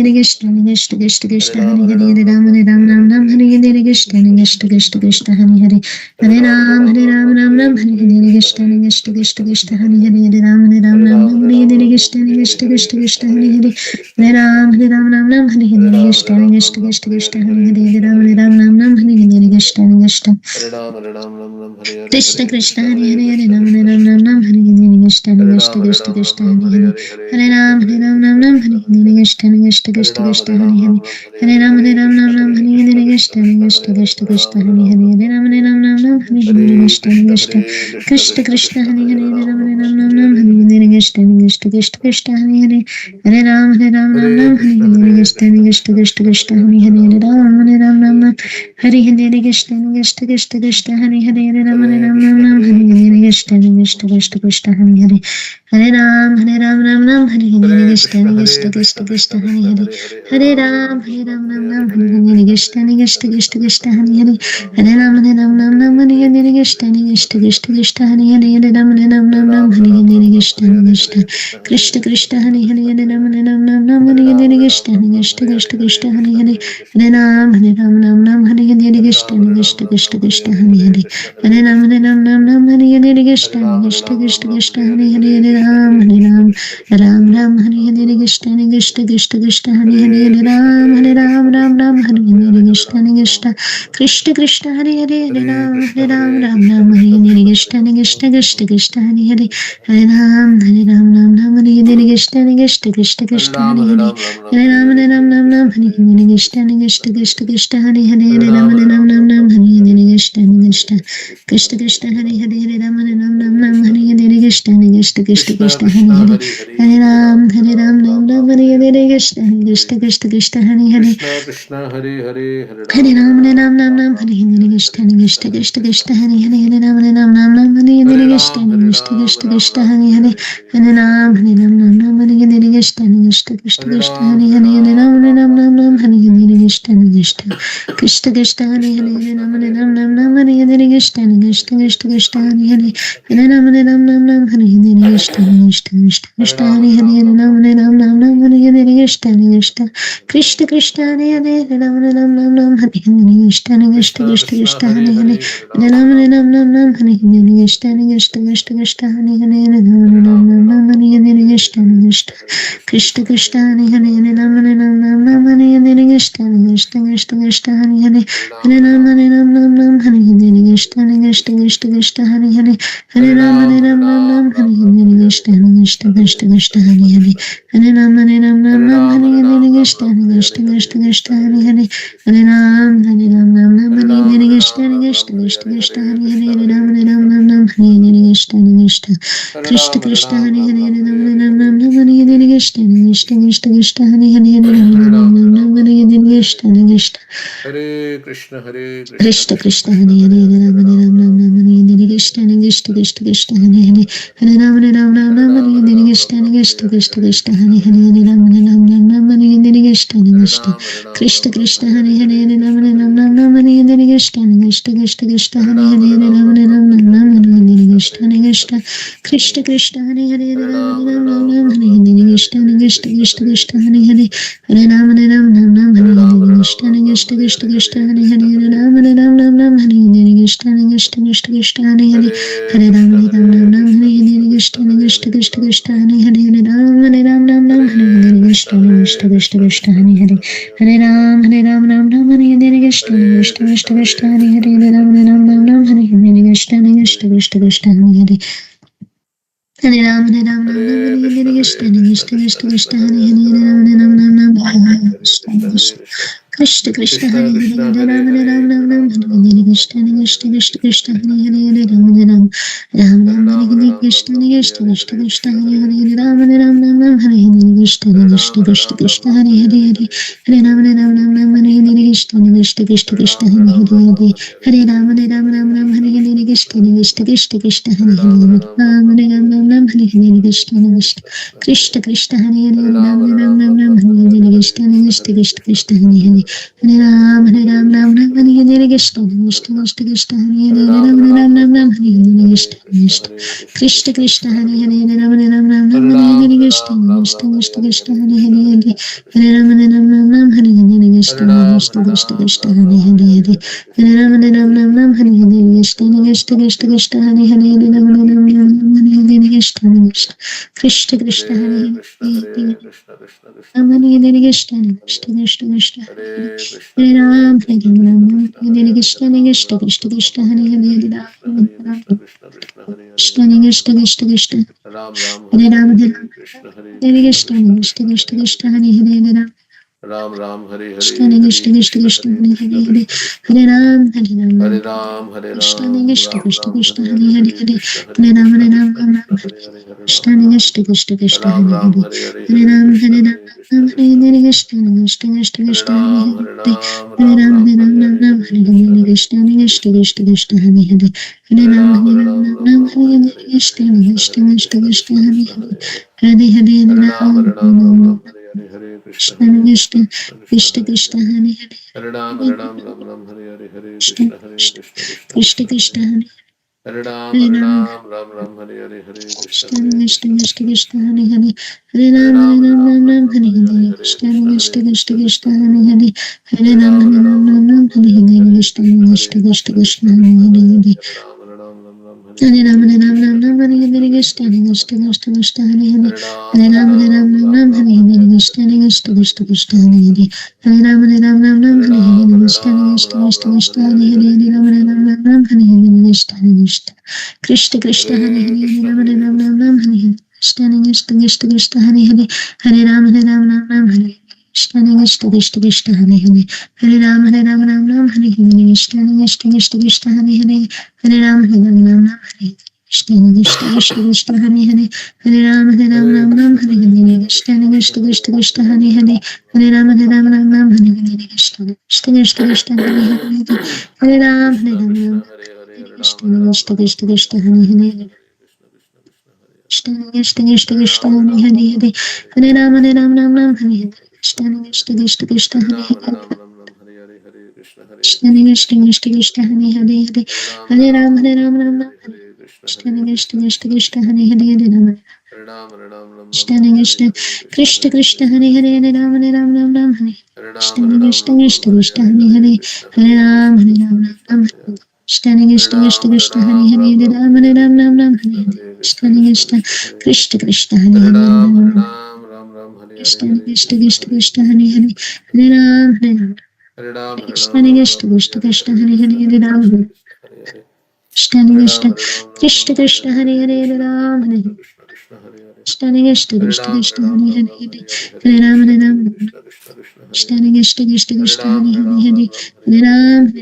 Hare Krishna Krishna Krishna Krishna Hare Hare Hare Ram Ram Ram Hare Hare Krishna Krishna Krishna Krishna Hare Hare Hare Ram Ram Ram Hare Hare Krishna Krishna Krishna Krishna Hare Hare Hare Ram Ram Hare Hare Krishna Krishna Krishna Krishna Hare Hare Hare Ram Ram Hare Hare Krishna Krishna Krishna Krishna Hare Hare Hare Ram Ram Hare Hare Krishna Krishna Krishna Krishna Hare Hare Hare Ram Ram Hare Hare Krishna Krishna Krishna Krishna Hare Hare Hare Ram Ram Hare Hare Krishna Krishna Krishna Krishna Hare Hare Hare Ram Hare Hare Krishna Krishna Krishna Krishna Hare Hare Hare Ram Hare Hare Krishna Krishna Krishna Krishna Hare Hare Hare Ram Hare Hare Krishna Krishna Krishna Krishna Hare Hare Hare Ram Hare Hare Krishna Krishna Krishna Krishna Hare Hare Hare Ram Hare Hare Krishna Krishna Krishna Krishna Hare Hare Hare Ram Hare Hare Krishna Krishna Krishna Krishna Hare Hare Hare Ram Hare Hare Krishna Krishna Krishna Krishna Hare Hare Hare Ram Hare Hare Krishna Krishna Krishna Krishna Hare Hare Hare Ram Hare Hare Krishna Krishna Krishna Krishna Hare Hare Hare Ram Hare Hare Krishna Krishna Krishna Krishna Hare Hare Hare Ram Hare Hare Krishna Krishna Krishna Krishna Hare Hare Hare Ram Hare Hare Krishna Krishna Krishna Krishna Hare Hare Hare Ram Hare Hare Krishna Krishna Krishna Krishna Hare Hare Hare Ram Ram Hare Hare Krishna Krishna Krishna Krishna Hare Hare Hare Ram Hare Hare Hare Krishna Krishna Krishna Krishna Hare Hare Hare Ram Hare Ram Hare Hare Krishna Krishna Krishna Krishna Hare Hare Hare Ram Ram Hare Hare Krishna Krishna Krishna Krishna Hare Hare Hare Ram Hare Ram Hare Hare Krishna Krishna Krishna Krishna Hare Hare Hare Ram Hare Ram Hare Hare Krishna Krishna Krishna Krishna Hare Hare Hare Ram Hare Ram Hare Hare Krishna Krishna Krishna Krishna Hare Hare Hare Ram Hare Hare Krishna Krishna Krishna Krishna Hare Hare Krishna Hare Hare Hare Ram Hare Ram Hare Hare Krishna Krishna Krishna Krishna Hare Hare Hare Ram Hare Ram Hare Hare Krishna Krishna Krishna Krishna Hare Hare Hare Ram Hare Ram Hare Hare Krishna Krishna Krishna Krishna Hare Hare Hare Ram Hare Ram Hare Hare Krishna Krishna Krishna Krishna Hare Hare Hare Ram Hare Ram Hare Hare Krishna Krishna Krishna Krishna Hare Hare Hare Ram Hare Ram Hare Hare Krishna Krishna Krishna Krishna Hare Hare Hare Ram Hare Ram Hare Hare Krishna Krishna Krishna Krishna Hare Hare Hare Ram Hare Ram Hare Hare Krishna Krishna Krishna Krishna Hare Hare Hare Ram Hare Ram Hare Hare Krishna Krishna Krishna Krishna Hare Hare Hare Ram Hare Ram Hare Hare Krishna Krishna Krishna Krishna Hare Hare Hare Ram Hare Ram Hare Hare Krishna Krishna Krishna Krishna Hare Hare Hare Ram Hare Ram Hare Hare Krishna Krishna Krishna Krishna Hare Hare Hare Ram Hare Ram Hare Hare Krishna Krishna Krishna Krishna Hare Hare Hare Ram Hare Ram Hare Hare Krishna Krishna Krishna Krishna Hare Hare Hare Ram Hare Ram Hare Hare Krishna Krishna Krishna Krishna Hare Hare Hare Ram Hare Ram Hare Hare Krishna Krishna Krishna Krishna Hare Hare Hare Ram Hare Ram Hare Hare Krishna Krishna Krishna Krishna Hare Hare Hare Ram Hare Ram Hare Hare Krishna Krishna Hare Krishna Hare Krishna Krishna Hare Hare Hare Ram Hare Ram Hare Hare Krishna Krishna Krishna Krishna Hare Hare Hare Ram Hare Ram Hare Hare Krishna Krishna Krishna Krishna Hare Hare Hare Ram Hare Ram Hare Hare Krishna Krishna Krishna Krishna Hare Hare Hare Ram Hare Ram Hare Hare Krishna Krishna Krishna Krishna Hare Hare Hare Ram Hare Ram Hare Hare Krishna Krishna Krishna Krishna Hare Hare Hare Ram Hare Ram Hare Hare Krishna Krishna Krishna Krishna Hare Hare Hare Ram Hare Ram Hare Hare Krishna Krishna Krishna Krishna Hare Hare Hare Ram Hare Ram Hare Hare Krishna Krishna Krishna Krishna Hare Hare Hare Ram Hare Ram Hare Hare Krishna Krishna Krishna Krishna Hare Hare Hare Ram Hare Ram Hare Hare Krishna Krishna Krishna Krishna Hare Hare Hare Ram Hare Ram Hare Hare Krishna Krishna Krishna Krishna Hare Hare Hare Ram Hare Ram Hare Hare Krishna Krishna Krishna Krishna Hare Hare Hare Ram Hare Ram Hare Hare Krishna Krishna Krishna Krishna Hare Hare Hare Ram Hare Ram Hare Hare Krishna Krishna Hare Hare Hare Ram Hare Ram Hare Hare Krishna Krishna Krishna Krishna Hare Hare Hare Ram Hare Ram Hare Hare Krishna Krishna Krishna Krishna Hare Hare Hare Ram Hare Ram Hare Hare Krishna Krishna Krishna Krishna Hare Hare Hare Hare Ram Hare Ram Hare Hare Krishna Krishna Krishna Krishna Hare Hare Hare Hare Ram Hare Ram Hare Hare Krishna Krishna Krishna Krishna Hare Hare Hare Ram Hare Ram Hare Hare Krishna Krishna Krishna Hare Hare Ram Hare Ram Hare Hare Krishna Krishna Krishna Krishna Hare Hare Hare Ram Hare Ram Hare Hare Krishna Krishna Krishna Krishna Hare Hare Ram Hare Ram Hare Hare Krishna Krishna Krishna Hare Hare Ram Hare Ram Hare Hare Krishna Krishna Krishna Krishna Hare Hare Hare Hare Ram Hare Ram Hare Hare Krishna Krishna Krishna Krishna Hare Hare Hare Hare Ram Hare Ram Hare Hare Krishna Krishna Krishna Krishna Hare Hare Hare Ram Hare Ram Hare Hare Krishna Krishna Krishna Hare Hare Ram Hare Hare Krishna Krishna Krishna Krishna Hare Hare Ram Hare Ram Hare Krishna Krishna Krishna Krishna Hare Hare Hare Ram Krishna Krishna Krishna Krishna Hare Ram Hare Krishna Krishna Krishna Krishna Hare Hare Ram Ram Ram Hare Hare Krishna Krishna Krishna Krishna Hare Hare Hare Hare Ram Hare Ram Hare Ram Hare Krishna Ram Krishna Ram Krishna Ram Krishna Hare Hare Hare Hare Hare Krishna Hare Hare Ram Hare Krishna Ram Krishna Ram Krishna Hare Hare Krishna Ram Ram Krishna Krishna Krishna Ram Hare Ram Hare Hare Hare Hare Hare Ram Krishna Hare Ram Hare Krishna Hare Krishna Hare Krishna Krishna Krishna Hare Krishna Hare Ram Hare Hare Hare Ram Hare Ram Ram Ram Hare Hare Ram Hare Ram Hare Hare Krishna Hare Hare Krishna Krishna Krishna Krishna Krishna Krishna Hare Hare Hare Hare Ram Ram Hare Hare Ram Ram Ram Ram Ram Ram Hare Hare Hare Hare Hare Krishna Krishna Krishna Hare Krishna Krishna Krishna Krishna Hare Krishna Hare Hare Hare Hare Hare Hare Ram Ram Hare Ram Ram Ram Hare Hare Hare Krishna Krishna Hare Krishna Krishna Krishna Krishna Krishna Hare Krishna Hare Hare Hare Hare Ram Hare Ram Hare Ram Ram Hare Hare Hare Krishna Krishna Hare Krishna Krishna Krishna Krishna Krishna Hare Krishna Hare Hare Ram Hare Hare Ram Ram Ram Ram Hare Hare Hare Krishna Krishna Hare Krishna Krishna Krishna Krishna Krishna Krishna Hare Hare Hare Hare Ram Hare Ram Hare Ram Ram Ram Ram Ram Ram Hare Hare Hare Hare Hare Krishna Krishna Krishna Hare Krishna Krishna Krishna Krishna Hare Hare Hare Hare Hare Ram Ram Hare Hare Ram Ram Ram Ram Ram Hare Hare Hare Hare Hare Krishna Krishna Hare Krishna Krishna Krishna Krishna Krishna Hare Krishna Hare Hare Hare Hare Ram Hare Ram Ram Ram Hare Ram Hare Ram Ram Ram Hare Hare Krishna Krishna Krishna Krishna Hare Hare Hare Ram Hare Ram Ram Ram Hare Hare Krishna Krishna Krishna Krishna Hare Hare Hare Ram Hare Ram Ram Ram Hare Hare Krishna Krishna Krishna Krishna Hare Hare Hare Ram Hare Ram Ram Ram Hare Hare Krishna Krishna Krishna Hare Hare Hare Ram Hare Ram Ram Ram Hare Hare Krishna Krishna Krishna Krishna Hare Hare Hare Ram Hare Ram Ram Ram Hare Hare Krishna Krishna Krishna Krishna Hare Hare Hare Ram Hare Ram Ram Ram Hare Hare Krishna Krishna Krishna Krishna Hare Hare Hare Ram Hare Ram Ram Ram Hare Hare Krishna Krishna Krishna Krishna Hare Hare Hare Ram Hare Ram Ram Ram Hare Hare Krishna Krishna Krishna Krishna Hare Hare Hare Ram Hare Ram Ram Ram Hare Hare Krishna Krishna Krishna Krishna Hare Hare Hare Ram Hare Ram Ram Krishna Krishna Krishna Krishna Hare Hare Krishna Krishna Krishna Krishna Hare Hare Hare Ram Hare Ram Ram Ram Hare Hare Krishna Krishna Krishna Krishna Hare Hare Krishna Krishna Krishna Krishna Hare Hare Hare Ram Hare Ram Ram Ram Hare Krishna Krishna Krishna Krishna Hare Hare Hare Ram Krishna Krishna Krishna Krishna Hare Hare Hare Ram Hare Ram Ram Ram Hare Krishna Krishna Krishna Krishna Hare Hare Hare Ram Hare Ram Ram Ram Hare Krishna Krishna Krishna Krishna Hare Hare Hare Ram Hare Ram Ram Ram Hare Hare Krishna Krishna Krishna Krishna Hare Hare Krishna Krishna Krishna Krishna Hare Hare Hare Ram Hare Ram Krishna Krishna Krishna Krishna Hare Hare Hare Ram Krishna Krishna Krishna Krishna Hare Hare Hare Ram Hare Krishna Krishna Krishna Krishna Hare Hare Hare Ram Hare Ram Krishna Krishna Krishna Krishna Hare Hare Hare Ram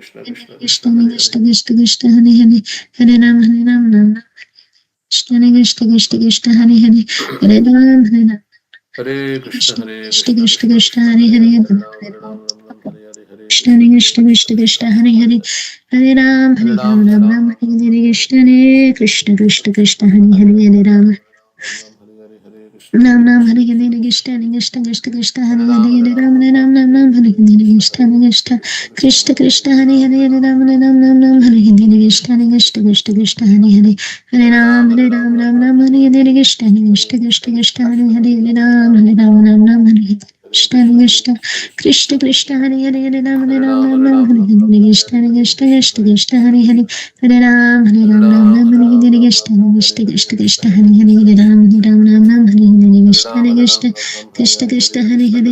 Krishna Krishna Krishna Krishna Hare Hare Hare Ram Hare Ram Krishna Krishna Krishna Krishna Hare Hare Hare Ram Hare Ram Hare Krishna Krishna Krishna Krishna Hare Hare Krishna Krishna Krishna Krishna Hare Hare Hare Ram Hare Ram Ram Ram Hare Hare Krishna Krishna Krishna Krishna Hare Hare Hare Ram Ram Ram Hare Hare Krishna Krishna Krishna Krishna Hare Hare Hare Ram Ram Ram Ram Hare Hare Krishna Krishna Krishna Krishna Hare Hare Hare Ram Ram Ram Ram Hare Hare Krishna Krishna Krishna Krishna Hare Hare Hare Ram Ram Ram Hare Hare Krishna Krishna Krishna Krishna Hare Hare Hare Ram Ram Ram Hare Hare Krishna Krishna Krishna Krishna Hare Hare Hare Ram Ram Ram Hare Hare Krishna Krishna Krishna Krishna Hare Hare Hare Ram Ram Hare Hare Krishna Krishna Krishna Krishna Hare Hare Hare Ram Ram Hare Hare Krishna Krishna Krishna Krishna Hare Hare Hare Ram Ram Hare Hare Krishna Krishna Krishna Krishna Hare Hare Hare Ram Hare Hare Krishna Krishna Krishna Krishna Hare Hare Hare Ram Hare Hare Krishna Krishna Krishna Krishna Hare Hare Hare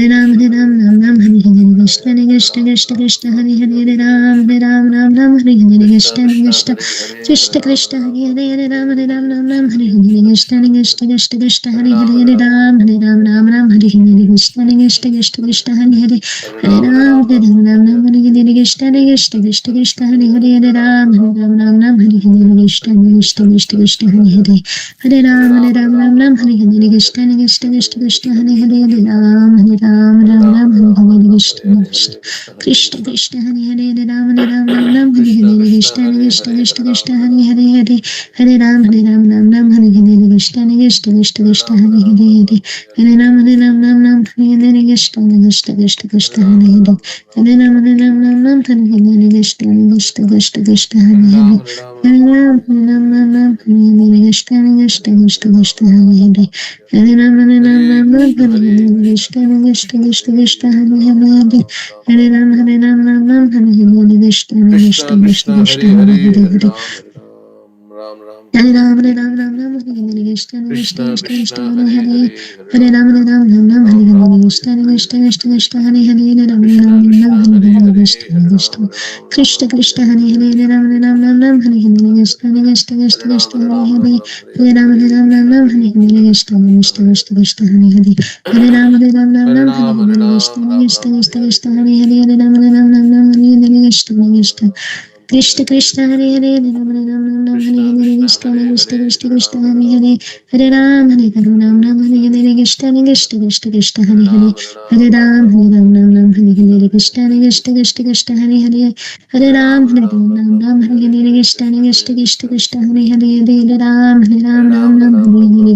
Ram Hare Ram Hare Hare Krishna Krishna Krishna Krishna Hare Hare Hare Ram Hare Ram Hare Hare Krishna Krishna Krishna Krishna Hare Hare Hare Ram Hare Ram Hare Hare Krishna Krishna Krishna Krishna Hare Hare Hare Ram Hare Ram Hare Hare Krishna Krishna Krishna Krishna Hare Hare Hare Ram Hare Ram Hare Hare Krishna Krishna Krishna Krishna Hare Hare Hare Ram Hare Ram Hare Hare Krishna Krishna Krishna Hare Hare Hare Ram Hare Ram Hare Hare Krishna Krishna Krishna Krishna Hare Hare Hare Hare Ram Hare Ram Hare Hare Krishna Krishna Krishna Krishna Hare Hare Hare Hare Ram Hare Ram Hare Hare Krishna Krishna Krishna Krishna Hare Hare Hare Ram Hare Ram Hare Hare Krishna Krishna Krishna Krishna Hare Hare Hare Ram Hare Ram Hare Hare Krishna Krishna Krishna Krishna Hare Hare Hare Ram Hare Ram Hare Hare Krishna Krishna Krishna Krishna Hare Hare Hare Ram Hare Ram Hare Hare Krishna Krishna Krishna Krishna Hare Hare Ram Ram Hare Ram Hare Ram Ram Ram Hare Hare Krishna Krishna Krishna Krishna Hare Hare Hare Ram Hare Ram Ram Ram Hare Hare Krishna Krishna Krishna Krishna Hare Hare Hare Ram Hare Ram Ram Ram Hare Hare Krishna Krishna Krishna Hare Hare Hare Ram Hare Ram Ram Ram Hare Hare Krishna Krishna Krishna Krishna Hare Hare Hare Ram Hare Ram Ram Ram Hare Hare Krishna Krishna Krishna Krishna Hare Hare Hare Ram Hare Ram Ram Ram Hare Hare Krishna Krishna Krishna Krishna Hare Hare Hare Ram Hare Ram Ram Ram Hare Hare Krishna Krishna Krishna Krishna Hare Hare Hare Ram Hare Ram Ram Ram Hare Hare Krishna Krishna Krishna Krishna Hare Hare Hare Ram Hare Ram Ram Ram Hare Hare Krishna Krishna Krishna Krishna Hare Hare Hare Ram Hare Ram Ram Ram Hare Hare Krishna Krishna Krishna Krishna Hare Hare Hare Ram Hare Ram Ram Ram Hare Hare Krishna Krishna Krishna Krishna Hare Hare Hare Ram Hare Ram Ram Ram Hare Hare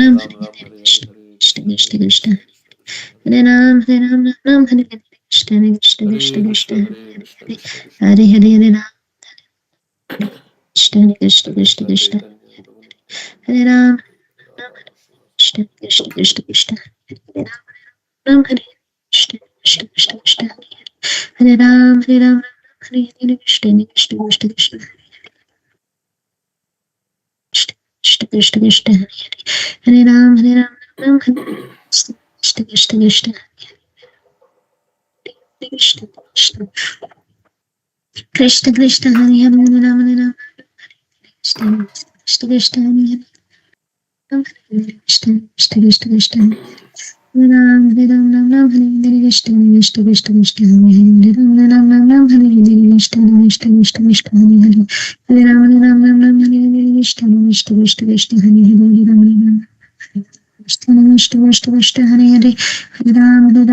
Ram Ram, Hare Hare, Hare Krishna, Hare Krishna Krishna, Krishna Krishna Krishna, Hare Hare Hare, Ram Hare Ram Ram Ram Hare Hare Krishna Krishna Hare Krishna Krishna, Krishna Hare Hare Krishna, Hare Krishna Krishna, Hare Hare Hare Ram Krishna Krishna Krishna Krishna Krishna, Krishna Chaitanya Prabhu Nityananda, Hare Shri Ram Radha Krishna Krishna Krishna Krishna Hare Ram Hare Krishna Krishna Krishna Krishna Hare Ram Hare Ram Hare Hare Krishna Krishna Krishna Krishna Krishna Krishna Krishna Hare Ram Hare Ram Ram Hare Krishna Krishna Krishna Krishna Krishna Krishna Krishna Hare Hare Ram Hare Ram Krishna Krishna Krishna Hare Ram Krishna Krishna Krishna Krishna Hare Ram Hare Ram Ram Ram Hare Hare Krishna Krishna Krishna Krishna Hare Ram Hare Ram Ram Ram Hare Hare Krishna Krishna Krishna Krishna Hare Hare Hare Ram Hare Ram Ram Ram Hare Hare Krishna Krishna Krishna Krishna Hare Hare Hare Ram Hare Ram Krishna Krishna Krishna Krishna Hare Hare Hare Ram Hare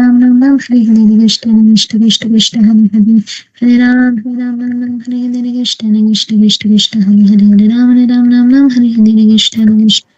Ram Ram Ram Hare Hare Krishna Krishna Krishna Krishna Hare Hare Hare Ram Hare Ram Ram Ram Hare Hare Krishna Krishna Krishna Krishna Hare Hare Hare Ram Hare Ram Ram Ram Hare Hare Krishna Krishna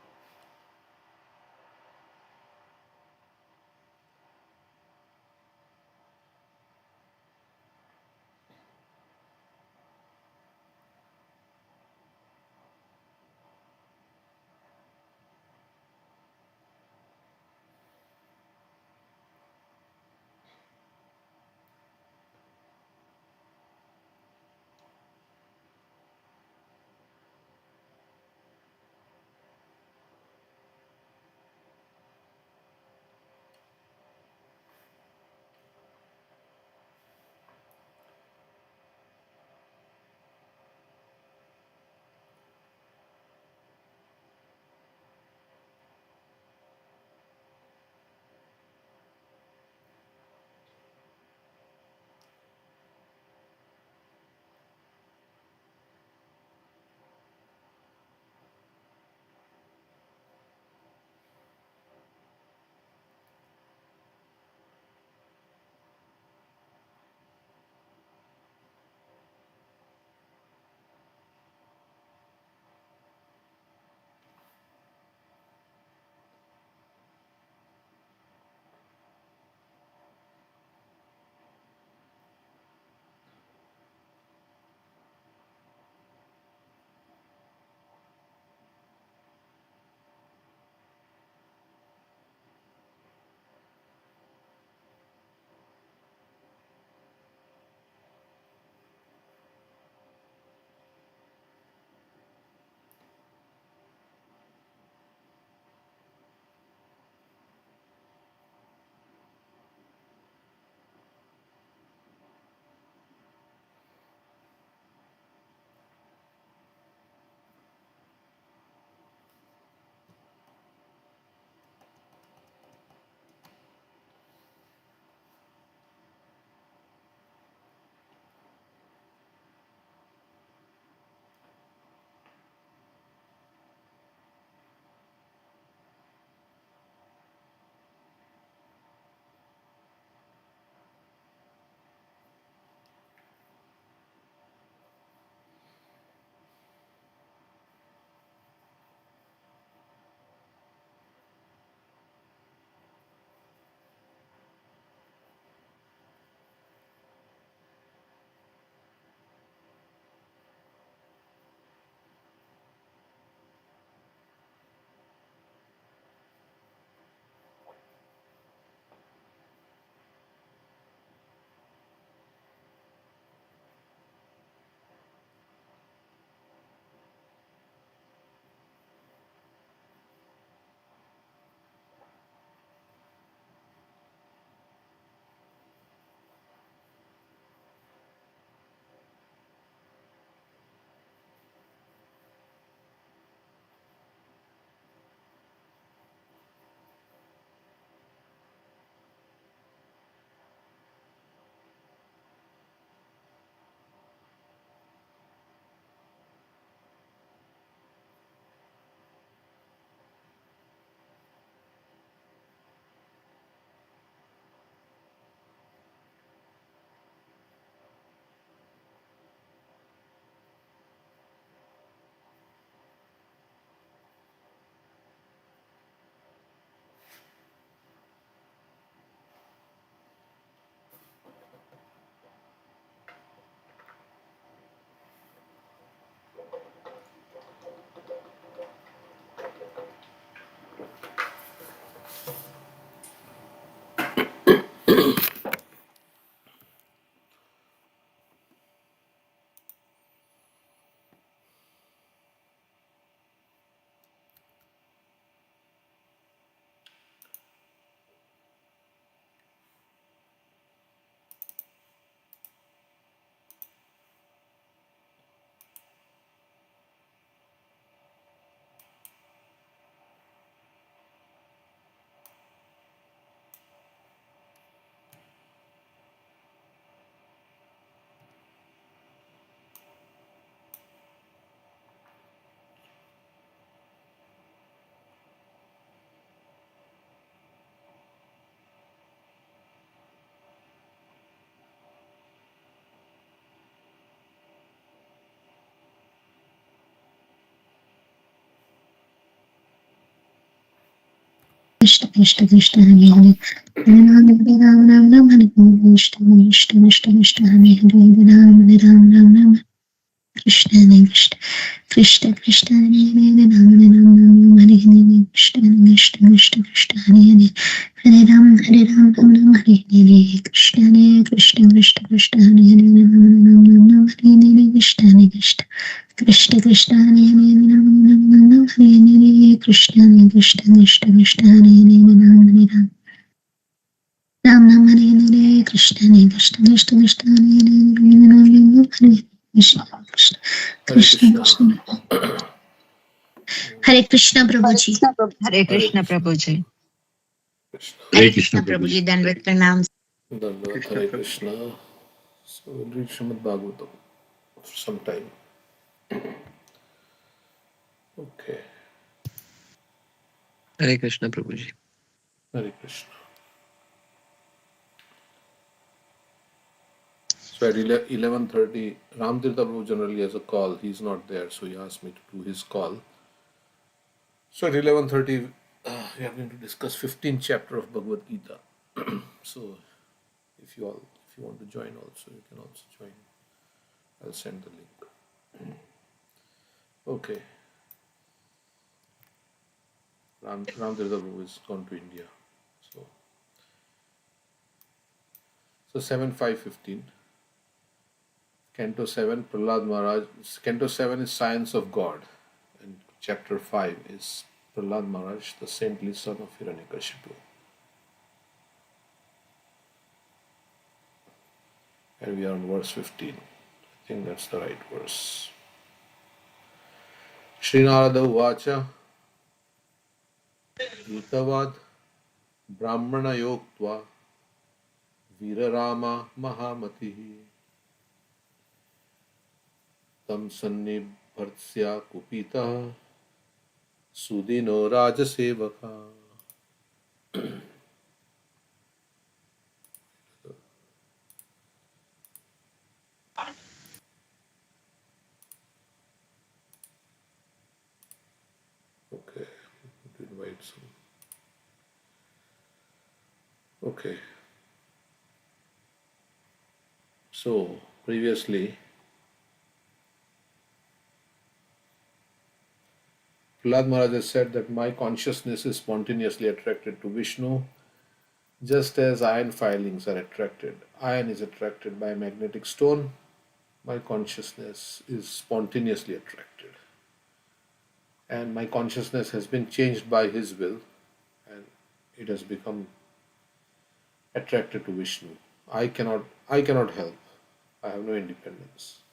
Krishna Krishna Krishna Hare Hare Hare Ram Hare Ram Ram Ram Hare Hare Krishna Krishna Krishna Krishna Hare Hare Hare Ram Hare Ram Ram Ram Krishna Hare Krishna Krishna Krishna Hare Hare Hare Ram Hare Ram Ram Ram Hare Hare Krishna Krishna Krishna Krishna Hare Hare Hare Ram Ram Ram Hare Hare Krishna Hare Krishna Krishna Krishna Hare Hare Ram Ram Ram Hare Hare Krishna Hare Krishna Krishna Krishna Hare Hare Ram Ram Ram Hare Hare Krishna Hare Krishna Krishna Krishna Hare Hare Ram Hare Ram Ram Ram Hare Hare Krishna Hare Krishna Krishna Krishna Hare Hare Ram Ram Hare Krishna Krishna Hare Krishna Krishna. Krishna Hare Krishna Prabhuji Hare Krishna Prabhuji. Krishna. Hare Krishna Prabhuji. Then with pranams. Dandavat, Hare Krishna. So we'll read Srimad Bhagavatam for some time. Okay. Hare Krishna Prabhuji. Hare Krishna. So at 11:30, Ramtirtha Prabhu generally has a call. He's not there, so he asked me to do his call. So at 11:30, we are going to discuss 15th chapter of Bhagavad Gita. So if you want to join also, you can also join. I'll send the link. Okay. Ramtirtha Prabhu is gone to India. So 7:5:15. Canto 7, Prahlad Maharaj. Canto 7 is Science of God, and chapter 5 is Prahlad Maharaj, the saintly son of Hiranyakashipu. And we are on verse 15. I think that's the right verse. Srinarada Uvacha Dutavad Brahmana Yoktva Virarama Mahamatihi Tam Sannibhartsya Kupita Sudino Rajasevaka. Okay, to invite some. Okay. So previously, Prahlad Maharaj has said that my consciousness is spontaneously attracted to Vishnu, just as iron filings are attracted. Iron is attracted by a magnetic stone. My consciousness is spontaneously attracted. And my consciousness has been changed by his will, and it has become attracted to Vishnu. I cannot help. I have no independence.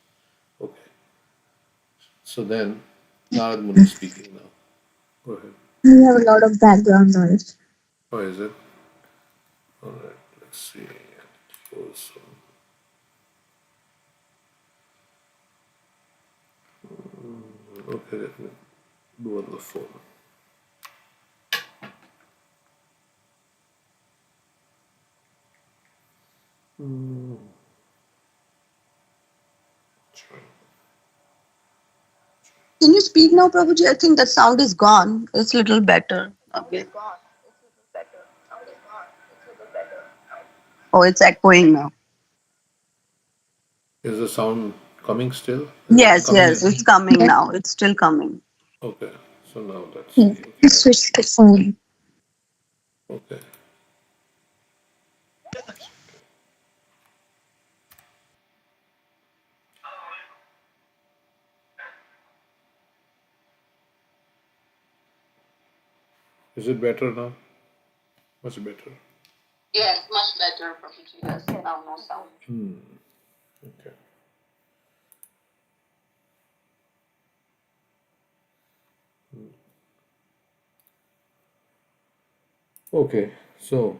Okay. So then Narad Muni is speaking now. Go ahead. We have a lot of background noise. Oh, is it? Alright, let's see. Also, okay, let me do on the phone. Can you speak now, Prabhuji? I think the sound is gone. It's a little better. Okay. Oh, it's echoing now. Is the sound coming still? Yes, Coming yes, in? it's coming now. It's still coming. Okay, so now let's see. Switch the phone. Okay. Is it better now? Much better. Yes, much better, Prabhuji. Yes, now no sound. Okay. Okay, so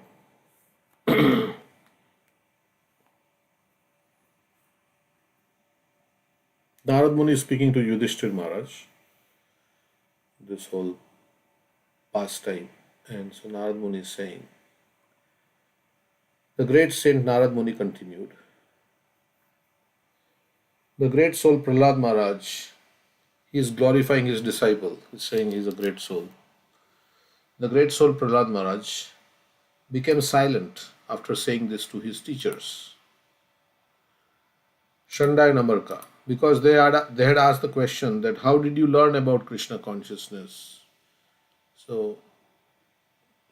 Narad Muni is speaking to Yudhishthir Maharaj, this whole pastime. And so Narad Muni is saying, the great saint Narad Muni continued, the great soul Prahlad Maharaj, he is glorifying his disciple. He's saying he's a great soul. The great soul Prahlad Maharaj became silent after saying this to his teachers, Shandai Namarka, because they had asked the question that how did you learn about Krishna consciousness? So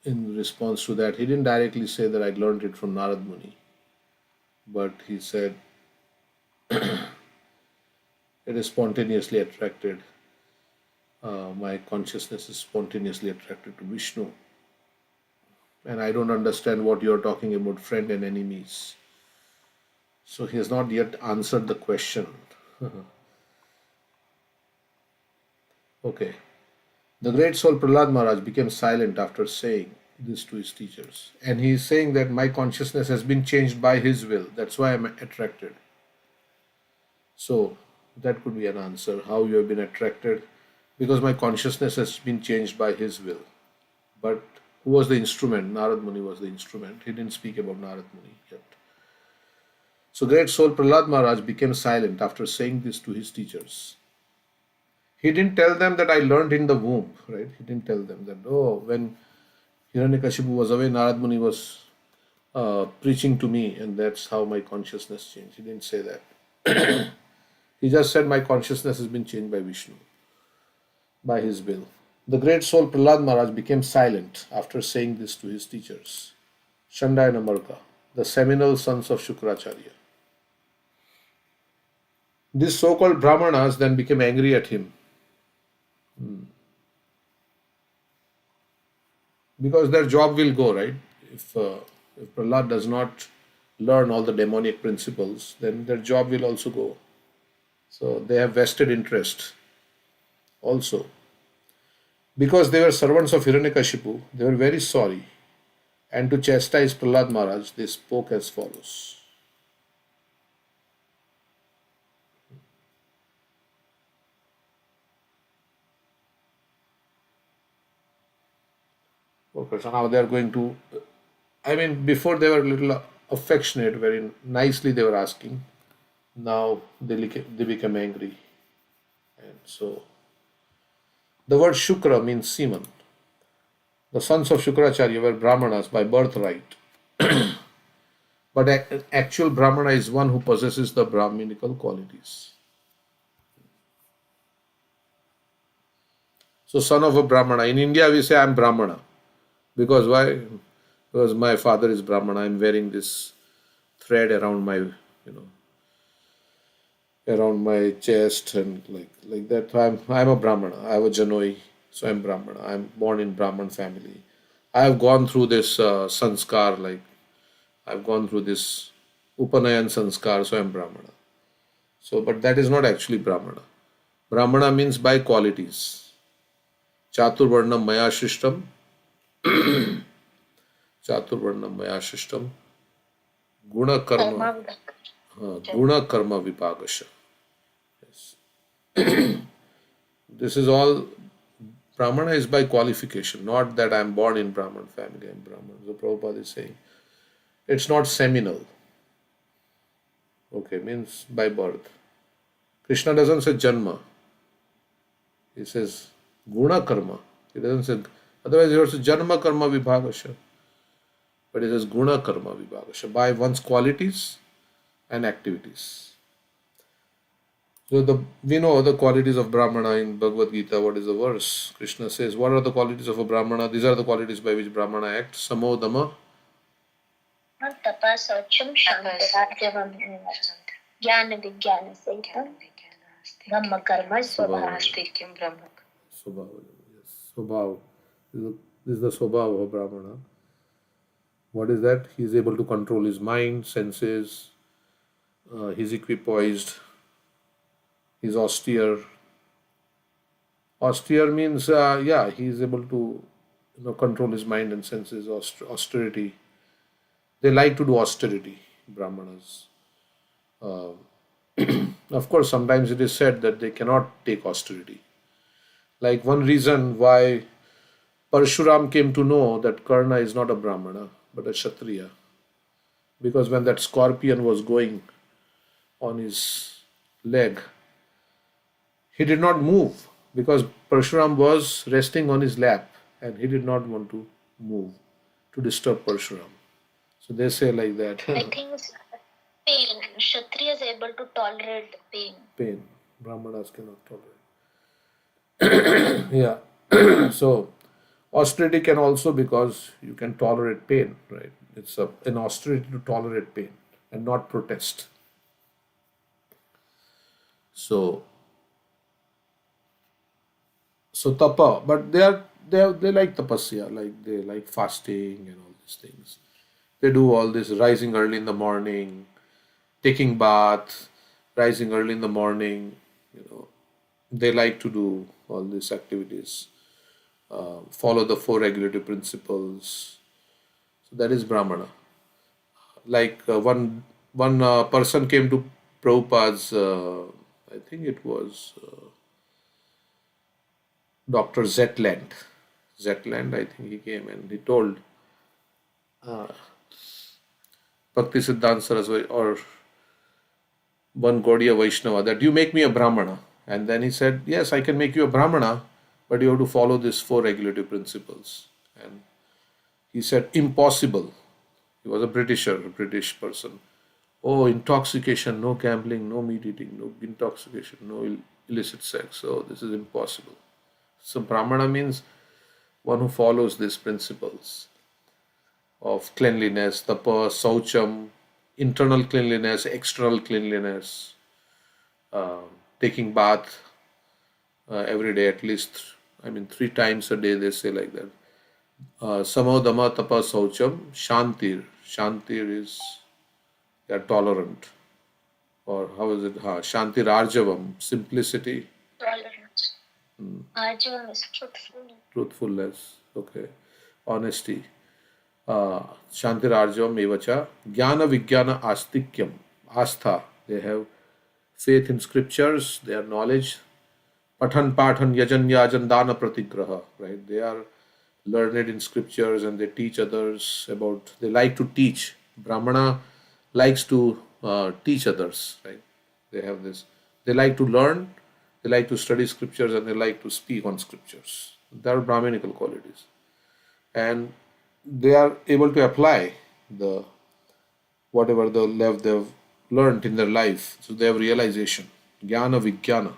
in response to that, he didn't directly say that I learned it from Narad Muni, but he said it is spontaneously attracted. My consciousness is spontaneously attracted to Vishnu, and I don't understand what you are talking about, friend and enemies. So he has not yet answered the question. Okay. The great soul Prahlad Maharaj became silent after saying this to his teachers. And he is saying that my consciousness has been changed by his will. That's why I'm attracted. So that could be an answer. How you have been attracted? Because my consciousness has been changed by his will. But who was the instrument? Narad Muni was the instrument. He didn't speak about Narad Muni yet. So great soul Prahlad Maharaj became silent after saying this to his teachers. He didn't tell them that I learned in the womb, right? He didn't tell them that, oh, when Hiranyakashipu was away, Narad Muni was preaching to me, and that's how my consciousness changed. He didn't say that. He just said my consciousness has been changed by Vishnu, by his will. The great soul Prahlad Maharaj became silent after saying this to his teachers, Shandai Namarka, the seminal sons of Shukracharya. These so-called Brahmanas then became angry at him because their job will go, right? If Prahlad does not learn all the demonic principles, then their job will also go. So they have vested interest also. Because they were servants of Hiranyakashipu, they were very sorry. And to chastise Prahlad Maharaj, they spoke as follows. Okay, so now they are going to, before they were a little affectionate, very nicely they were asking. Now they become angry. And so, the word Shukra means semen. The sons of Shukracharya were Brahmanas by birthright. But actual Brahmana is one who possesses the Brahminical qualities. So, son of a Brahmana. In India, we say, I am Brahmana. Because why? Because my father is Brahmana. I am wearing this thread around my, around my chest and like that. So I'm a Brahmana. I have a Janoi, so I'm Brahmana. I'm born in Brahman family. I have gone through this sanskar, like I've gone through this Upanayan sanskar, so I'm Brahmana. So, but that is not actually Brahmana. Brahmana means by qualities. Chaturvarnam maya shishtam. Chaturvarnam maya shishtam. Guna karma. Guna karma vipagasha. Yes. This is all. Brahmana is by qualification, not that I'm born in Brahman family, I'm Brahman. So Prabhupada is saying it's not seminal. Okay, means by birth. Krishna doesn't say janma. He says guna karma. He doesn't say, otherwise he would say janma karma vibhagasha. But he says guna karma vibhagasha, by one's qualities and activities. So we know the qualities of Brahmana in Bhagavad Gita. What is the verse? Krishna says, what are the qualities of a Brahmana? These are the qualities by which Brahmana acts. Samodama. Swabhava. Yes. Swabhava. This is the Swabhava of a Brahmana. What is that? He is able to control his mind, senses. He is equipoised. He is austere. Austere means, he is able to control his mind and senses, austerity. They like to do austerity, Brahmanas. Of course, sometimes it is said that they cannot take austerity. Like one reason why Parshuram came to know that Karna is not a Brahmana, but a Kshatriya. Because when that scorpion was going on his leg, he did not move because Parshuram was resting on his lap. and he did not want to move to disturb Parshuram. So they say like that. I think it's pain. Kshatriya is able to tolerate pain. Pain. Brahmanas cannot tolerate. Yeah. So austerity can also, because you can tolerate pain, right? It's an austerity to tolerate pain and not protest. So tapa, but they like tapasya, like they like fasting and all these things. They do all this rising early in the morning, taking bath, rising early in the morning. They like to do all these activities. Follow the four regulative principles. So that is Brahmana. Like one person came to Prabhupada's. I think it was Dr. Zetland. Zetland, I think he came and he told Bhakti Siddhanta Saraswati or one Gaudiya Vaishnava that you make me a Brahmana. And then he said, yes, I can make you a Brahmana, but you have to follow these four regulative principles. And he said, impossible. He was a British person. Oh, intoxication, no gambling, no meat eating, no intoxication, no illicit sex. Oh, this is impossible. So Brahmana means one who follows these principles of cleanliness, tapa, saucham, internal cleanliness, external cleanliness, taking bath every day at least, 3 times a day, they say like that. Samodama tapa saucham, shantir. Shantir is they are tolerant. Or how is it? Shantir arjavam, simplicity. Tolerance. Arjavam is Truthfulness. Okay. Honesty. Shantir arjavam evacha. Jnana vijnana astikyam. Astha. They have faith in scriptures, their knowledge. Pathan pathan yajan yajan dana pratigraha. Right? They are learned in scriptures and they teach others about, they like to teach. Brahmana likes to teach others, right? They have this, they like to learn, they like to study scriptures and they like to speak on scriptures. They are Brahminical qualities. And they are able to apply the whatever they've learned in their life. So they have realization. Jnana vijnana.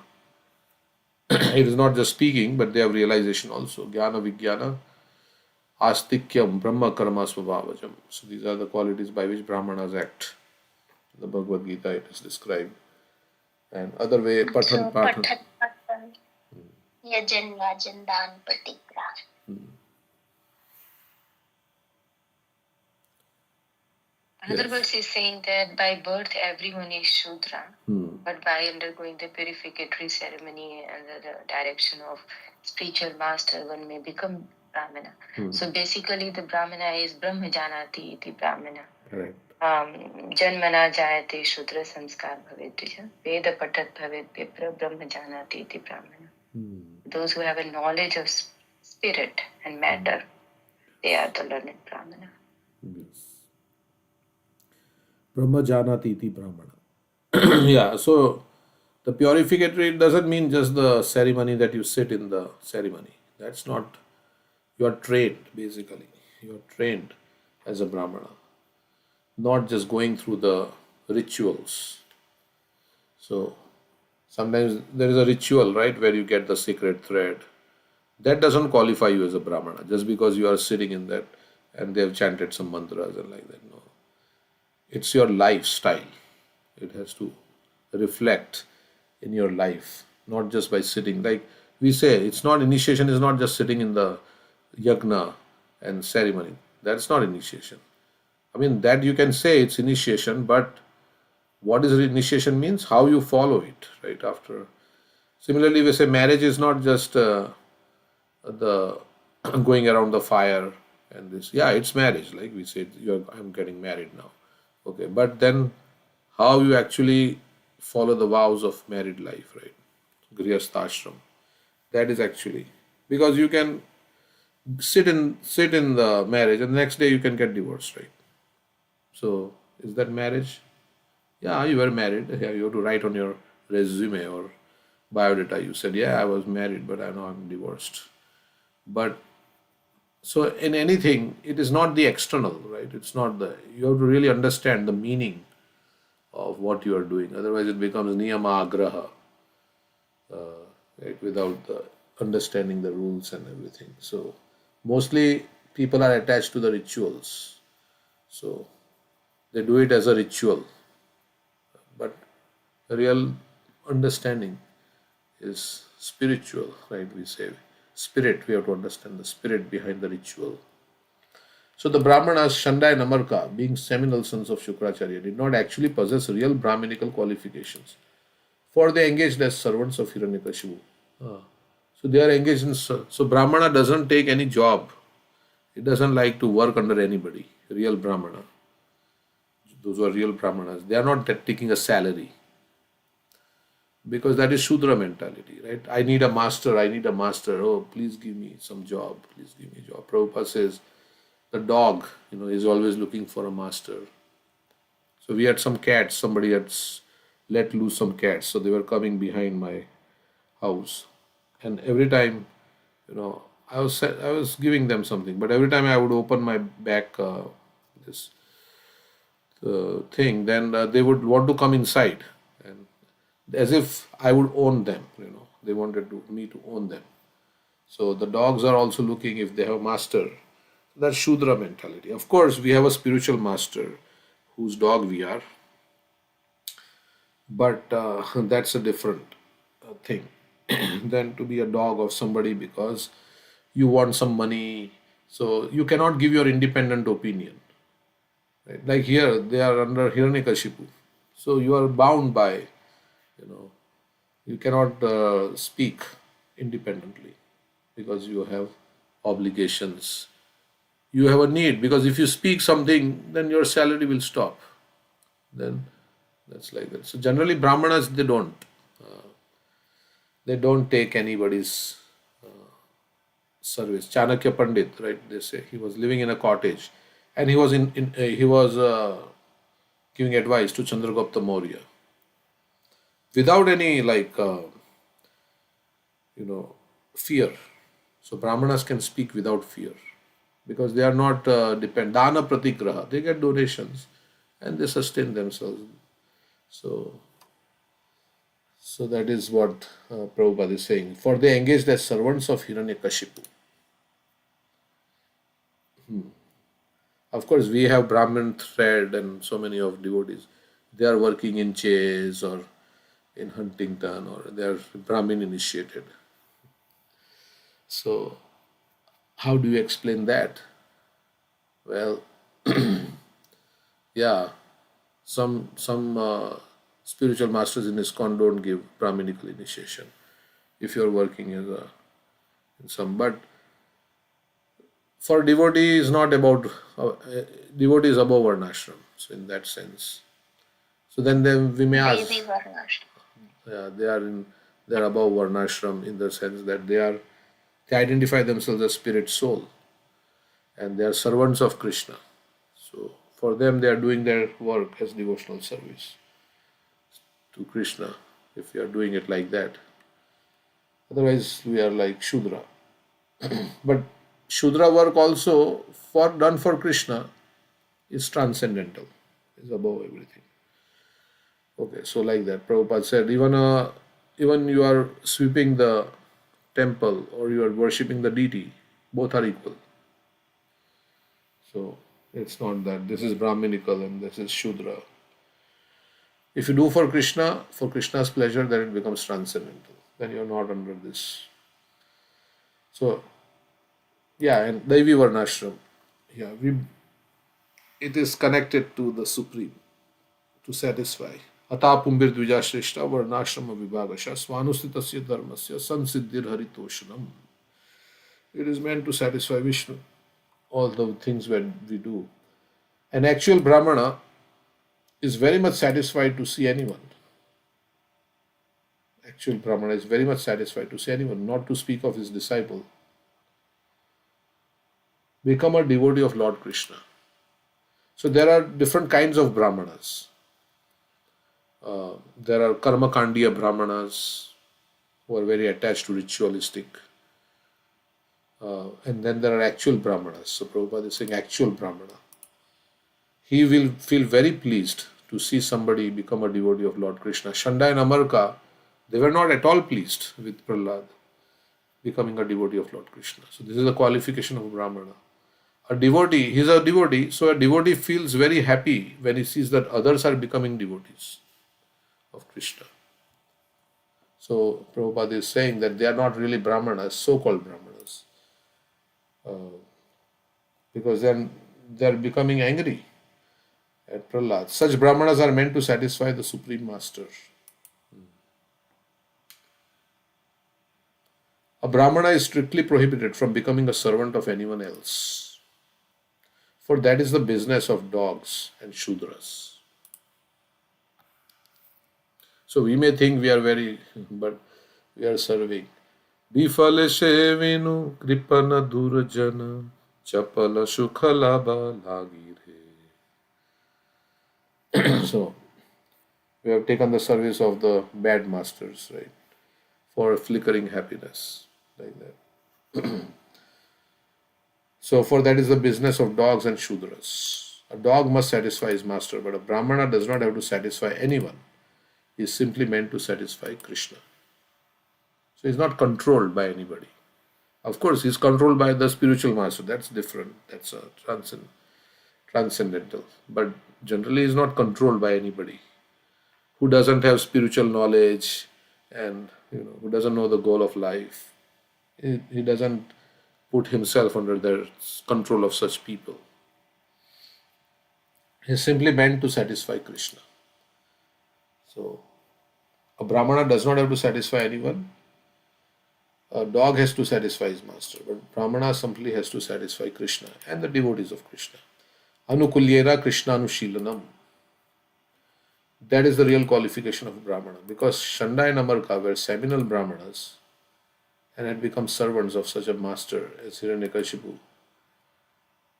It is not just speaking, but they have realization also. Jnana vijnana. Astikyam, Brahma Karma Svabhavajam. So these are the qualities by which Brahmanas act. In the Bhagavad Gita it is described. And other way, Pathan Pathan. Yajan Yajan Dan Patigra. Another verse is saying that by birth everyone is Shudra, but by undergoing the purificatory ceremony and the direction of spiritual master, one may become Brahmana. So basically, the Brahmana is Brahma Janati iti Brahmana. Correct. Janmana Jayate Shudra Samskar Bhavedya. Veda Patat Bhavet Vipra Brahma Janati iti Brahmana. Those who have a knowledge of spirit and matter, they are the learned Brahmana. Yes. Brahma Janati iti Brahmana. Yeah, so the purificatory doesn't mean just the ceremony that you sit in the ceremony. That's not, you are trained basically. You are trained as a Brahmana. Not just going through the rituals. So sometimes there is a ritual, right, where you get the sacred thread. That doesn't qualify you as a Brahmana just because you are sitting in that and they have chanted some mantras and like that. No. It's your lifestyle. It has to reflect in your life, not just by sitting. Like we say, it's not, initiation is not just sitting in the yagna and ceremony. That's not initiation. That you can say it's initiation, but what is initiation means? How you follow it, right? After. Similarly, we say marriage is not just the going around the fire and this. Yeah, it's marriage. Like we said, I'm getting married now. Okay, but then how you actually follow the vows of married life, right? Grihasthashram. That is actually, because you can sit in the marriage and the next day you can get divorced, right? So is that marriage? Yeah, you were married. Yeah, you have to write on your resume or biodata. You said, yeah, I was married, but I know I'm divorced. But So in anything, it is not the external, right? It's not the, you have to really understand the meaning of what you are doing. Otherwise, it becomes niyama agraha, right? Without the understanding the rules and everything. So mostly people are attached to the rituals. So they do it as a ritual, but the real understanding is spiritual, right? We say spirit. We have to understand the spirit behind the ritual. So the Brahmanas, Shanda and Amarka, being seminal sons of Shukracharya, did not actually possess real Brahminical qualifications, for they engaged as servants of Hiranyakashipu. So they are engaged in. So Brahmana doesn't take any job. He doesn't like to work under anybody. Real Brahmana. Those who are real Brahmanas, they are not taking a salary. Because that is Shudra mentality, right? I need a master, I need a master. Oh, please give me some job, please give me a job. Prabhupada says the dog, is always looking for a master. So we had some cats, somebody had let loose some cats, so they were coming behind my house. And every time, I was giving them something, but every time I would open my back this thing, then they would want to come inside, and as if I would own them. They wanted me to own them. So the dogs are also looking if they have a master. That's Shudra mentality. Of course, we have a spiritual master whose dog we are, but that's a different thing than to be a dog of somebody because you want some money. So you cannot give your independent opinion. Right? Like here, they are under Hiranyakashipu. So you are bound by, you cannot speak independently because you have obligations. You have a need because if you speak something, then your salary will stop. Then that's like that. So generally, Brahmanas they don't take anybody's service. Chanakya Pandit, right? They say he was living in a cottage, and he was he was giving advice to Chandragupta Maurya without any fear. So Brahmanas can speak without fear because they are not dependent. Dana pratigraha, they get donations and they sustain themselves. So that is what Prabhupada is saying. For they engaged as servants of Hiranyakashipu. Of course, we have Brahmin thread and so many of devotees. They are working in Chase or in Huntington or they are Brahmin initiated. So how do you explain that? Well, yeah, some spiritual masters in ISKCON don't give Brahminical initiation if you are working as in some. But for devotee is not about devotee is above varnashram. So in that sense, so then we may ask, they are above varnashram in the sense that they identify themselves as spirit soul, and they are servants of Krishna. So for them, they are doing their work as devotional service to Krishna. If we are doing it like that, otherwise we are like Shudra. But Shudra work also done for Krishna is transcendental, is above everything. Okay, so like that, Prabhupada said, even you are sweeping the temple or you are worshipping the deity, both are equal. So it's not that this is Brahminical and this is Shudra. If you do for Krishna's pleasure, then it becomes transcendental. Then you are not under this. So yeah, and Daivi Varnashram, yeah, it is connected to the Supreme to satisfy. Ata Pumbir Dvija Shrishta Varnashrama Vibhagasha Swanustitasya Dharmasya Sansiddhir Haritoshanam. It is meant to satisfy Vishnu, all the things that we do. An actual Brahmana is very much satisfied to see anyone. Actual Brahmana is very much satisfied to see anyone, not to speak of his disciple. Become a devotee of Lord Krishna. So there are different kinds of Brahmanas. There are Karmakandiya Brahmanas who are very attached to ritualistic And then there are actual Brahmanas. So Prabhupada is saying actual Brahmana. He will feel very pleased to see somebody become a devotee of Lord Krishna. Shanda and Amarka, they were not at all pleased with Prahlad becoming a devotee of Lord Krishna. So this is the qualification of Brahmana. A devotee, he is a devotee, so a devotee feels very happy when he sees that others are becoming devotees of Krishna. So Prabhupada is saying that they are not really Brahmanas, so-called Brahmanas, because then they are becoming angry at Prahlad. Such Brahmanas are meant to satisfy the Supreme Master. A Brahmana is strictly prohibited from becoming a servant of anyone else, for that is the business of dogs and Shudras. So we may think we are very, but we are serving. Bifale sevinu kripana durjana chapala sukhalaba lagire. So we have taken the service of the bad masters, right, for flickering happiness, like that. So for that is the business of dogs and Shudras. A dog must satisfy his master, but a Brahmana does not have to satisfy anyone. He is simply meant to satisfy Krishna. So he is not controlled by anybody. Of course, he is controlled by the spiritual master. That's different. That's a transcendental. But generally, he is not controlled by anybody who doesn't have spiritual knowledge and who doesn't know the goal of life. He doesn't put himself under the control of such people. He is simply meant to satisfy Krishna. So a Brahmana does not have to satisfy anyone. A dog has to satisfy his master, but Brahmana simply has to satisfy Krishna and the devotees of Krishna. Anukulyera Krishna Anushilanam. That is the real qualification of Brahmana, because Shanda and Amarka were seminal Brahmanas and had become servants of such a master as Hiranyakashipu.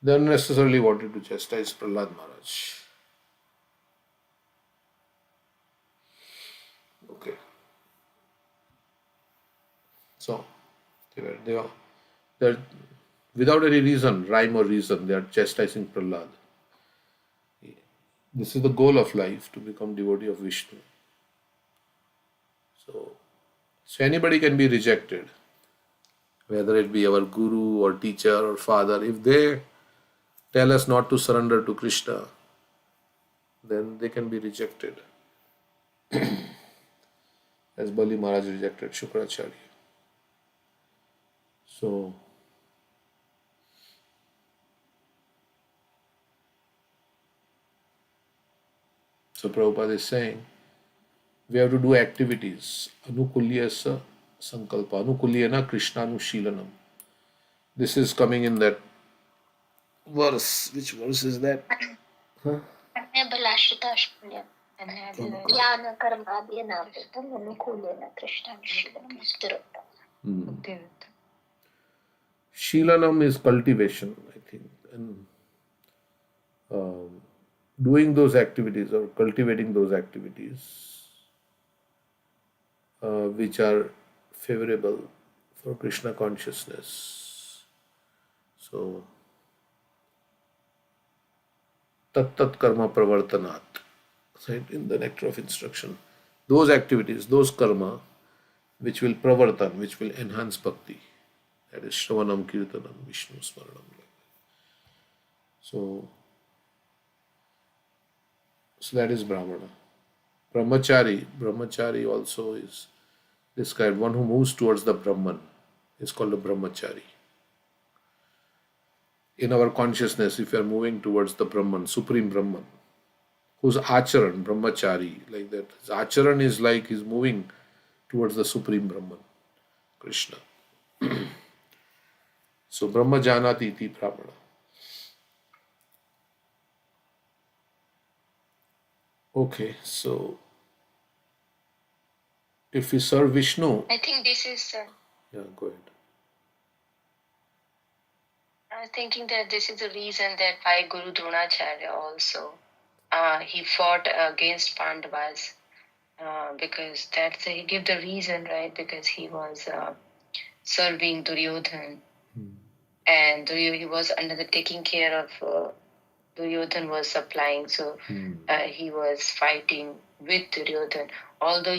They unnecessarily wanted to chastise Prahlad Maharaj. Okay. So, they're without any reason, rhyme or reason, they are chastising Prahlad. This is the goal of life, to become devotee of Vishnu. So anybody can be rejected, whether it be our guru or teacher or father. If they tell us not to surrender to Krishna, then they can be rejected. As Bali Maharaj rejected Shukracharya. So Prabhupada is saying, we have to do activities. Anukulyasa sankalpa. Anukulyena Krishnanushilanam. This is coming in that verse. Which verse is that? Huh? Shilanam is cultivation, I think. And doing those activities or cultivating those activities which are favorable for Krishna consciousness. So, tat tat karma pravartanat, right, in the nectar of instruction. Those activities, those karma, which will pravartan, which will enhance bhakti. That is Shravanam, Kirtanam, Vishnu Smaranam. So that is Brahmana. Brahmachari also is described. One who moves towards the Brahman is called a Brahmachari. In our consciousness, if we are moving towards the Brahman, Supreme Brahman, whose acharan, Brahmachari, like that. His acharan is like he's moving towards the Supreme Brahman, Krishna. So Brahma Janati iti Brahmana. Okay, so if we serve Vishnu, I think this is. Yeah, go ahead. I was thinking that this is the reason that why Guru Dronacharya also he fought against Pandavas because he gave the reason, right? Because he was serving Duryodhan And he was under the taking care of Duryodhan was supplying, so he was fighting with Duryodhan. Although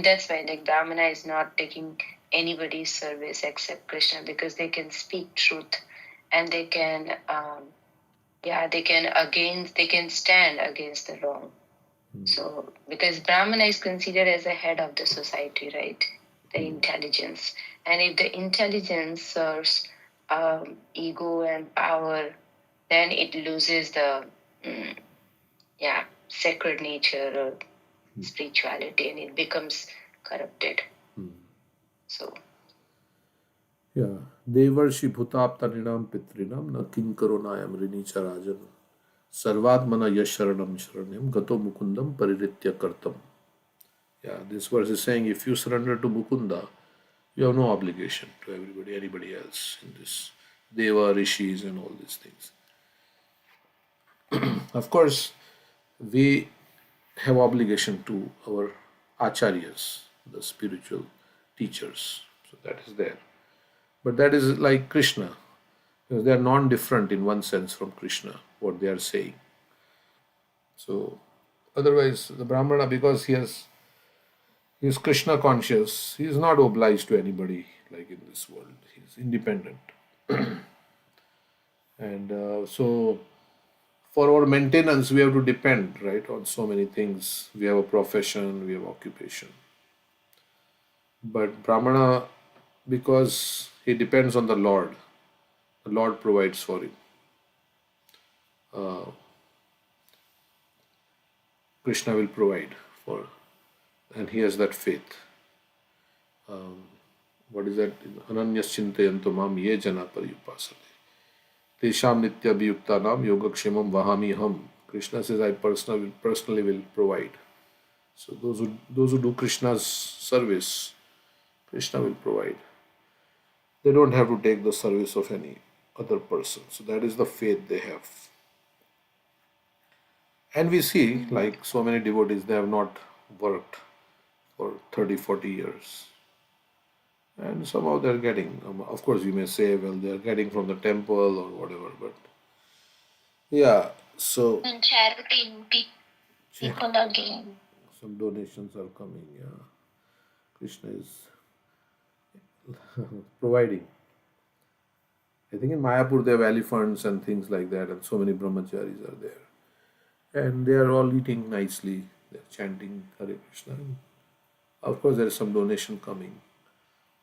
that's why like Brahmana is not taking anybody's service except Krishna, because they can speak truth and they can they can stand against the wrong. So because Brahmana is considered as the head of the society, right? The intelligence, and if the intelligence serves ego and power, then it loses the sacred nature or spirituality, and it becomes corrupted. So Devarshi bhutaptaninam pitrinam na kinkaro nayam rinicha rajan sarvatmana yasharanam sharanyam gato mukundam pariritya kartam. This verse is saying if you surrender to Mukunda, you have no obligation to anybody else in this Deva, Rishis and all these things. Of course, we have obligation to our acharyas, the spiritual teachers. So that is there. But that is like Krishna, because they are non-different in one sense from Krishna, what they are saying. So otherwise, the Brahmana, because he is Krishna conscious, he is not obliged to anybody like in this world. He is independent. And so for our maintenance, we have to depend, right, on so many things. We have a profession, we have occupation. But Brahmana, because he depends on the Lord provides for him. Krishna will provide for, and he has that faith. What is that? Ananyas chintayanto mam ye jana pariyupasate. Tesham nitya abhiyuktanam yogakshemam vahami ham. Krishna says, I personally will provide. So those who do Krishna's service, Krishna will provide. They don't have to take the service of any other person. So that is the faith they have. And we see, like so many devotees, they have not worked for 30, 40 years. And somehow they're getting, of course you may say, well, they're getting from the temple or whatever, but so. And charity, people are giving. Some donations are coming, Krishna is providing. I think in Mayapur they have elephants and things like that, and so many brahmacharis are there. And they are all eating nicely, they're chanting Hare Krishna. Of course, there is some donation coming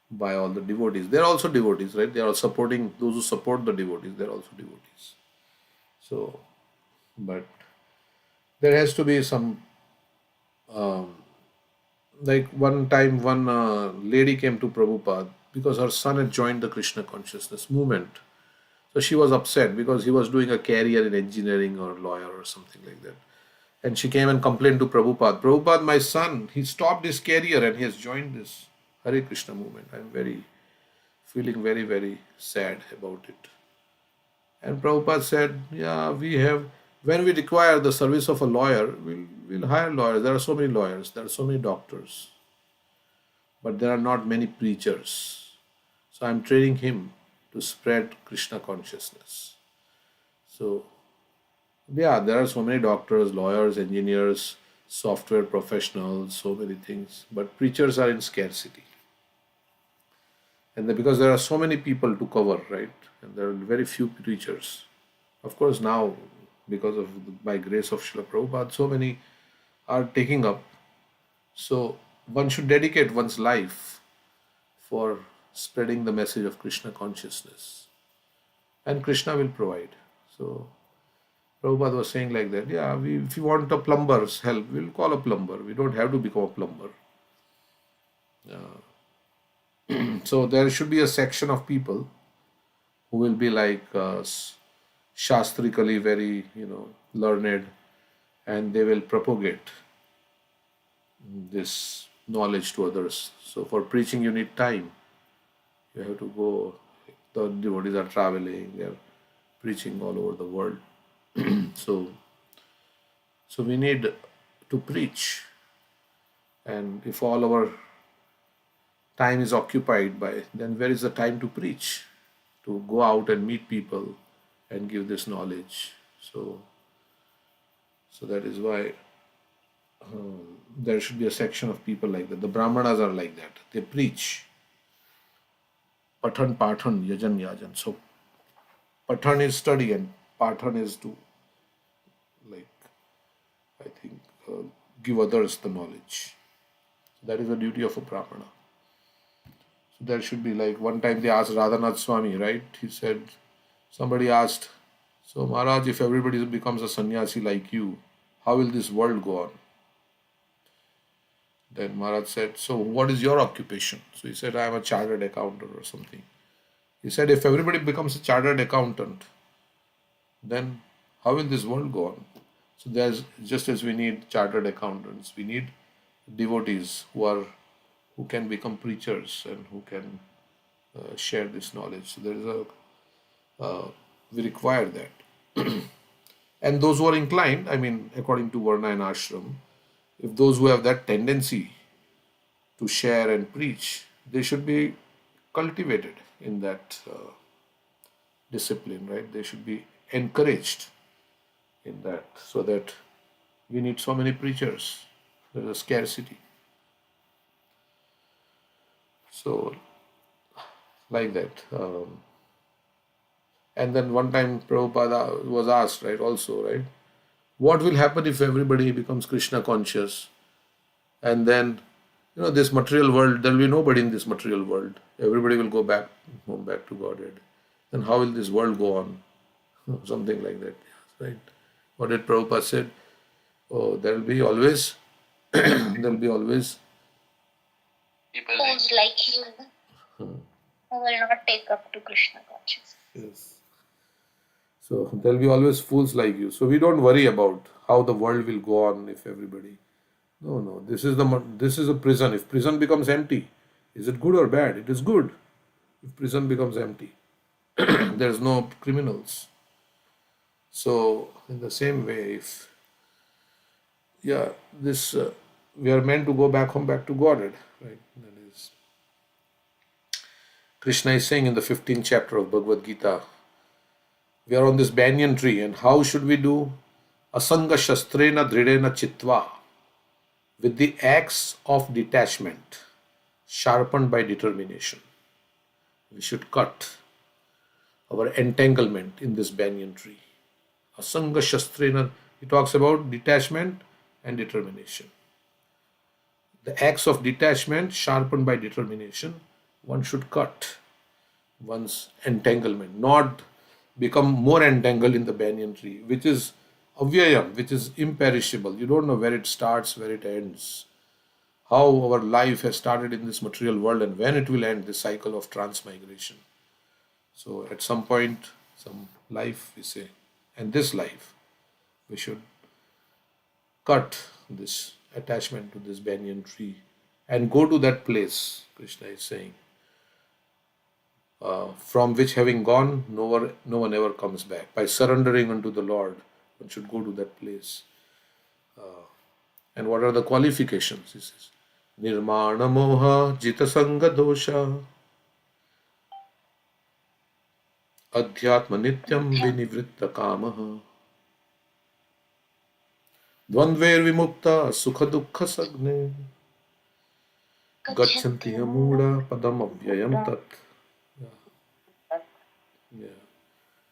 by all the devotees. They are also devotees, right? They are supporting those who support the devotees, they are also devotees. So, but there has to be some. Like one time, one lady came to Prabhupada because her son had joined the Krishna consciousness movement. So she was upset because he was doing a career in engineering or lawyer or something like that. And she came and complained to Prabhupada, Prabhupada, my son, he stopped his career and he has joined this Hare Krishna movement. I'm feeling very, very sad about it. And Prabhupada said, when we require the service of a lawyer, we'll hire lawyers. There are so many lawyers, there are so many doctors, but there are not many preachers. So I'm training him to spread Krishna consciousness. So, there are so many doctors, lawyers, engineers, software professionals, so many things, but preachers are in scarcity. And because there are so many people to cover, right? And there are very few preachers. Of course, now, because of by grace of Srila Prabhupada, so many are taking up. So one should dedicate one's life for spreading the message of Krishna consciousness. And Krishna will provide. So Prabhupada was saying like that, if you want a plumber's help, we'll call a plumber. We don't have to become a plumber. So there should be a section of people who will be like shastrically very, learned, and they will propagate this knowledge to others. So for preaching, you need time. You have to go. The devotees are traveling. They are preaching all over the world. So we need to preach. And if all our time is occupied by, then where is the time to preach? to go out and meet people and give this knowledge. So that is why there should be a section of people like that. The Brahmanas are like that. They preach. Pathan, Pathan, Yajan, Yajan. So Pathan is study and Pathan is to, like, I think, give others the knowledge. That is the duty of a Brahmana. So there should be, like, one time they asked Radhanath Swami, right? He said, somebody asked, so Maharaj, if everybody becomes a sannyasi like you, how will this world go on? Then Maharaj said, so what is your occupation? So he said, I am a chartered accountant or something. He said, if everybody becomes a chartered accountant, then how will this world go on? So there's, just as we need chartered accountants, we need devotees who can become preachers and who can share this knowledge. So there is we require that. And those who are inclined, I mean, according to Varna and Ashram, if those who have that tendency to share and preach, they should be cultivated in that discipline, right? They should be encouraged in that, so that we need so many preachers. There is a scarcity. So, like that. And then one time Prabhupada was asked, right, also, right, what will happen if everybody becomes Krishna conscious? And then, this material world, there will be nobody in this material world. Everybody will go back home, back to Godhead. Then how will this world go on? Something like that, right? What did Prabhupada said? Oh, there will be always, people like you who will not take up to Krishna consciousness. Yes. So there will be always fools like you. So we don't worry about how the world will go on if everybody. No. This is a prison. If prison becomes empty, is it good or bad? It is good. If prison becomes empty, there's no criminals. So in the same way, we are meant to go back home, back to Godhead, right? That is, Krishna is saying in the 15th chapter of Bhagavad Gita, we are on this banyan tree, and how should we do? Asanga shastrena dridena chitva, with the axe of detachment, sharpened by determination. We should cut our entanglement in this banyan tree. Asanga shastrena, he talks about detachment and determination. The axe of detachment, sharpened by determination, one should cut one's entanglement, not become more entangled in the banyan tree, which is avyayam, which is imperishable. You don't know where it starts, where it ends, how our life has started in this material world and when it will end, this cycle of transmigration. So at some point, some life, we say, and this life, we should cut this attachment to this banyan tree and go to that place, Krishna is saying, from which having gone, no one ever comes back. By surrendering unto the Lord, one should go to that place. And what are the qualifications? He says, Nirmana moha jita sanga dosha adhyatma nityam vinivritta kamaha dvandver vimukta sukha dukkha sagne gachanti amuda padam avyayam tat.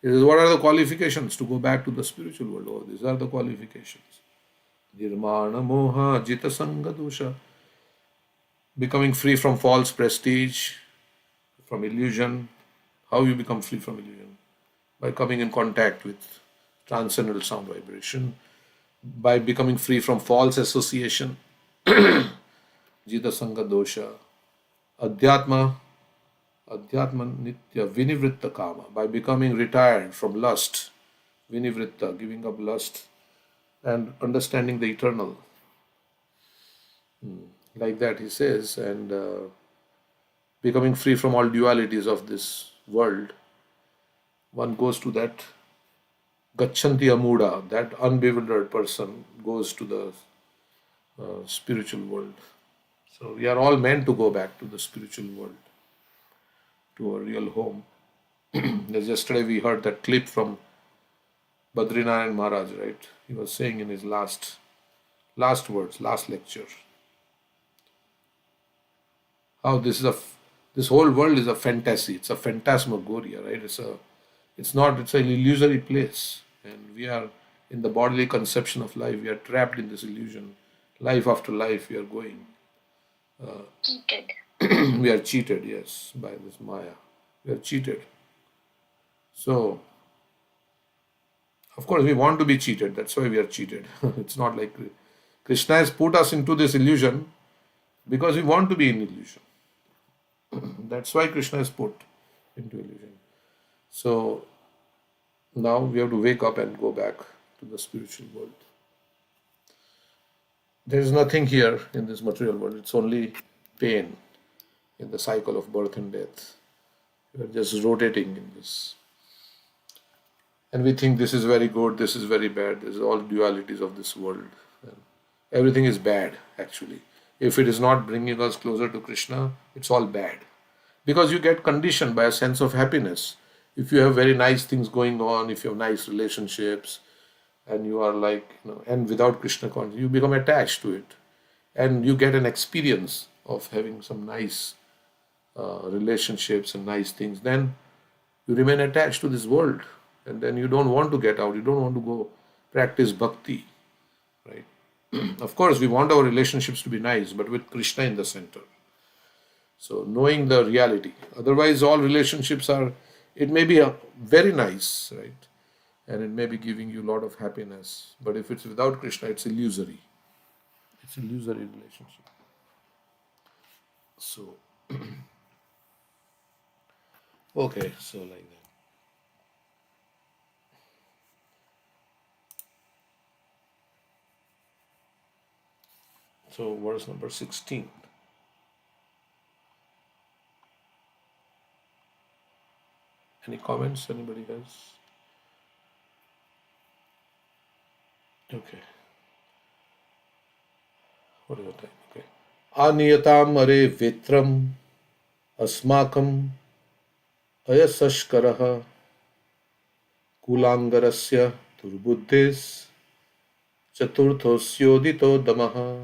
Yeah. What are the qualifications to go back to the spiritual world? Oh, these are the qualifications. Nirmana moha jita sanga dosha. Becoming free from false prestige, from illusion. How you become free from illusion? By coming in contact with transcendental sound vibration. By becoming free from false association. Jita sanga dosha. Adhyatma nitya vinivritta kama, by becoming retired from lust, vinivritta, giving up lust and understanding the eternal. Like that he says, and becoming free from all dualities of this world, one goes to that Gachanti Amuda, that unbewildered person goes to the spiritual world. So we are all meant to go back to the spiritual world, to a real home. Yesterday we heard that clip from Badrinaran Maharaj, right? He was saying in his last words, last lecture, how this whole world is a fantasy. It's a phantasmagoria, right? It's an illusory place, and we are in the bodily conception of life. We are trapped in this illusion. Life after life, we are going. Cheated. We are cheated, yes, by this Maya. We are cheated. So, of course, we want to be cheated. That's why we are cheated. It's not like Krishna has put us into this illusion because we want to be in illusion. That's why Krishna is put into illusion. So, now we have to wake up and go back to the spiritual world. There is nothing here in this material world. It's only pain in the cycle of birth and death. We are just rotating in this. And we think this is very good, this is very bad. This is all dualities of this world. And everything is bad, actually. If it is not bringing us closer to Krishna, it's all bad. Because you get conditioned by a sense of happiness. If you have very nice things going on, if you have nice relationships, and you are like, and without Krishna consciousness, you become attached to it. And you get an experience of having some nice relationships and nice things. Then you remain attached to this world. And then you don't want to get out. You don't want to go practice bhakti. Right? Of course, we want our relationships to be nice, but with Krishna in the center. So knowing the reality. Otherwise, all relationships it may be very nice, right? And it may be giving you a lot of happiness. But if it's without Krishna, it's illusory. It's illusory relationship. So, okay, so like that. So, verse number 16. Any comments? Anybody else? Okay. What is the time? Okay. Aniyatam are vetram asmakam ayasashkaraha kulangarasya durbuddhes chaturthosyodito damaha.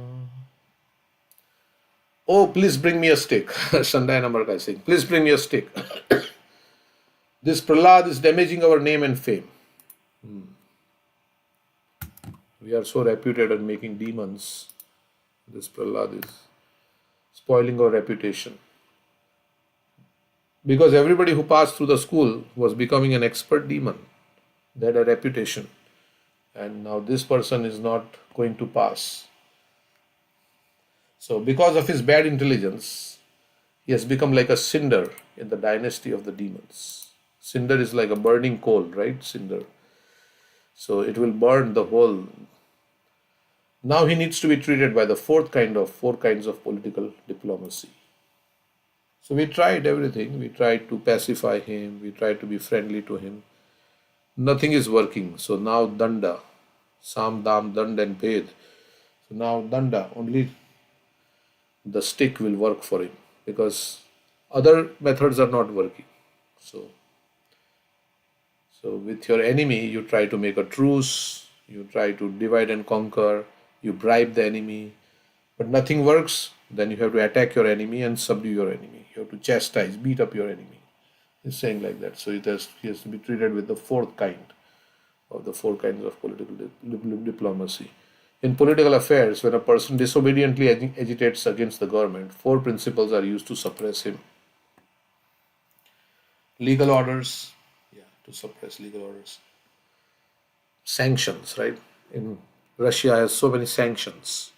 Oh, please bring me a stick. Shandaya Namarka is saying, please bring me a stick. This Prahlad is damaging our name and fame. We are so reputed at making demons. This Prahlad is spoiling our reputation. Because everybody who passed through the school was becoming an expert demon. They had a reputation. And now this person is not going to pass. So because of his bad intelligence, he has become like a cinder in the dynasty of the demons. Cinder is like a burning coal, right? Cinder. So it will burn the whole. Now he needs to be treated by the four kinds of political diplomacy. So we tried everything. We tried to pacify him. We tried to be friendly to him. Nothing is working. So now danda, sam, dam, dand and bhed. So now danda, only the stick will work for him because other methods are not working. So with your enemy, you try to make a truce. You try to divide and conquer. You bribe the enemy, but nothing works. Then you have to attack your enemy and subdue your enemy. You have to chastise, beat up your enemy. He's saying like that. So he has to be treated with the four kinds of political diplomacy. In political affairs, when a person disobediently agitates against the government, four principles are used to suppress him. Legal orders, to suppress legal orders. Sanctions, right? In Russia has so many sanctions.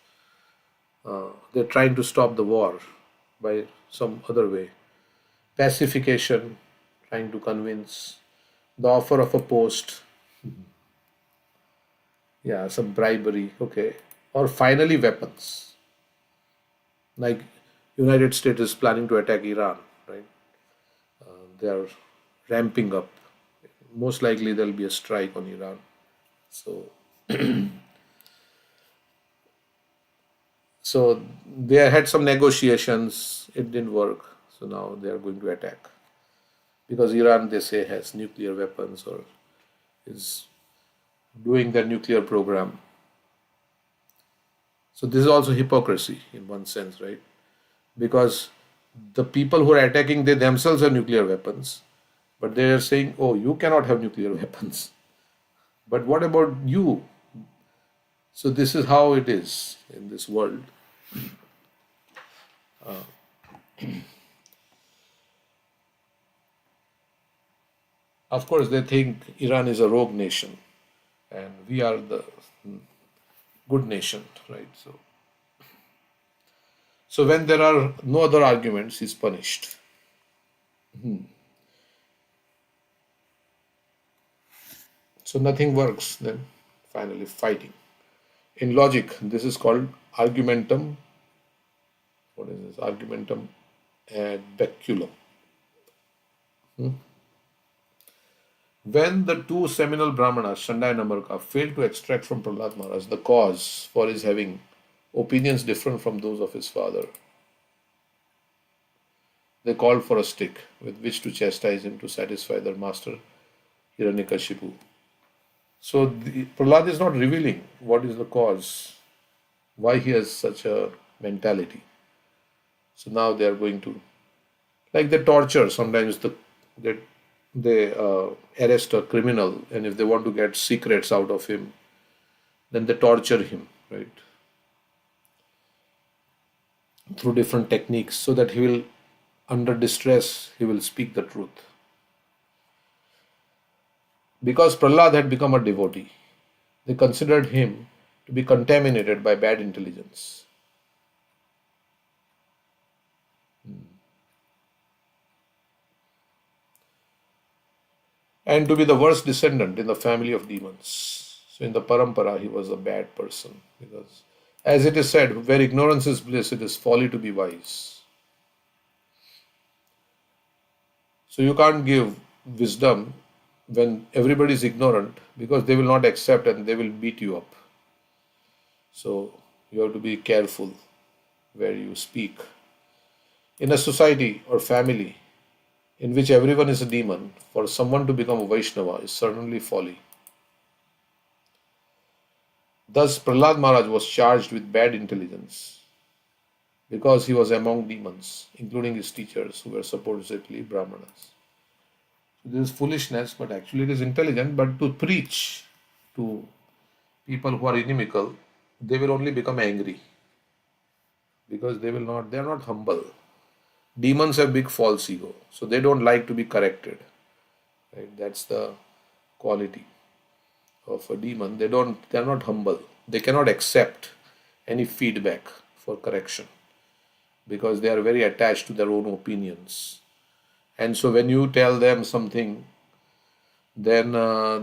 They're trying to stop the war by some other way. Pacification, trying to convince. The offer of a post. Some bribery, okay. Or finally weapons. Like United States is planning to attack Iran, right? They are ramping up. Most likely there will be a strike on Iran. So so they had some negotiations. It didn't work. So now they are going to attack. because Iran, they say, has nuclear weapons or is doing their nuclear program. So this is also hypocrisy in one sense, right? Because the people who are attacking, they themselves have nuclear weapons, but they are saying, oh, you cannot have nuclear weapons. But what about you? So this is how it is in this world. Of course, they think Iran is a rogue nation and we are the good nation, right? So when there are no other arguments, he's punished. So nothing works, then finally fighting. In logic, this is called argumentum. What is this? Argumentum ad baculum. When the two seminal Brahmanas, Shanda and Amarka, failed to extract from Prahlad Maharaj the cause for his having opinions different from those of his father, they called for a stick with which to chastise him to satisfy their master Hiranyakashipu. So Prahlad is not revealing what is the cause, why he has such a mentality. So now they are going to, like they torture sometimes, they arrest a criminal, and if they want to get secrets out of him, then they torture him, right? Through different techniques, so that he will, under distress, he will speak the truth. Because Prahlad had become a devotee, they considered him to be contaminated by bad intelligence. And to be the worst descendant in the family of demons. So in the parampara, he was a bad person, because, as it is said, where ignorance is bliss, it is folly to be wise. So you can't give wisdom when everybody is ignorant, because they will not accept and they will beat you up. So you have to be careful where you speak. In a society or family in which everyone is a demon, for someone to become a Vaishnava is certainly folly. Thus, Prahlad Maharaj was charged with bad intelligence because he was among demons, including his teachers who were supposedly Brahmanas. So this is foolishness, but actually it is intelligent. But to preach to people who are inimical, they will only become angry because they are not humble. Demons have big false ego, so they don't like to be corrected. Right? That's the quality of a demon. They are not humble. They cannot accept any feedback for correction because they are very attached to their own opinions. And so when you tell them something, then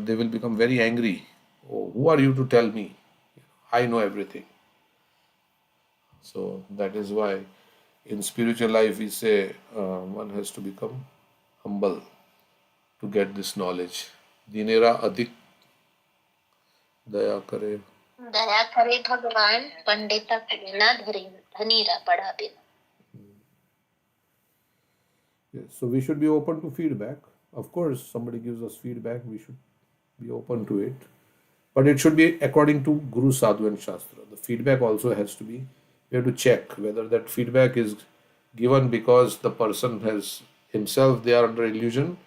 they will become very angry. Oh, who are you to tell me? I know everything. So that is why in spiritual life we say one has to become humble to get this knowledge. Dinera adik daya kare. दया करे भगवान पंडिता ना धनीरा पढ़ा बिना. Yes, so we should be open to feedback. Of course, somebody gives us feedback, we should be open to it. But it should be according to Guru, Sadhu and Shastra. The feedback also has to be, we have to check whether that feedback is given because the person has himself, they are under illusion,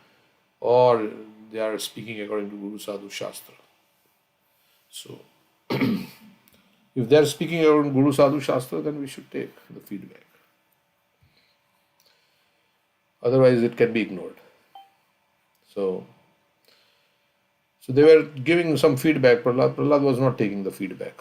or they are speaking according to Guru, Sadhu, Shastra. So, if they are speaking according to Guru, Sadhu, Shastra, then we should take the feedback. Otherwise, it can be ignored. So they were giving some feedback. Prahlad was not taking the feedback.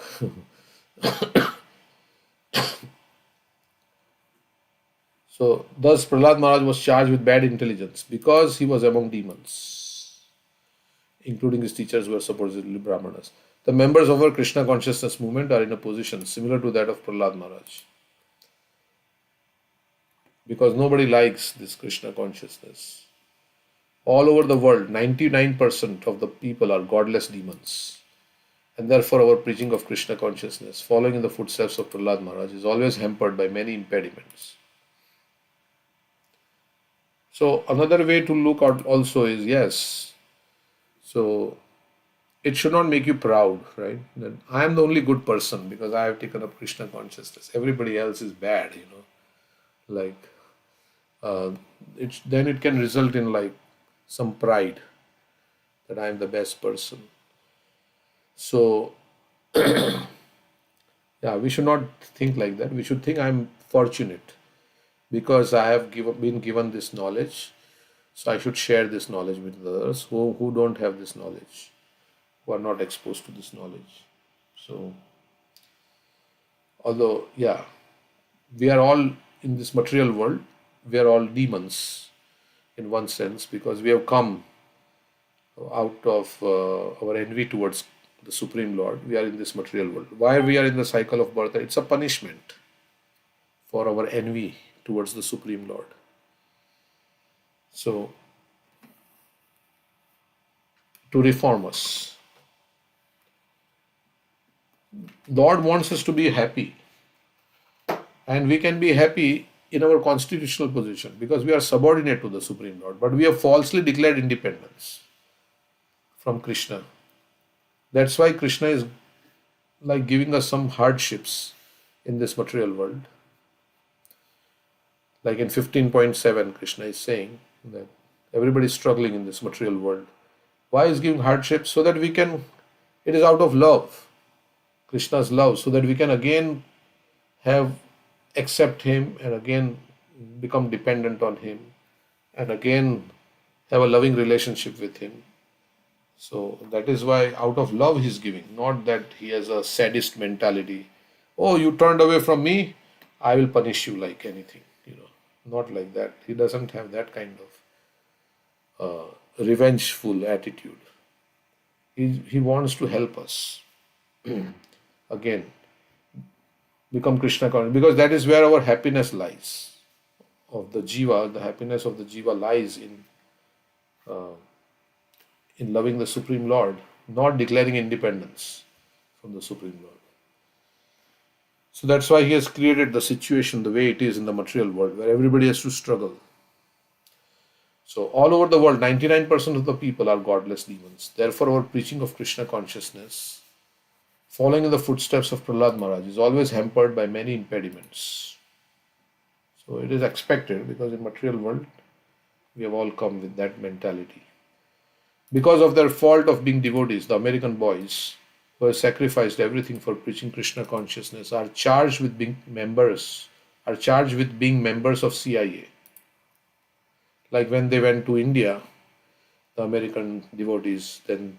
So thus Prahlad Maharaj was charged with bad intelligence because he was among demons, including his teachers who were supposedly Brahmanas. The members of our Krishna consciousness movement are in a position similar to that of Prahlad Maharaj, because nobody likes this Krishna consciousness. All over the world, 99% of the people are godless demons. And therefore our preaching of Krishna consciousness, following in the footsteps of Prahlad Maharaj, is always hampered by many impediments. So another way to look at also is, yes, so it should not make you proud, right? That I am the only good person because I have taken up Krishna consciousness. Everybody else is bad, like uh, then it can result in like some pride that I am the best person. So yeah, we should not think like that. We should think I'm fortunate because I have been given this knowledge. So I should share this knowledge with others who don't have this knowledge, who are not exposed to this knowledge. So although, yeah, we are all in this material world, we are all demons in one sense because we have come out of our envy towards the Supreme Lord. We are in this material world. Why we are in the cycle of birth? It's a punishment for our envy towards the Supreme Lord. So, to reform us, Lord wants us to be happy, and we can be happy in our constitutional position because we are subordinate to the Supreme Lord, but we have falsely declared independence from Krishna. That's why Krishna is like giving us some hardships in this material world. Like in 15.7, Krishna is saying that everybody is struggling in this material world. Why is giving hardships? So that we can, it is out of love, Krishna's love, so that we can again accept Him and again become dependent on Him and again have a loving relationship with Him. So that is why out of love He's giving, not that He has a sadist mentality. Oh, you turned away from me, I will punish you like anything. Not like that. He doesn't have that kind of revengeful attitude. He wants to help us again become Krishna conscious because that is where our happiness lies. Of the jiva, the happiness of the jiva lies in loving the Supreme Lord, not declaring independence from the Supreme Lord. So that's why He has created the situation the way it is in the material world, where everybody has to struggle. So all over the world, 99% of the people are godless demons. Therefore, our preaching of Krishna consciousness, following in the footsteps of Prahlad Maharaj, is always hampered by many impediments. So it is expected because in material world, we have all come with that mentality. Because of their fault of being devotees, the American boys who have sacrificed everything for preaching Krishna consciousness are charged with being members of CIA. Like when they went to India, the American devotees, then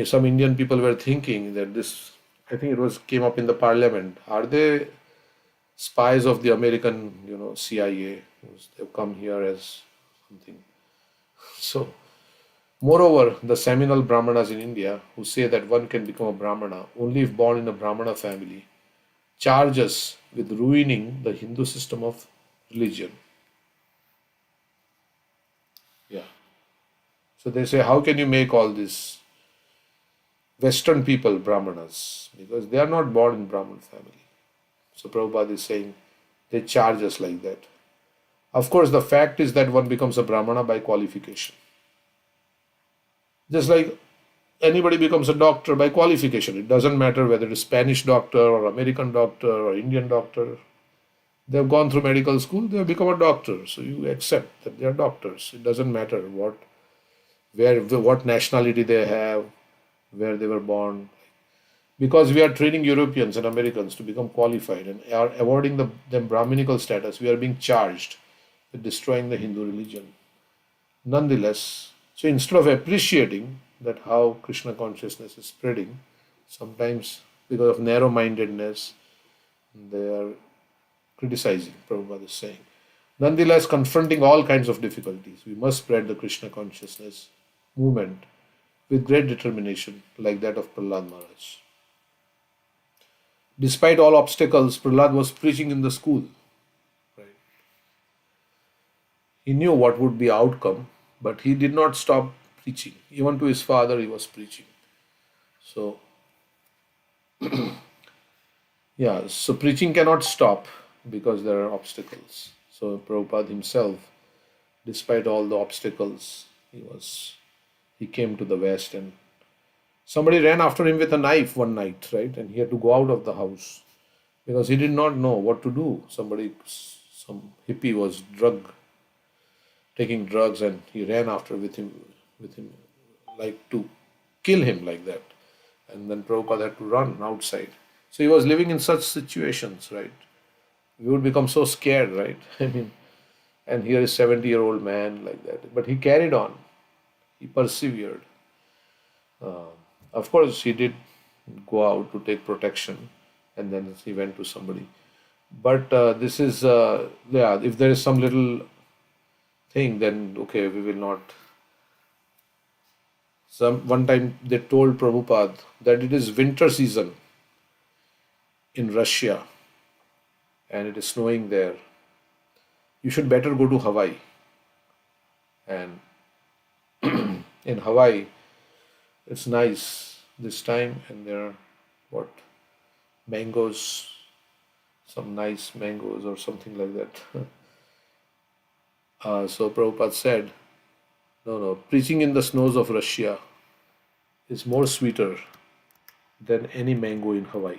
some Indian people were thinking that this, I think came up in the parliament. Are they spies of the American, CIA? They've come here as something. So, moreover, the seminal Brahmanas in India who say that one can become a Brahmana only if born in a Brahmana family charge us with ruining the Hindu system of religion. Yeah. So they say, how can you make all these Western people Brahmanas? Because they are not born in Brahman family. So Prabhupada is saying, they charge us like that. Of course, the fact is that one becomes a Brahmana by qualification. Just like anybody becomes a doctor by qualification. It doesn't matter whether it's Spanish doctor or American doctor or Indian doctor. They have gone through medical school, they have become a doctor. So you accept that they are doctors. It doesn't matter what nationality they have, where they were born. Because we are training Europeans and Americans to become qualified and are awarding them Brahminical status, we are being charged with destroying the Hindu religion. Nonetheless, so instead of appreciating that how Krishna consciousness is spreading, sometimes because of narrow-mindedness, they are criticizing, Prabhupada is saying. Nonetheless, confronting all kinds of difficulties, we must spread the Krishna consciousness movement with great determination, like that of Prahlad Maharaj. Despite all obstacles, Prahlad was preaching in the school. Right? He knew what would be outcome, but he did not stop preaching. Even to his father, he was preaching. So, yeah, so preaching cannot stop because there are obstacles. So Prabhupada himself despite all the obstacles, he came to the West, and somebody ran after him with a knife one night, right? And he had to go out of the house because he did not know what to do. Some hippie was taking drugs, and he ran after with him, like to kill him like that. And then Prabhupada had to run outside. So he was living in such situations, right? We would become so scared, right? I mean, and here is 70-year-old man like that. But he carried on. He persevered. Of course, he did go out to take protection, and then he went to somebody. But this is, if there is some little thing, then okay, we will not. One time they told Prabhupada that it is winter season in Russia and it is snowing there. You should better go to Hawaii. And in Hawaii, it's nice this time, and there are mangoes, some nice mangoes or something like that. So Prabhupada said, no, preaching in the snows of Russia is more sweeter than any mango in Hawaii,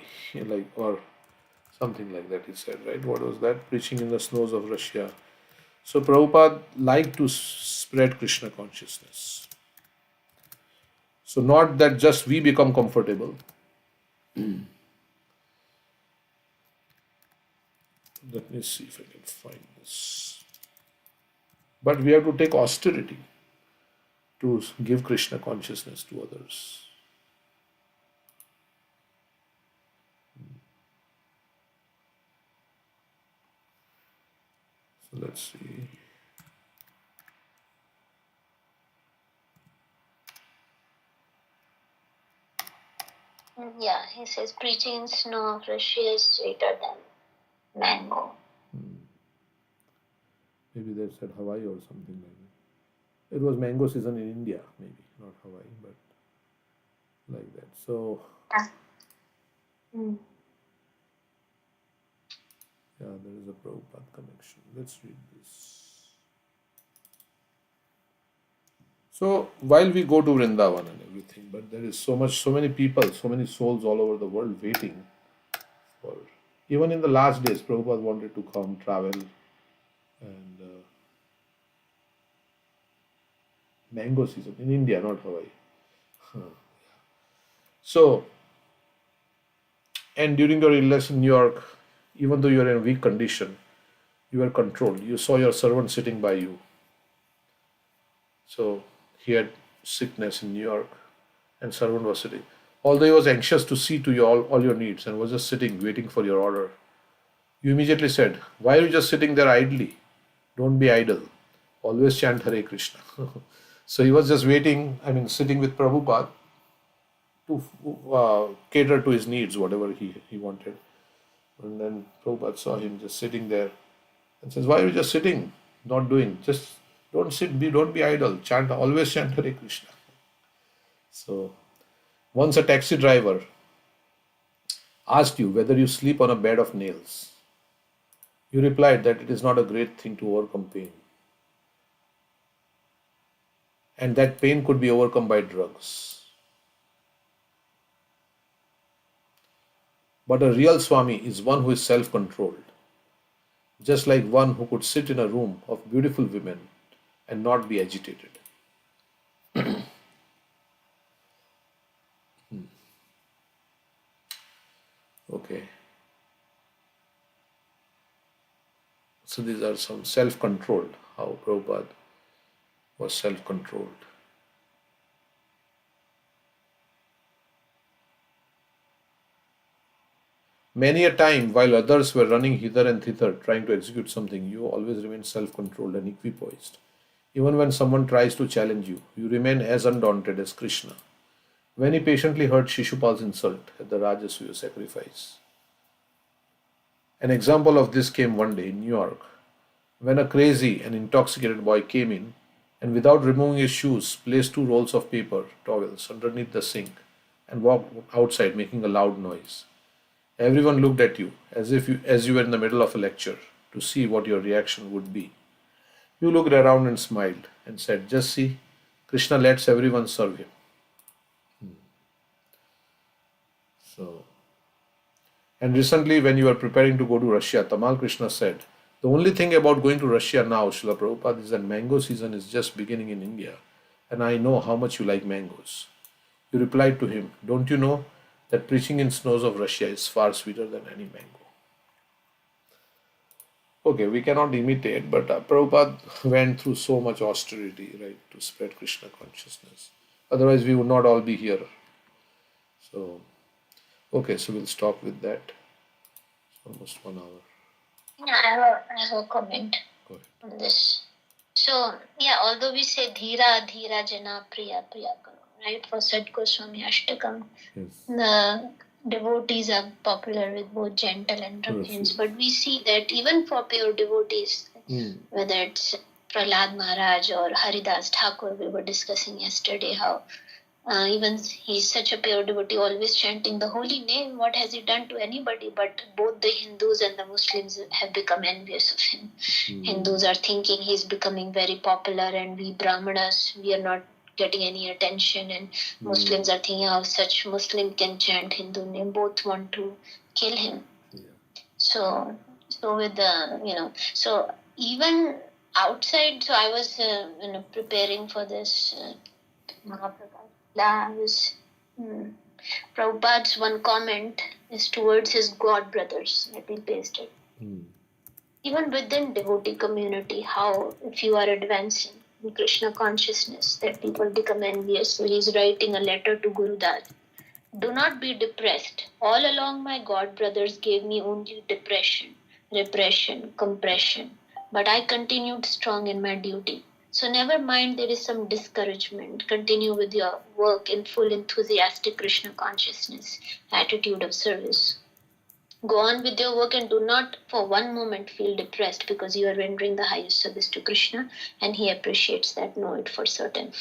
or something like that, he said, right? What was that? Preaching in the snows of Russia. So Prabhupada liked to spread Krishna consciousness. So not that just we become comfortable. Let me see if I can find this. But we have to take austerity to give Krishna consciousness to others. So let's see. Yeah, he says preaching in snow of Russia is sweeter than mango. Maybe they said Hawaii or something like that. It was mango season in India, maybe, not Hawaii, but like that. So, yeah, there is a Prabhupada connection. Let's read this. So, while we go to Vrindavan and everything, but there is so many people, so many souls all over the world waiting for. Even in the last days, Prabhupada wanted to come, travel, and mango season in India, not Hawaii. So, and during your illness in New York, even though you are in a weak condition, you were controlled. You saw your servant sitting by you. So he had sickness in New York, and servant was sitting. Although he was anxious to see to all your needs and was just sitting, waiting for your order, you immediately said, "Why are you just sitting there idly? Don't be idle. Always chant Hare Krishna." So he was just waiting, sitting with Prabhupada to cater to his needs, whatever he wanted. And then Prabhupada saw him just sitting there and says, "Why are you just sitting, not doing? Just don't sit, don't be idle. Always chant Hare Krishna." So once a taxi driver asked you whether you sleep on a bed of nails. You replied that it is not a great thing to overcome pain, and that pain could be overcome by drugs. But a real Swami is one who is self-controlled, just like one who could sit in a room of beautiful women and not be agitated. Okay. So these are some self-controlled, how Prabhupada was self-controlled. Many a time, while others were running hither and thither trying to execute something, you always remain self-controlled and equipoised. Even when someone tries to challenge you, you remain as undaunted as Krishna when he patiently heard Shishupal's insult at the Rajasuya sacrifice. An example of this came one day in New York, when a crazy and intoxicated boy came in and without removing his shoes placed 2 rolls of paper towels underneath the sink and walked outside making a loud noise. Everyone looked at you as you were in the middle of a lecture to see what your reaction would be. You looked around and smiled and said, just see, Krishna lets everyone serve him. So, and recently when you were preparing to go to Russia, Tamal Krishna said, the only thing about going to Russia now, Srila Prabhupada, is that mango season is just beginning in India, and I know how much you like mangoes. You replied to him, don't you know that preaching in snows of Russia is far sweeter than any mango? Okay, we cannot imitate, but Prabhupada went through so much austerity, right, to spread Krishna consciousness. Otherwise, we would not all be here. So, okay, so we'll stop with that. It's almost 1 hour. Yeah, I have a comment Go ahead. on this. So, yeah, although we say Dhira, Dhira, Jana, Priya, Priya Karo, right, for Sad Goswami Ashtakam, Yes. the devotees are popular with both gentle and ruffians, but we see that even for pure devotees, whether it's Prahlad Maharaj or Haridas Thakur, we were discussing yesterday how even he's such a pure devotee, always chanting the holy name. What has he done to anybody? But both the Hindus and the Muslims have become envious of him. Hindus are thinking he's becoming very popular, and we Brahmanas, we are not getting any attention, and Muslims are thinking how such Muslim can chant Hindu name. Both want to kill him. So with the so even outside. So I was preparing for this Mahaprabhu. I was Prabhupada's one comment is towards his god brothers that he pasted. Even within devotee community, how if you are advancing in Krishna consciousness, that people become envious. So he's writing a letter to Guru Dad. Do not be depressed. All along my god brothers gave me only depression, repression, compression. But I continued strong in my duty. So never mind there is some discouragement. Continue with your work in full enthusiastic Krishna consciousness, attitude of service. Go on with your work and do not for one moment feel depressed because you are rendering the highest service to Krishna and he appreciates that, know it for certain.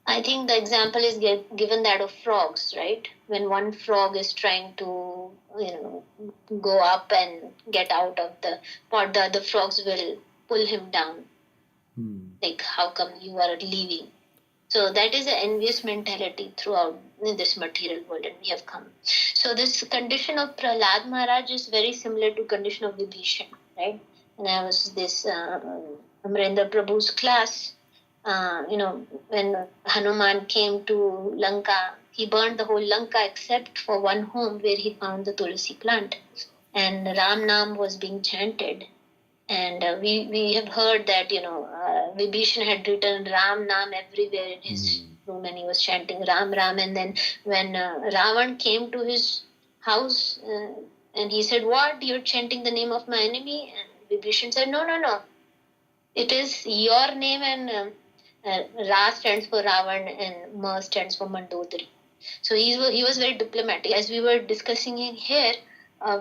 I think the example is given that of frogs, right? When one frog is trying to, go up and get out of the pot, the other frogs will pull him down. Like, how come you are leaving? So that is an envious mentality throughout this material world, and we have come. So this condition of Prahlad Maharaj is very similar to condition of Vibhishan, right? And I was this Amrendra Prabhu's class. When Hanuman came to Lanka, he burned the whole Lanka except for one home where he found the Tulsi plant. And Ram Nam was being chanted. And we have heard that, Vibhishan had written Ram Nam everywhere in his room and he was chanting Ram Ram. And then when Ravan came to his house and he said, what? You're chanting the name of my enemy? And Vibhishan said, no. It is your name, and Ra stands for Ravan and Ma stands for Mandodari. So he was very diplomatic. As we were discussing in here,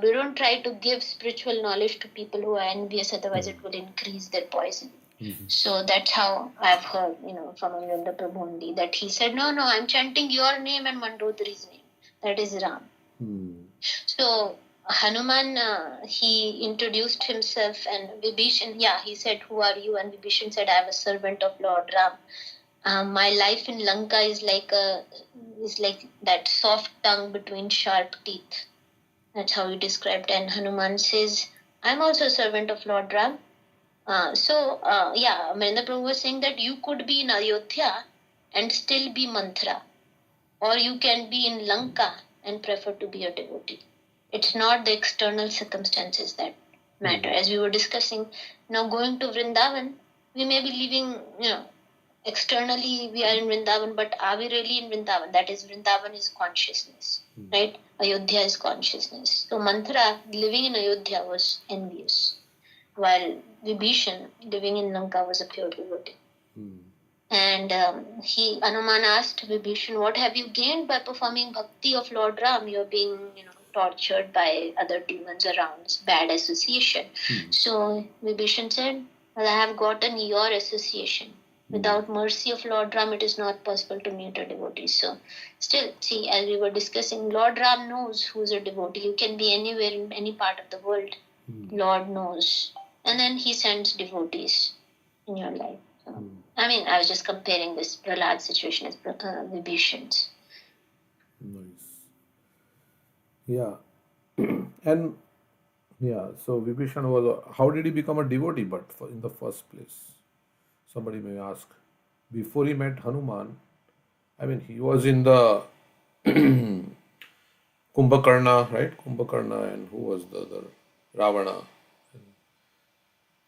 we don't try to give spiritual knowledge to people who are envious, otherwise it will increase their poison. So that's how I've heard, from Amrendra Prabhu only, that he said, no, I'm chanting your name and Mandodari's name. That is Ram. So Hanuman, he introduced himself, and Vibhishan, he said, who are you? And Vibhishan said, I am a servant of Lord Ram. My life in Lanka is like that soft tongue between sharp teeth. That's how he described. And Hanuman says, I'm also a servant of Lord Ram. Amrendra Prabhu was saying that you could be in Ayodhya and still be mantra, or you can be in Lanka and prefer to be a devotee. It's not the external circumstances that matter. As we were discussing, now going to Vrindavan, we may be living, externally we are in Vrindavan, but are we really in Vrindavan? That is, Vrindavan is consciousness, right? Ayodhya is consciousness. So Manthara, living in Ayodhya, was envious, while Vibhishan, living in Lanka, was a pure devotee. And Hanuman asked Vibhishan, what have you gained by performing bhakti of Lord Ram? You're being, tortured by other demons around. It's bad association. So Vibhishan said, well, I have gotten your association. Without mercy of Lord Ram, it is not possible to meet a devotee. So still, see, as we were discussing, Lord Ram knows who's a devotee. You can be anywhere in any part of the world. Lord knows. And then he sends devotees. in your life. So, I mean, I was just comparing this Prahlad situation as Vibhishan's. Nice. Yeah. And yeah, so Vibhishan was, how did he become a devotee but in the first place? Somebody may ask. Before he met Hanuman, I mean, he was in the Kumbhakarna, right? Kumbhakarna, and who was the other? Ravana,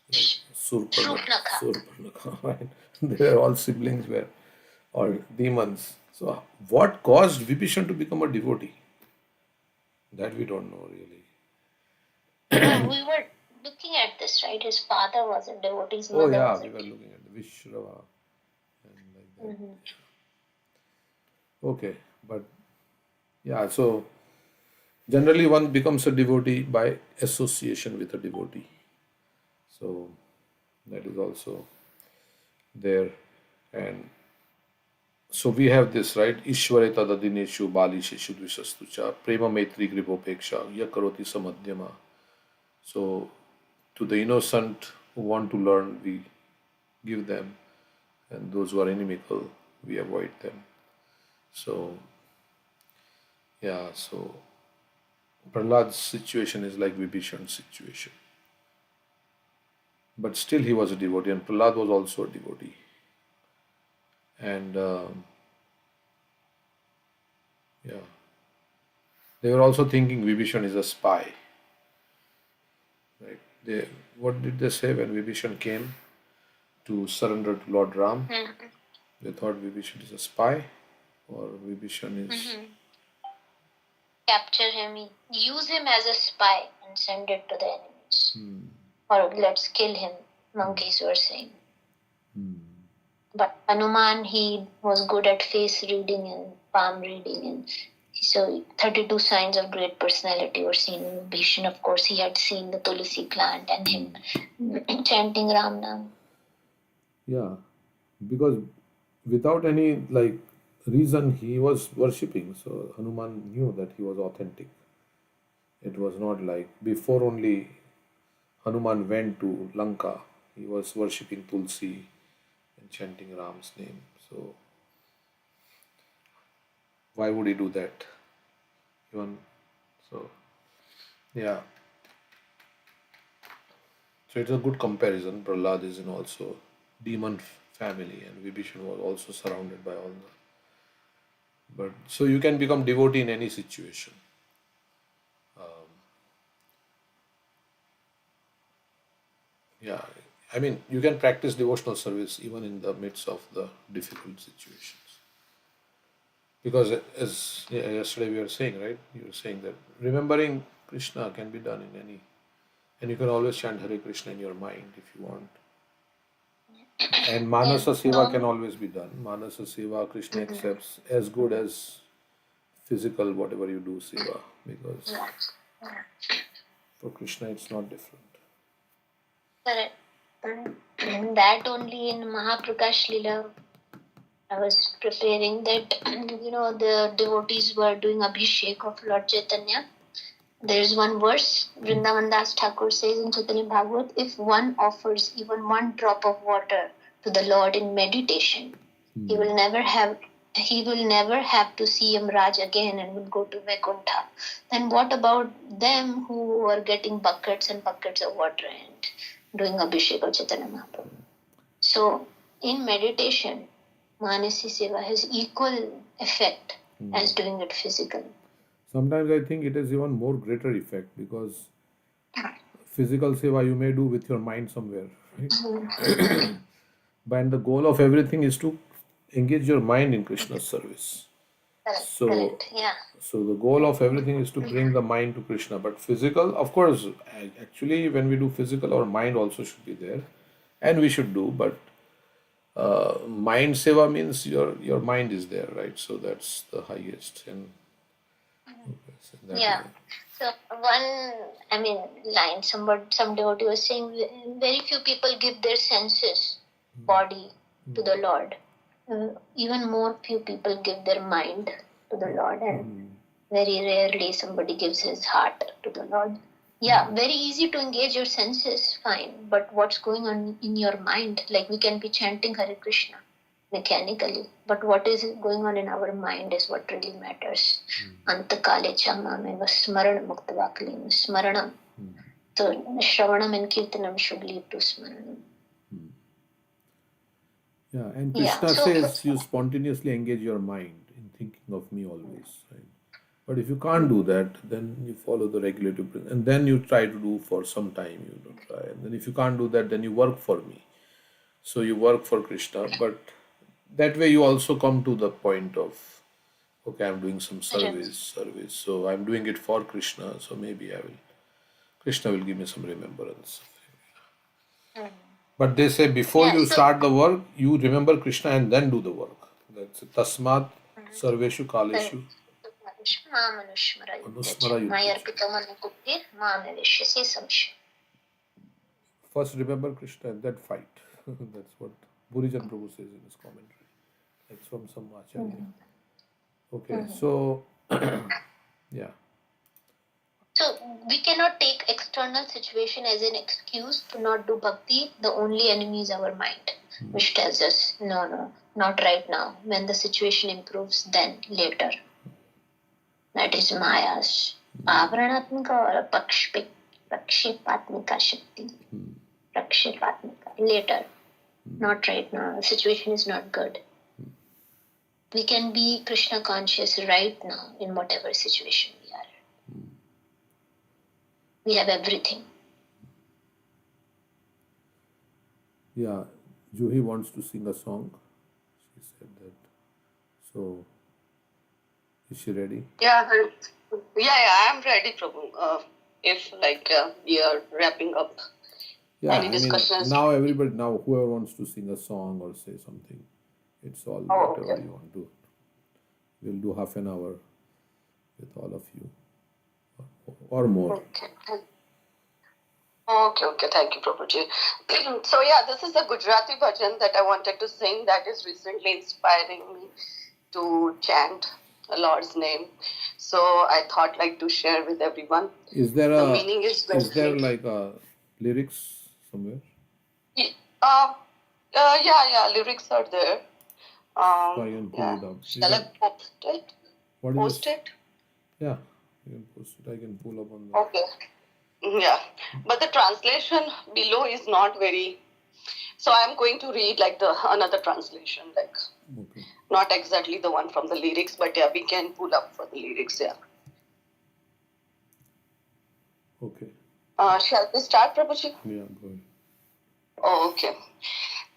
Shurpanakha. Surpanakha, right? They were all siblings, were all demons. So, what caused Vibhishan to become a devotee? That we don't know really. No, we were looking at this, right? His father was a devotee, his Oh mother yeah, was we a were devotee. looking at the Vishrava and like that. Okay, but yeah, so generally one becomes a devotee by association with a devotee. So that is also there. And so we have this, right? Ishvare tadadineshu bali sheshu dvishastucha prema maitri gripopeksha yakaroti samadhyama. So to the innocent who want to learn, we give them, and those who are inimical, we avoid them. So yeah, so Prahlad's situation is like Vibhishan's situation. But still he was a devotee, and Prahlad was also a devotee. And yeah, they were also thinking Vibhishan is a spy. Right? What did they say when Vibhishan came to surrender to Lord Ram? They thought Vibhishan is a spy, or Vibhishan is. Capture him, use him as a spy and send it to the enemies. Or let's kill him, monkeys were saying. But Hanuman, he was good at face reading and palm reading, and so 32 signs of great personality were seen in Bhishan. Of course, he had seen the Tulsi plant and him chanting Ram Nam. Yeah, because without any like reason he was worshipping, so Hanuman knew that he was authentic. It was not like before only Hanuman went to Lanka, he was worshipping Tulsi and chanting Ram's name. So why would he do that? Even so, yeah. So it's a good comparison. Prahlad is in also demon family, and Vibhishan was also surrounded by all the. But so you can become devotee in any situation. Yeah, I mean, you can practice devotional service even in the midst of the difficult situations. Because as yesterday we were saying, right? You were saying that remembering Krishna can be done in any, and you can always chant Hare Krishna in your mind if you want. And Manasa Seva can always be done. Manasa Seva, Krishna accepts as good as physical, whatever you do, Seva, because for Krishna it's not different. Correct. That only in Mahaprakash Lila, I was preparing that, the devotees were doing Abhishek of Lord Chaitanya. There is one verse, Vrindavan Das Thakur says in Chaitanya Bhagavat, if one offers even one drop of water to the Lord in meditation, he will never have to see Yamraj again and will go to Vaikuntha. Then what about them who are getting buckets and buckets of water and doing Abhishek of Chaitanya Mahaprabhu? So in meditation, Manasi Seva has equal effect as doing it physically. Sometimes I think it has even more greater effect because physical seva you may do with your mind somewhere, right? But the goal of everything is to engage your mind in Krishna's service. Correct. Yeah. So the goal of everything is to bring the mind to Krishna. But physical, of course, actually when we do physical, our mind also should be there, and we should do. But mind seva means your mind is there, right? So that's the highest. And yeah. So line some devotee was saying very few people give their senses, body to the Lord. Even more few people give their mind to the Lord, and very rarely somebody gives his heart to the Lord. Yeah, very easy to engage your senses, fine. But what's going on in your mind? Like we can be chanting Hare Krishna mechanically, but what is going on in our mind is what really matters. Antakale chamame smarana muktavaklim smaranam. So Shravanam and Kirtanam should lead to Smaranam. Yeah, and Krishna says you spontaneously engage your mind in thinking of me always. Right? But if you can't do that, then you follow the regulative principle. And then you try to do for some time, you don't try. And then if you can't do that, then you work for me. So you work for Krishna, but that way you also come to the point of, okay, I'm doing some service. So I'm doing it for Krishna, so maybe Krishna will give me some remembrance. But they say before you start the work, you remember Krishna and then do the work. That's Tasmat Sarveshu Kaleshu. First remember Krishna and then fight. That's what Burijan Prabhu says in his commentary. That's from some Acharya. Okay, so yeah. So we cannot take external situation as an excuse to not do bhakti. The only enemy is our mind, which tells us, no, not right now. When the situation improves, then later. That is Maya's avranatmika or pakshipatmika shakti. Pakshipatmika. Later. Not right now. The situation is not good. We can be Krishna conscious right now in whatever situation we are. We have everything. Yeah, Juhi wants to sing a song. She said that. So, is she ready? Yeah, I'm ready, Prabhu. If we are wrapping up any discussions. Now everybody, whoever wants to sing a song or say something, it's all whatever you want to do. We'll do half an hour with all of you or more. Okay. Thank you, Prabhuji. So this is a Gujarati bhajan that I wanted to sing that is recently inspiring me to chant the Lord's name. So I thought to share with everyone. Is there the meaning is like a lyrics somewhere? Lyrics are there. So I can pull it up. Shall I post it? Post it? Yeah, you can post it. I can pull up on that. Okay. Yeah, but the translation below is not very. So I am going to read another translation, not exactly the one from the lyrics, but we can pull up for the lyrics. Yeah. Okay. Shall we start, Prabhuji? Yeah, go ahead. Okay.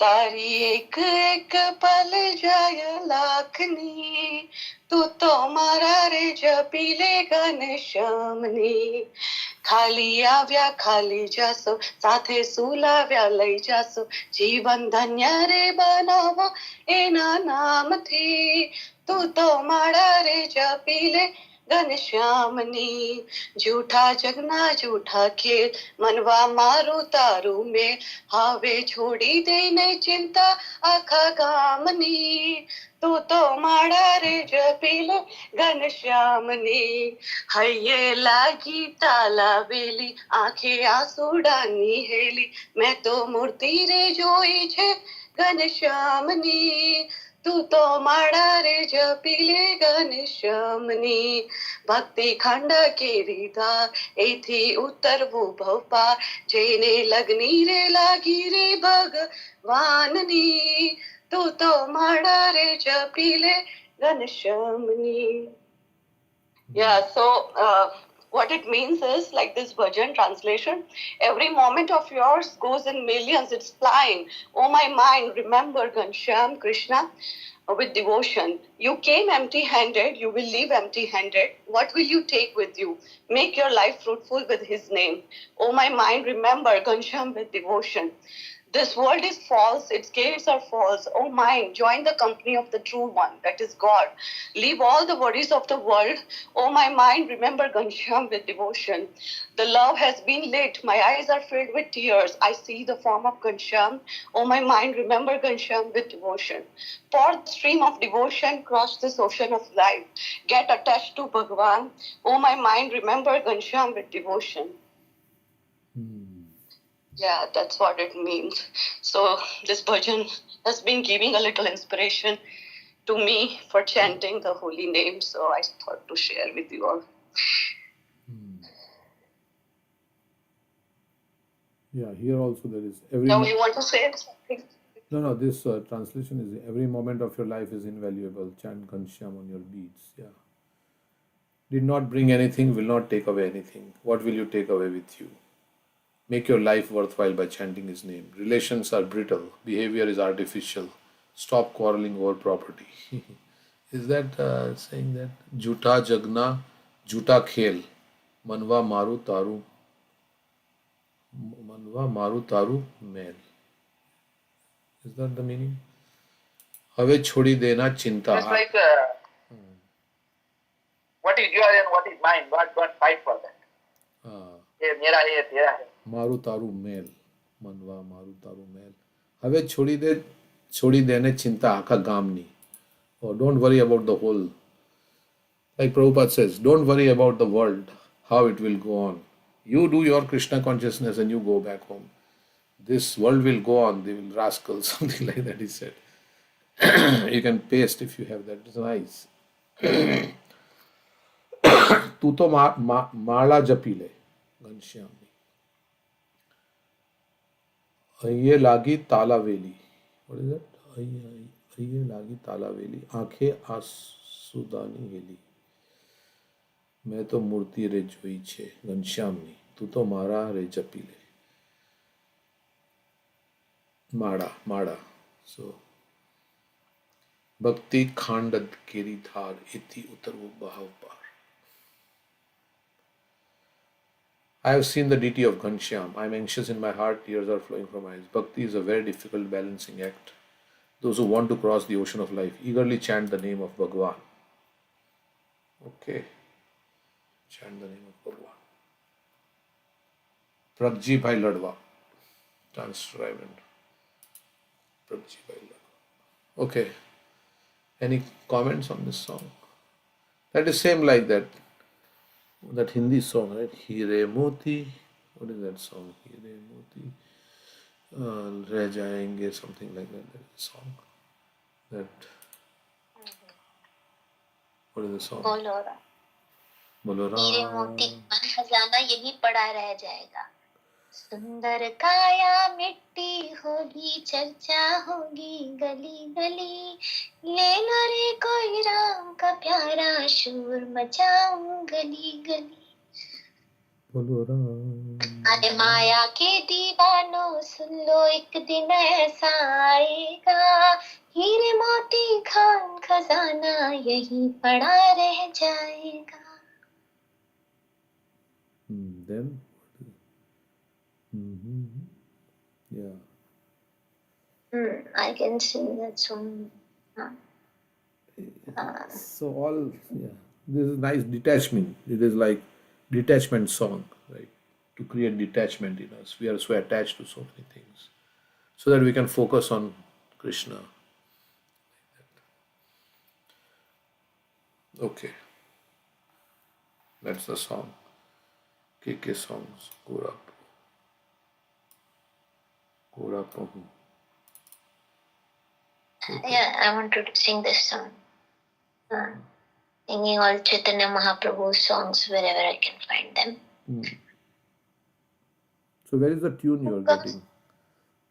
तारी एक एक पल जाय लाखनी तू तो मारा रे जपीले घनश्यामनी खाली आव्या खाली जासो साथे सुलाव्या लई जासो जीवन धन्य रे बनावो एना नामथी तू तो मारा रे जपीले घनश्यामनी झूठा जगना झूठा खेल मनवा मारू तारू में हावे छोड़ी देने चिंता आखा गामनी तू तो माड़ा रे जपीले घनश्यामनी हये लागी ताला वेली आंखें आंसुडानी हेली मैं तो मूर्ति रे जोई छे घनश्यामनी तू तो माड़ा रे जपीले घनश्यामनी भक्ति खंड केरी धार एथी उतरवू भवपार जेने लगनी रे लागी रे भगवाननी तू तो माड़ा रे जपीले घनश्यामनी. Yeah, so what it means is this bhajan translation, every moment of yours goes in millions, it's flying. Oh my mind, remember Ghanshyam Krishna with devotion. You came empty-handed, you will leave empty-handed. What will you take with you? Make your life fruitful with his name. Oh my mind, remember Ghanshyam with devotion. This world is false, its gates are false. Oh mind, join the company of the true one, that is God. Leave all the worries of the world. Oh my mind, remember Ghanshyam with devotion. The love has been lit, my eyes are filled with tears. I see the form of Ghanshyam. Oh my mind, remember Ghanshyam with devotion. Pour the stream of devotion, cross this ocean of life. Get attached to Bhagavan. Oh my mind, remember Ghanshyam with devotion. Yeah, that's what it means. So this bhajan has been giving a little inspiration to me for chanting the holy name. So I thought to share with you all. Yeah, here also there is every. Now you want to say something? No, this translation is every moment of your life is invaluable. Chant Ghanshyam on your beads. Yeah. Did not bring anything, will not take away anything. What will you take away with you? Make your life worthwhile by chanting his name. Relations are brittle. Behavior is artificial. Stop quarreling over property. Is that saying that? Juta jagna, juta khel. Manwa maru taru. Manwa maru taru mel. Is that the meaning? हवे छोड़ी देना चिंता. It's like what is yours and what is mine. Don't fight for that. ये मेरा है, ये तेरा है. मारू तारू मेल. मनवा मारू तारू मेल. हवे छोड़ी देने चिंता आका गामनी. Oh, don't worry about the whole. Like Prabhupada says, don't worry about the world, how it will go on. You do your Krishna consciousness and you go back home. This world will go on, they will rascal, something like that he said. You can paste if you have that, it's nice. तू तो माला जपी ले घनश्याम ने अये लागी तालावेली. What is that? अये लागी तालावेली आंखें आंसुदानी heli. मैं तो मूर्ति रे जोई छे घनश्यामनी तू तो मारा रे जपी ले. माड़ा. So भक्ति खांडद केरी धार इति उतरवो बहाव पार. I have seen the deity of Ghanshyam. I am anxious in my heart, tears are flowing from my eyes. Bhakti is a very difficult balancing act. Those who want to cross the ocean of life eagerly chant the name of Bhagavan. Okay. Chant the name of Bhagavan. Pragji Bhai Ladwa. Transcribed. Pragji Bhai Ladwa. Okay. Any comments on this song? That is same like that Hindi song, right? Hire Moti. What is that song? Hire Moti. Reh Jayenge, something like that. That is a song. That. What is the song? Bolero. Bolora. हीरे मोती मन खजाना यही पड़ा रह जाएगा. सुंदर काया मिट्टी होगी चर्चा होगी गली गली. ले लो रे कोई राम का प्यारा शोर मचाऊं गली गली. Bolora. अरे माया के दीवानों सुन लो एक दिन ऐसा आएगा. हीरे मोती खान खजाना यही पड़ा रह जाएगा. Then. Yeah. I can sing that song. So all, yeah, this is nice detachment. It is like detachment song, right? To create detachment in us. We are so attached to so many things, so that we can focus on Krishna. Okay, that's the song. KK songs. Gorapu. Yeah, I wanted to sing this song. Singing all Chaitanya Mahaprabhu's songs wherever I can find them. So where is the tune you are getting?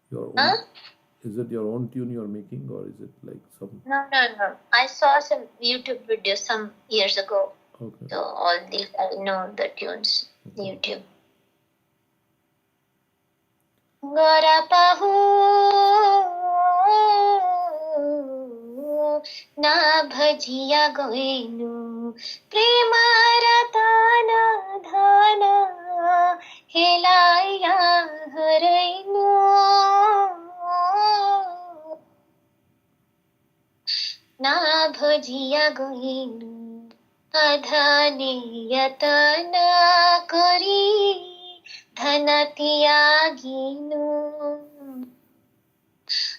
Your own? Is it your own tune you are making, or is it like some? No. I saw some YouTube videos some years ago. Okay. So all these I know the tunes. YouTube. Gorapahu na bhajiya goinu premaratana dhana helaya harainu na bhajiya goinu adhani yatana kari धन त्यागिनु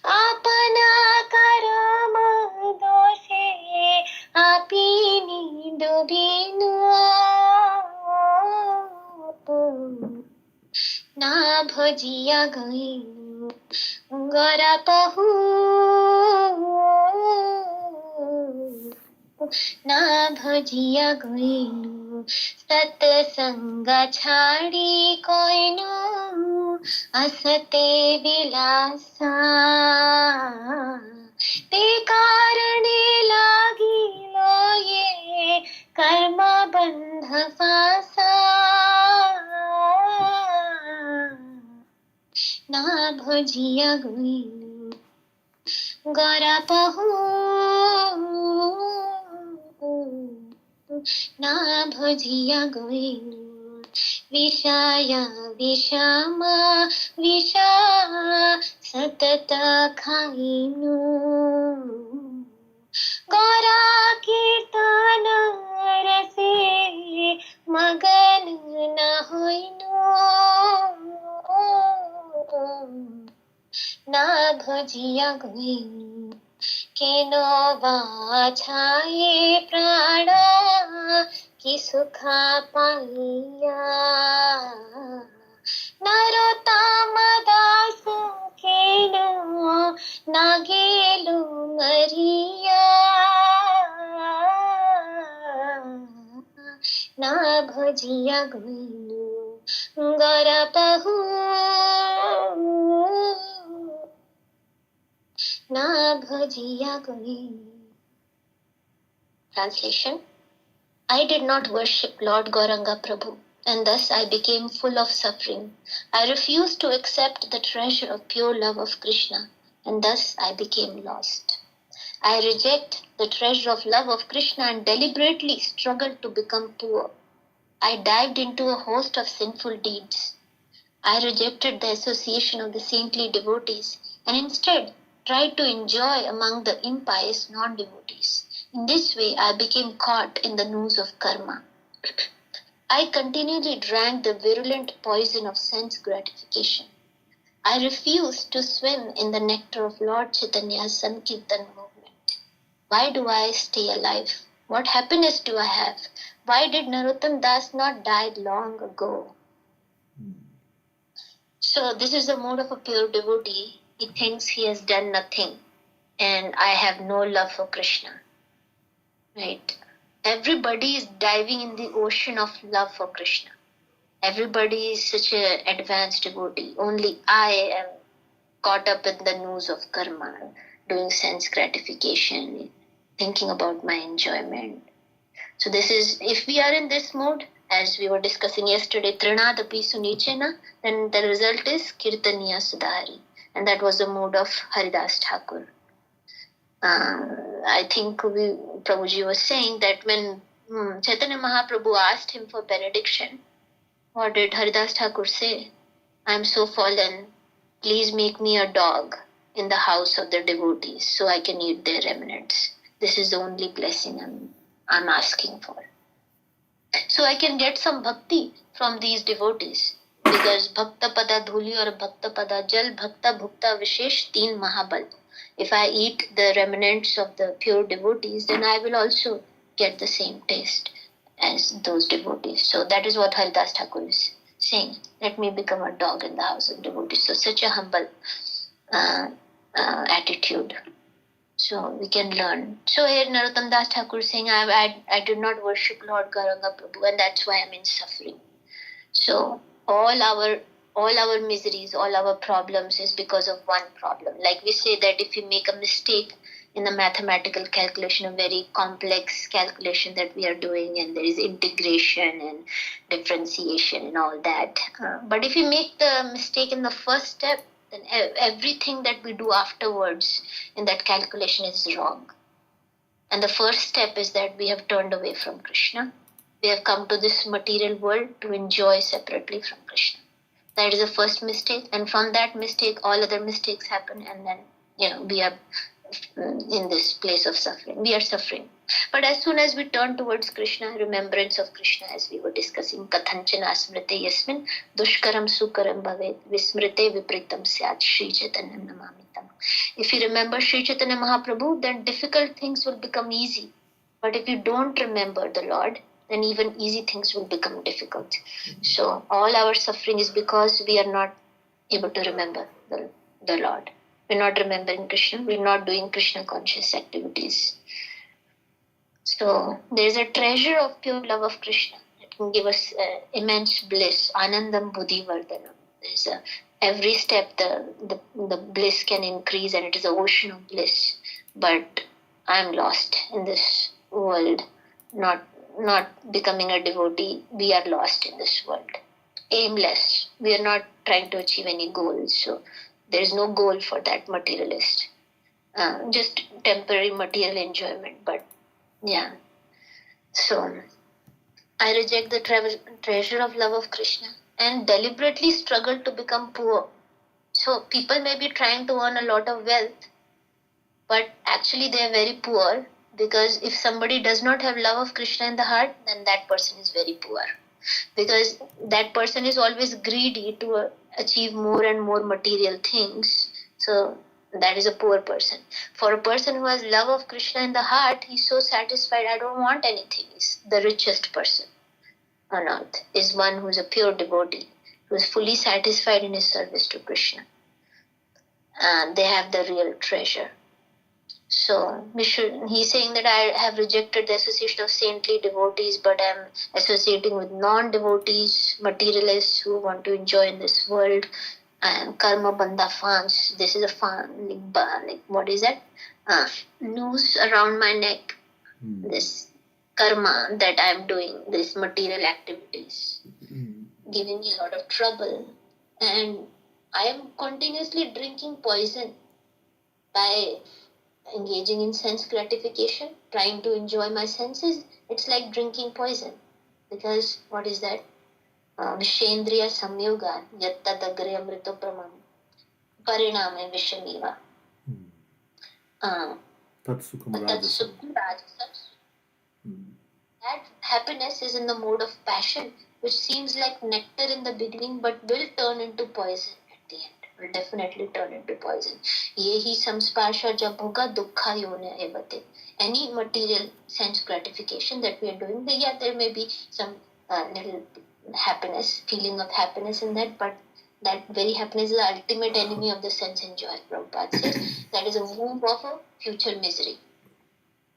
अपना कर्म दोषे आपिनी डुबिनु ना भजिया गइनु गरा पहु ना भजिया गइनु सतसंग छाडी कोइनु असते विलासा ते कारणे लागिलो ये कर्म बंध फासा ना भजिया गइनु गरा पहु ना भजिया गइनु विषय विषम विषा सतत खाइनु गरा कीर्तन रसे मगन न होइनु ना भजिया गइनु केनो बाछाए प्राण कि सुखा पाइया नरोत्तम दास केनो नागेलु मरिया ना भजिया गइनु गरा पहु ना भजिया गइनु. Translation: I did not worship Lord Gauranga Prabhu, and thus I became full of suffering. I refused to accept the treasure of pure love of Krishna, and thus I became lost. I reject the treasure of love of Krishna and deliberately struggled to become poor. I dived into a host of sinful deeds. I rejected the association of the saintly devotees and instead tried to enjoy among the impious non-devotees. In this way, I became caught in the noose of karma. I continually drank the virulent poison of sense gratification. I refused to swim in the nectar of Lord Chaitanya's Sankirtan movement. Why do I stay alive? What happiness do I have? Why did Narottam Das not die long ago? So this is the mood of a pure devotee. He thinks he has done nothing and I have no love for Krishna. Right? Everybody is diving in the ocean of love for Krishna. Everybody is such an advanced devotee. Only I am caught up in the noose of karma, doing sense gratification, thinking about my enjoyment. So this is, if we are in this mood, as we were discussing yesterday, Trinadapi Sunichena, then the result is Kirtaniya Sudhari. And that was the mood of Haridas Thakur. I think Prabhuji was saying that when Chaitanya Mahaprabhu asked him for benediction, what did Haridas Thakur say? I am so fallen, please make me a dog in the house of the devotees so I can eat their remnants. This is the only blessing I'm asking for. So I can get some bhakti from these devotees, because bhakta pada dhuli or bhakta pada jal, bhakta bhukta vishesh teen mahabal. If I eat the remnants of the pure devotees, then I will also get the same taste as those devotees. So that is what Haridas Thakur is saying. Let me become a dog in the house of devotees. So such a humble attitude. So we can learn. So here Narottam Das Thakur is saying, I did not worship Lord Gauranga Prabhu, and that's why I'm in suffering. So all our miseries, all our problems is because of one problem. Like we say that if you make a mistake in the mathematical calculation, a very complex calculation that we are doing, and there is integration and differentiation and all that. But if you make the mistake in the first step, then everything that we do afterwards in that calculation is wrong. And the first step is that we have turned away from Krishna. We have come to this material world to enjoy separately from Krishna. That is the first mistake, and from that mistake, all other mistakes happen, and then we are in this place of suffering. We are suffering. But as soon as we turn towards Krishna, remembrance of Krishna, as we were discussing, kathanchana smrite yasmin dushkaram sukaram bhavet vismrite vipritam syat Shri Chaitanya namamitam. If you remember Shri Chaitanya Mahaprabhu, then difficult things will become easy. But if you don't remember the Lord, then even easy things will become difficult. So all our suffering is because we are not able to remember the Lord. We're not remembering Krishna, we're not doing Krishna conscious activities. So there's a treasure of pure love of Krishna that can give us immense bliss, anandam buddhi vardhanam. There's every step the bliss can increase, and it is an ocean of bliss. But I'm lost in this world, not becoming a devotee. We are lost in this world, aimless. We are not trying to achieve any goals. So there is no goal for that materialist. Just temporary material enjoyment, but yeah. So I reject the treasure of love of Krishna and deliberately struggle to become poor. So people may be trying to earn a lot of wealth, but actually they are very poor, because if somebody does not have love of Krishna in the heart, then that person is very poor. Because that person is always greedy to achieve more and more material things. So that is a poor person. For a person who has love of Krishna in the heart, he's so satisfied, I don't want anything. He's the richest person on earth, is one who is a pure devotee, who is fully satisfied in his service to Krishna. And they have the real treasure. So he's saying that I have rejected the association of saintly devotees, but I'm associating with non-devotees, materialists who want to enjoy in this world. And karma bandha fans. This is a fan, like what is that? Noose around my neck. This karma that I'm doing, these material activities, giving me a lot of trouble. And I am continuously drinking poison by engaging in sense gratification, trying to enjoy my senses. It's like drinking poison. Because what is that? Vishendriya samyoga yattadagre amrito pramam pariname vishamiva. Tatsukam rajasam. That happiness is in the mode of passion, which seems like nectar in the beginning, but will turn into poison at the end. Will definitely turn into poison. Yehi samsparsha jab hoga dukkha yone evate. Any material sense gratification that we are doing, there may be some little happiness, feeling of happiness in that, but that very happiness is the ultimate enemy of the sense enjoy. Prabhupada says that is a womb of a future misery.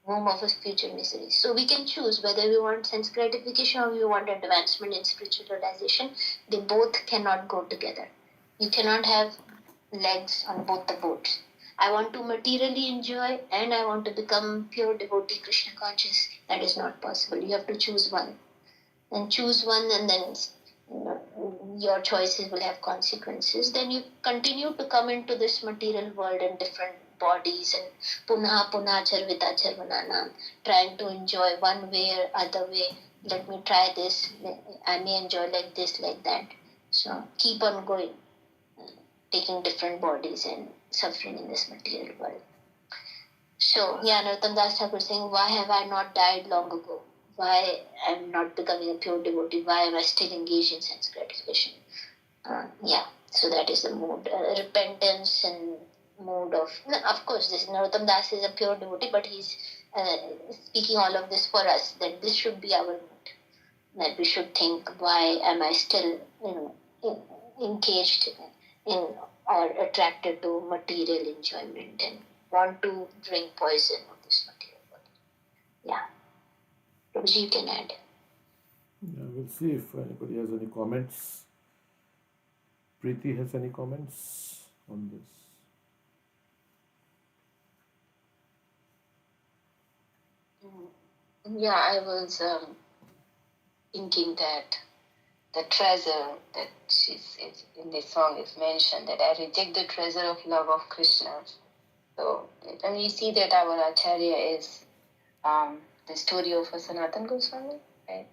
Womb of a future misery. So we can choose whether we want sense gratification or we want advancement in spiritual realization. They both cannot go together. You cannot have legs on both the boats. I want to materially enjoy and I want to become pure devotee Krishna conscious. That is not possible. You have to choose one. And choose one, and then your choices will have consequences. Then you continue to come into this material world in different bodies and punha charvita charvananam, trying to enjoy one way or other way. Let me try this. I may enjoy like this, like that. So keep on going, taking different bodies and suffering in this material world. So, Narottam Das Thakur saying, why have I not died long ago? Why am I not becoming a pure devotee? Why am I still engaged in sense gratification? So that is the mood. Repentance and mood of course, this Narottam Das is a pure devotee, but he's speaking all of this for us, that this should be our mood. That we should think, why am I still engaged in or attracted to material enjoyment and want to drink poison of this material world. Prabhuji, you can add. We'll see if anybody has any comments. Preeti has any comments on this? I was thinking that the treasure that is in this song is mentioned, that I reject the treasure of love of Krishna. So, and we see that our Acharya is the story of Sanatana Goswami, right?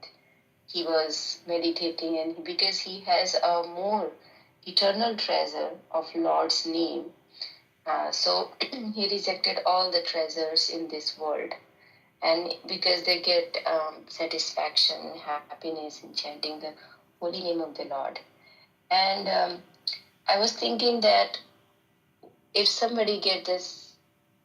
He was meditating, and because he has a more eternal treasure of Lord's name, so he rejected all the treasures in this world. And because they get satisfaction, happiness in chanting the holy name of the Lord. And I was thinking that if somebody get this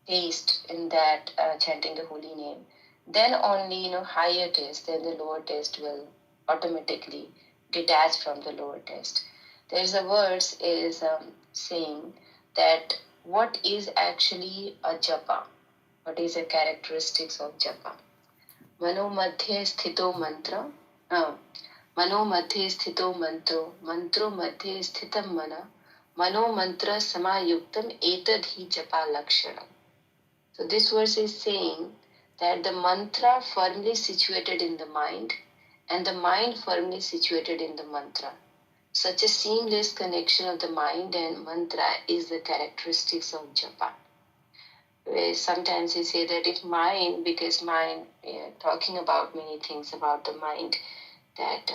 taste in that chanting the holy name, then only higher taste, then the lower taste will automatically detach from the lower taste. There's a verse is saying that what is actually a japa? What is the characteristics of japa? Mano madhye sthito mantra. Mano madhye sthito mantro. Mantro madhye sthitam mana. Mano mantra samayuktam etadhi japa lakshana. So this verse is saying that the mantra firmly situated in the mind and the mind firmly situated in the mantra. Such a seamless connection of the mind and mantra is the characteristics of japa. Where sometimes we say that if mind, because mind, talking about many things about the mind, that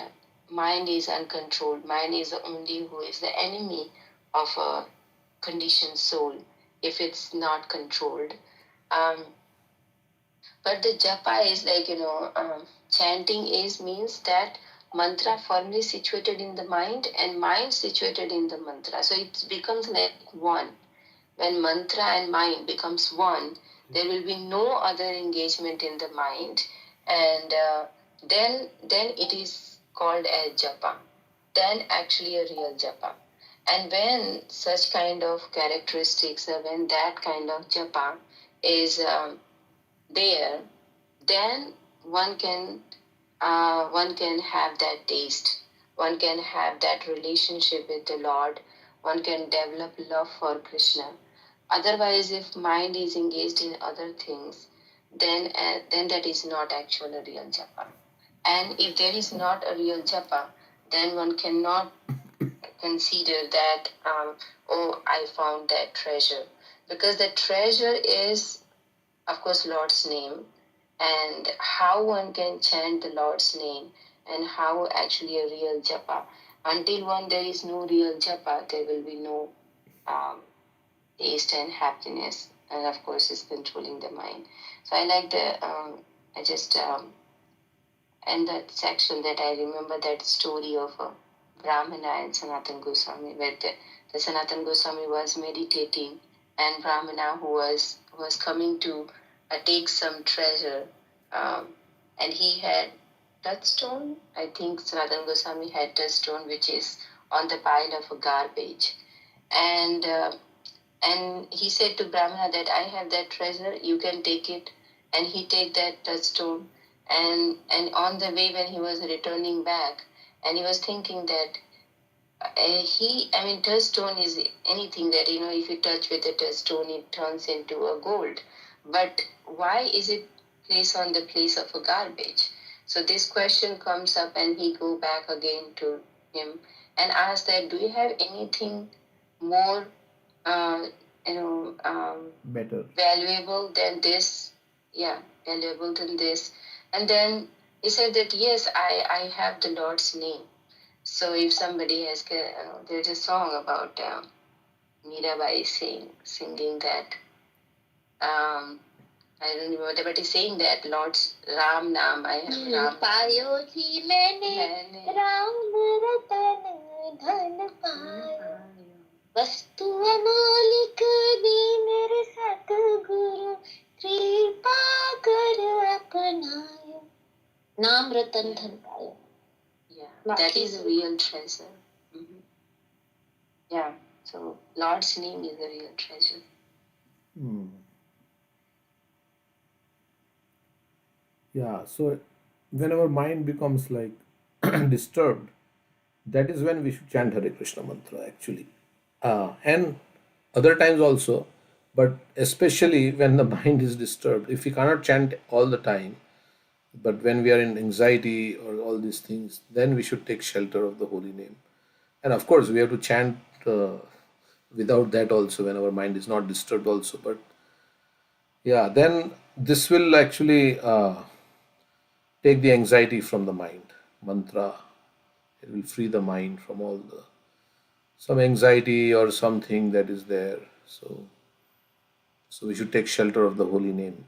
mind is uncontrolled, mind is the only who is the enemy of a conditioned soul if it's not controlled. But the japa is like, chanting is means that mantra firmly situated in the mind and mind situated in the mantra. So it becomes like one. When mantra and mind becomes one, there will be no other engagement in the mind, and then it is called as japa. Then actually a real japa. And when such kind of characteristics, when that kind of japa is there, then one can have that taste. One can have that relationship with the Lord. One can develop love for Krishna. Otherwise, if mind is engaged in other things, then that is not actually a real japa. And if there is not a real japa, then one cannot consider that, I found that treasure. Because the treasure is, of course, Lord's name, and how one can chant the Lord's name and how actually a real japa. Until there is no real japa, there will be no taste and happiness, and of course is controlling the mind. So I like I just and that section that I remember that story of Brahmana and Sanatan Goswami, where the Sanatan Goswami was meditating, and Brahmana who was coming to take some treasure, and he had touchstone. I think Sanatan Goswami had touchstone, which is on the pile of garbage, and he said to Brahmana that I have that treasure, you can take it. And he take that touchstone, and on the way when he was returning back, and he was thinking that touchstone is anything that, if you touch with a touchstone, it turns into a gold. But why is it placed on the place of a garbage? So this question comes up, and he go back again to him and ask that, do you have anything more better, valuable than this? Yeah, valuable than this. And then he said that, yes, I have the Lord's name. So if somebody has, there's a song about Mirabai singing that, I don't remember, but he's saying that Lord's Ram Naam, I have Ram. Payo thi maine Ram ratan dhan payo. वस्तु अमोलिक दी मेरे सतगुरु कृपा कर अपनायो नाम रतन धन पायो. Yeah, that is a real treasure. Mm-hmm. Yeah, so Lord's name is a real treasure. Yeah, so when our mind becomes like disturbed, that is when we should chant Hare Krishna mantra actually. And other times also, but especially when the mind is disturbed. If we cannot chant all the time, but when we are in anxiety or all these things, then we should take shelter of the holy name. And of course, we have to chant without that also when our mind is not disturbed also. But yeah, then this will actually take the anxiety from the mind. Mantra, it will free the mind from all some anxiety or something that is there. So we should take shelter of the holy name.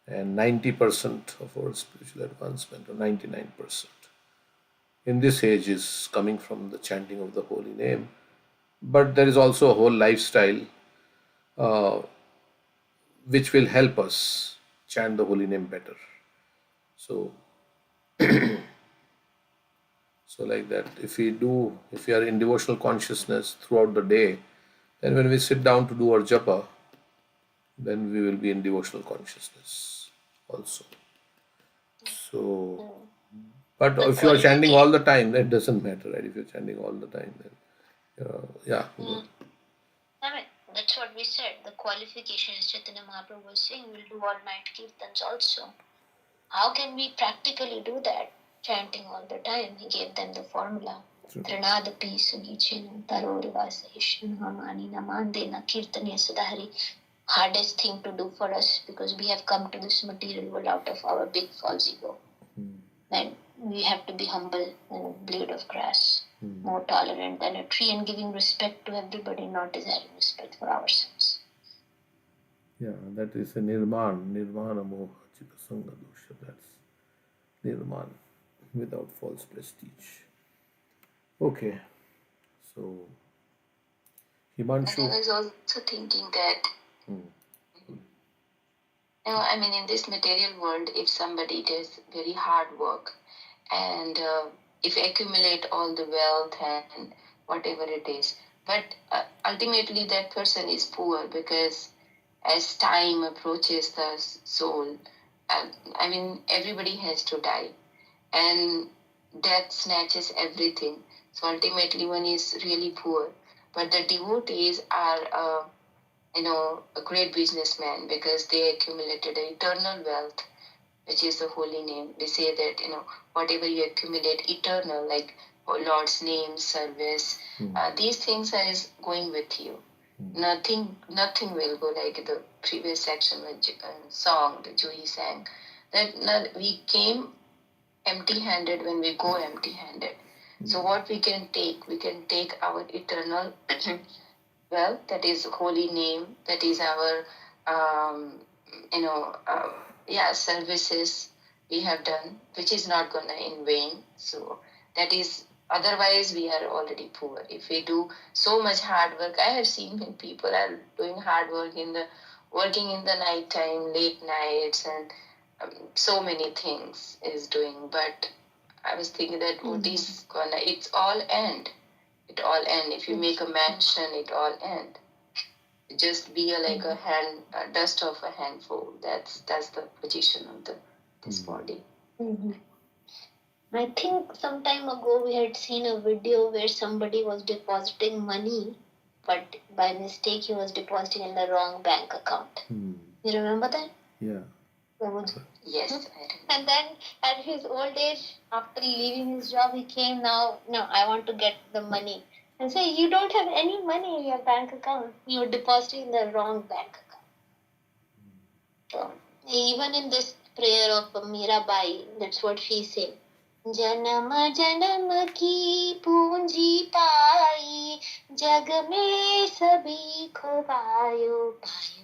And 90% of our spiritual advancement, or 99%, in this age is coming from the chanting of the holy name. But there is also a whole lifestyle which will help us chant the holy name better. So So like that, if we are in devotional consciousness throughout the day, then when we sit down to do our japa, then we will be in devotional consciousness also. So, but if you are chanting all the time, that doesn't matter, right? If you're chanting all the time, then yeah. I mean, that's what we said. The qualification, as Chaitanya Mahaprabhu was saying, we'll do all night kirtans also. How can we practically do that? Chanting all the time. He gave them the formula. Trinadapi Sugichin Tarorivasa Hamani Namandena Kirtanya Sadhari. Hardest thing to do for us, because we have come to this material world out of our big false ego. And we have to be humble and a blade of grass, more tolerant than a tree, and giving respect to everybody, not desiring respect for ourselves. Yeah, that is a nirmana moha chitta sanga dosha. That's nirmana, without false prestige. Okay, so Himanshu. And I was also thinking that, I mean, in this material world, if somebody does very hard work and if you accumulate all the wealth and whatever it is, but ultimately that person is poor, because as time approaches the soul, I mean, everybody has to die, and death snatches everything. So ultimately one is really poor. But the devotees are a great businessman, because they accumulated an eternal wealth, which is the holy name. They say that, whatever you accumulate eternal, like Lord's name, service, these things are going with you. Nothing will go, like the previous section song that Juhi sang, that we came empty-handed when we go empty-handed. So what we can take our eternal wealth, that is holy name, that is our services we have done, which is not gonna in vain. So that is, otherwise we are already poor. If we do so much hard work, I have seen when people are doing hard work working in the night time, late nights, and so many things is doing. But I was thinking that it's all end. It all end. If you make a mansion, it all end. Just be like a dust of a handful. That's the position of this body. I think some time ago we had seen a video where somebody was depositing money, but by mistake he was depositing in the wrong bank account. You remember that? Yeah. Yes, I remember. And then at his old age, after leaving his job, he came no, I want to get the money. And say, you don't have any money in your bank account. You're depositing in the wrong bank account. So, even in this prayer of Mirabai, that's what she said. जन्म जन्म की पूंजी पाई, जग में सभी को पायो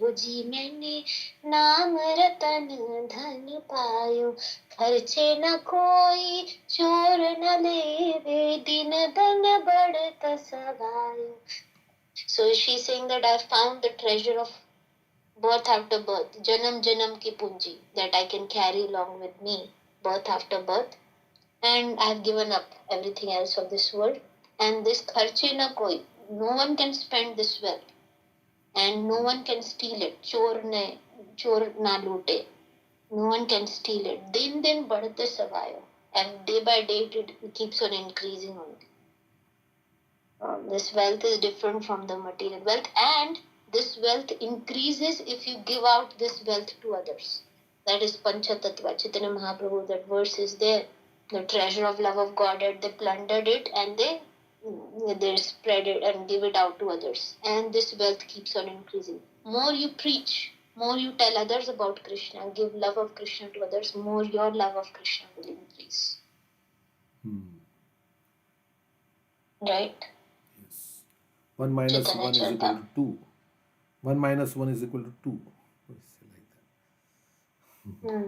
जी मैंने, नाम रतन धन पायो, खर्चे न कोई चोर न लेवे, दिन धन बढ़त सवायो. So she's saying that I found the treasure of birth after birth, janam janam ki punji, that I can carry along with me, birth after birth. And I have given up everything else of this world. And this kharche na koi, no one can spend this wealth. And no one can steal it. Chor na loote. No one can steal it. Din din badhte savayo. And day by day it keeps on increasing only. This wealth is different from the material wealth. And this wealth increases if you give out this wealth to others. That is Pancha Tattva. Chaitanya Mahaprabhu, that verse is there. The treasure of love of Godhead, they plundered it and they spread it and give it out to others. And this wealth keeps on increasing. More you preach, more you tell others about Krishna, give love of Krishna to others, more your love of Krishna will increase. Right? Yes. 1 minus 1 is equal to 2. 1 minus 1 is equal to 2. Like that.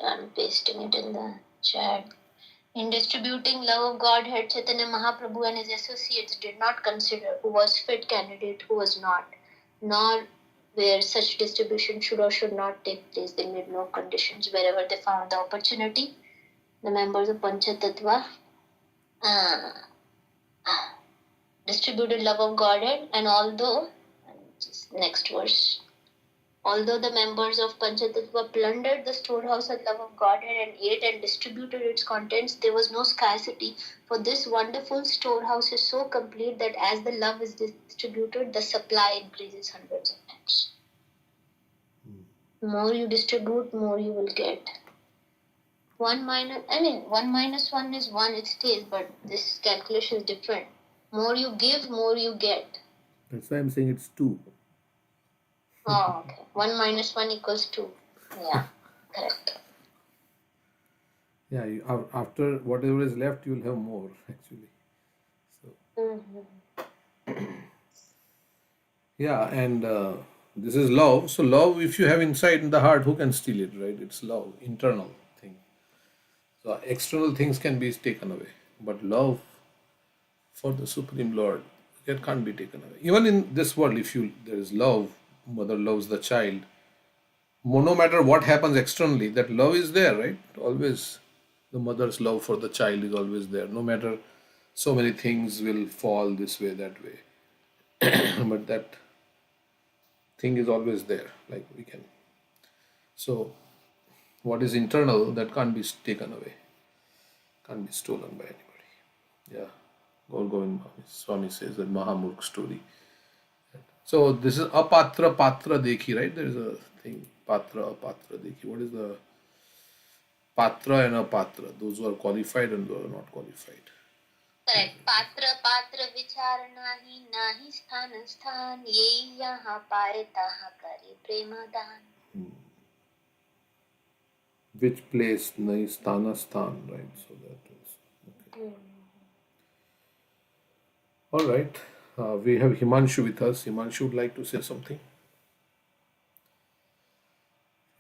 I'm pasting it in the chat. In distributing love of Godhead, Chaitanya Mahaprabhu and his associates did not consider who was fit candidate, who was not, nor where such distribution should or should not take place. They made no conditions. Wherever they found the opportunity, the members of Panchatattva distributed love of Godhead, and next verse. Although the members of Panchatattva plundered the storehouse of love of Godhead and ate and distributed its contents, there was no scarcity, for this wonderful storehouse is so complete that as the love is distributed, the supply increases hundreds of times. More you distribute, more you will get. 1 minus 1 is 1, it stays, but this calculation is different. More you give, more you get. That's why I'm saying it's 2. Oh, okay. 1 minus 1 equals 2. Yeah, correct. Yeah, after whatever is left, you'll have more actually. So. Yeah, and this is love. So love, if you have inside in the heart, who can steal it, right? It's love, internal thing. So external things can be taken away, but love for the Supreme Lord, that can't be taken away. Even in this world, if there is love, mother loves the child. No matter what happens externally, that love is there, right? Always, the mother's love for the child is always there. No matter so many things will fall this way, that way, but that thing is always there. Like we can. So, what is internal, that can't be taken away, can't be stolen by anybody. Yeah. Govind Swami says that Mahamurk story. So this is apatra patra dekhi, right? There is a thing, patra apatra dekhi. What is the patra and apatra? Those who are qualified and those who are not qualified. Correct. Patra vichar nahi sthan ye yaha paaye taha kare premadhan. Which place? Nahi sthan, right? So that is okay. All right. We have Himanshu with us. Himanshu would like to say something.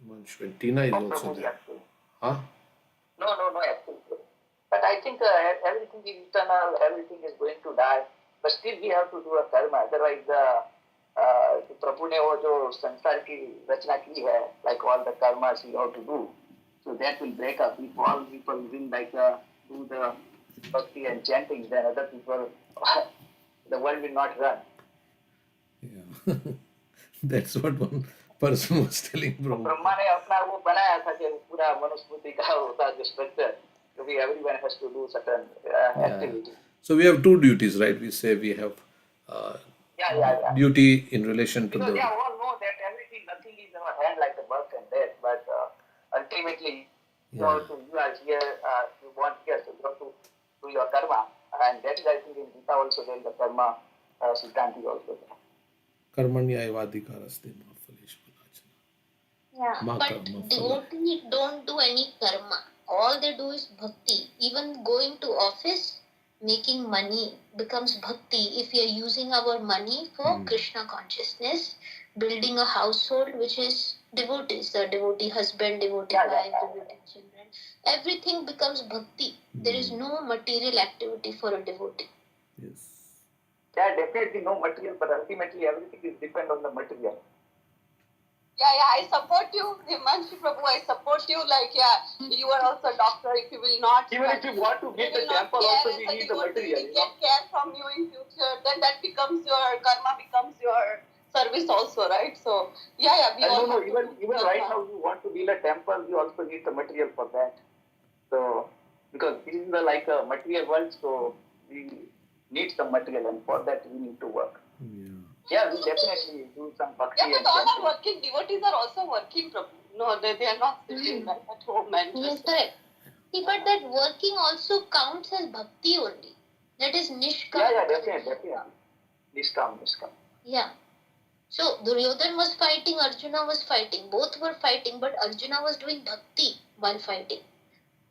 Himanshu, and Tina is also there. Huh? No, absolutely. But I think everything is eternal, everything is going to die. But still we have to do a karma. Otherwise, प्रभु ने वो जो संसार की रचना की है, like all the karmas we have to do, so that will break up. If all people will do the bhakti and chanting, then other people, the world will not run. Yeah, that's what one person was telling Prabhu. Brahma ने अपना वो बनाया था कि पूरा मनुस्मृति का होता जो structure, so everyone has to do certain activity. So we have 2 duties, right? We say we have duty in relation to because they all know that nothing is in our hand like the birth and death, but ultimately, you are here, you want here, so you have to do your karma, and that is, I think, in Gita also there is the karma Siddhanti also there. Karmanyayavadhikaraste ma phaleshva rachana. Yeah, but devotees don't do any karma. All they do is bhakti. Even going to office, making money becomes bhakti if we are using our money for Krishna consciousness, building a household which is devotees, the devotee husband, devotee wife, devotee children. Everything becomes bhakti. There is no material activity for a devotee. Yes. Yeah, definitely no material, but ultimately everything is depend on the material. Yeah, I support you, Himanshu Prabhu. I support you. You are also a doctor. If you will not, even if you want to get the temple, also we need the material. We get care from you in future. Then that becomes your karma, becomes your service also, right? So we all. Even right now, you want to build a temple, you also need the material for that. So because this is a material world, so we need some material, and for that we need to work. Yeah, we definitely do some bhakti. Yeah, but all are working. Devotees are also working, Prabhu. No, they are not sitting at home and yes, correct. See, but that working also counts as bhakti only. That is nishkam. Yeah, definitely. Nishkam. Yeah. So Duryodhan was fighting, Arjuna was fighting. Both were fighting, but Arjuna was doing bhakti while fighting.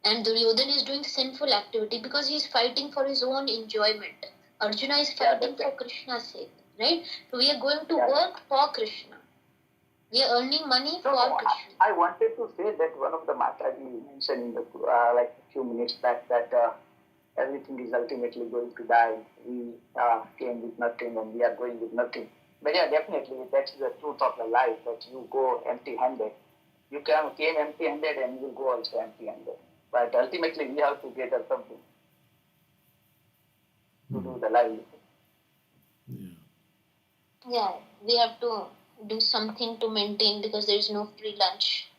And Duryodhan is doing sinful activity because he is fighting for his own enjoyment. Arjuna is fighting for Krishna's sake. Right? So we are going to work for Krishna. We are earning money for Krishna. I wanted to say that one of the Mataji mentioned in the a few minutes back that everything is ultimately going to die. We came with nothing and we are going with nothing. But yeah, definitely that's the truth of the life, that you go empty-handed. You came empty-handed and you will go also empty-handed. But ultimately, we have to get something to do the livelihood. Yeah, we have to do something to maintain because there is no free lunch.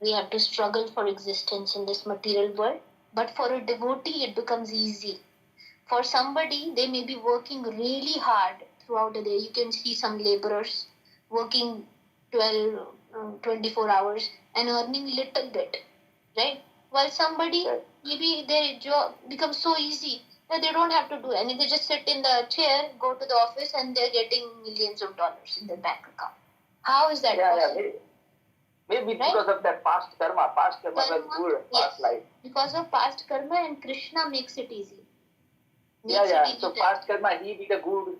We have to struggle for existence in this material world. But for a devotee, it becomes easy. For somebody, they may be working really hard throughout the day. You can see some laborers working 12, 24 hours and earning little bit, right? While somebody, maybe their job becomes so easy that they don't have to do anything. They just sit in the chair, go to the office, and they're getting millions of dollars in their bank account. How is that possible? Yeah, maybe because of that past karma. Past karma was good, past life. Because of past karma, and Krishna makes it easy. So past karma, he did a good,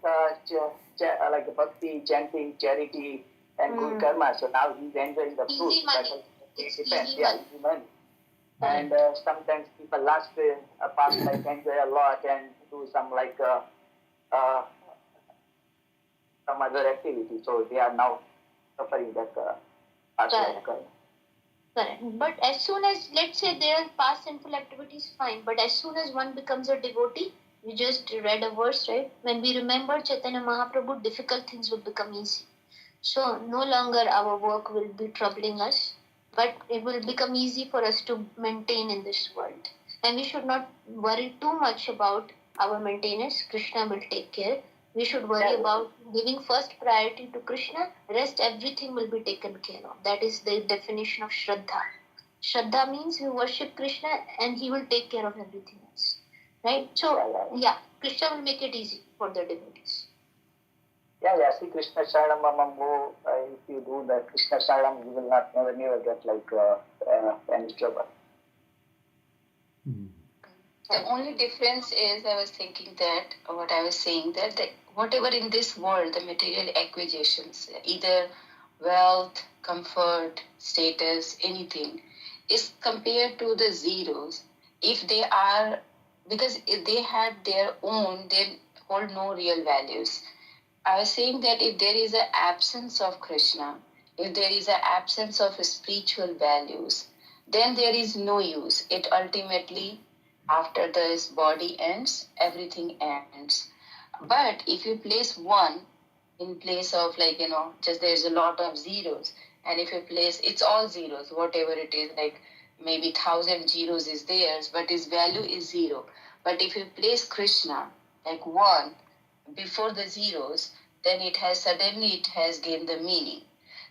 like bhakti, chanting, charity, and good karma. So now he's enjoying the fruit. Easy money. It's easy money. And sometimes people last past life enjoy a lot and do some some other activity. So they are now suffering that past life karma. Correct. But as soon as, let's say, their past sinful activities, fine. But as soon as one becomes a devotee, we just read a verse, right? When we remember Chaitanya Mahaprabhu, difficult things will become easy. So no longer our work will be troubling us, but it will become easy for us to maintain in this world. And we should not worry too much about our maintenance. Krishna will take care. We should worry about giving first priority to Krishna. Rest, everything will be taken care of. That is the definition of Shraddha. Shraddha means you worship Krishna and he will take care of everything else. Right? So, Krishna will make it easy for the devotees. See Krishna Sharanam Mamambo. If you do the Krishna Sharanam, you will not never get any trouble. The only difference is, I was thinking that, what I was saying, that whatever in this world, the material acquisitions, either wealth, comfort, status, anything, is compared to the zeros. If they are, because if they had their own, they hold no real values. I was saying that if there is an absence of Krishna, if there is an absence of spiritual values, then there is no use. It ultimately, after this body ends, everything ends. But if you place one in place of just there's a lot of zeros, and if you place, it's all zeros, whatever it is, like maybe 1,000 zeros is theirs, but its value is zero. But if you place Krishna like one before the zeros, then it has gained the meaning.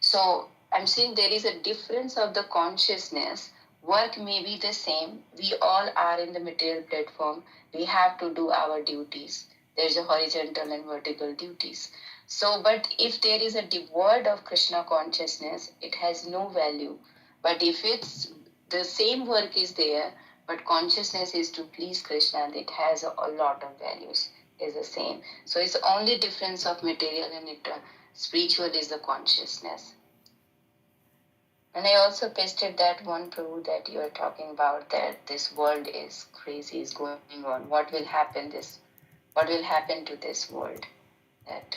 So I'm saying there is a difference of the consciousness. Work may be the same. We all are in the material platform. We have to do our duties. There's a horizontal and vertical duties. So, but if there is a devoid of Krishna consciousness, it has no value. But if it's the same work is there, but consciousness is to please Krishna, it has a lot of values, is the same. So it's only difference of material and spiritual is the consciousness. And I also pasted that one, Prabhu, that you are talking about, that this world is crazy, is going on. What will happen to this world? That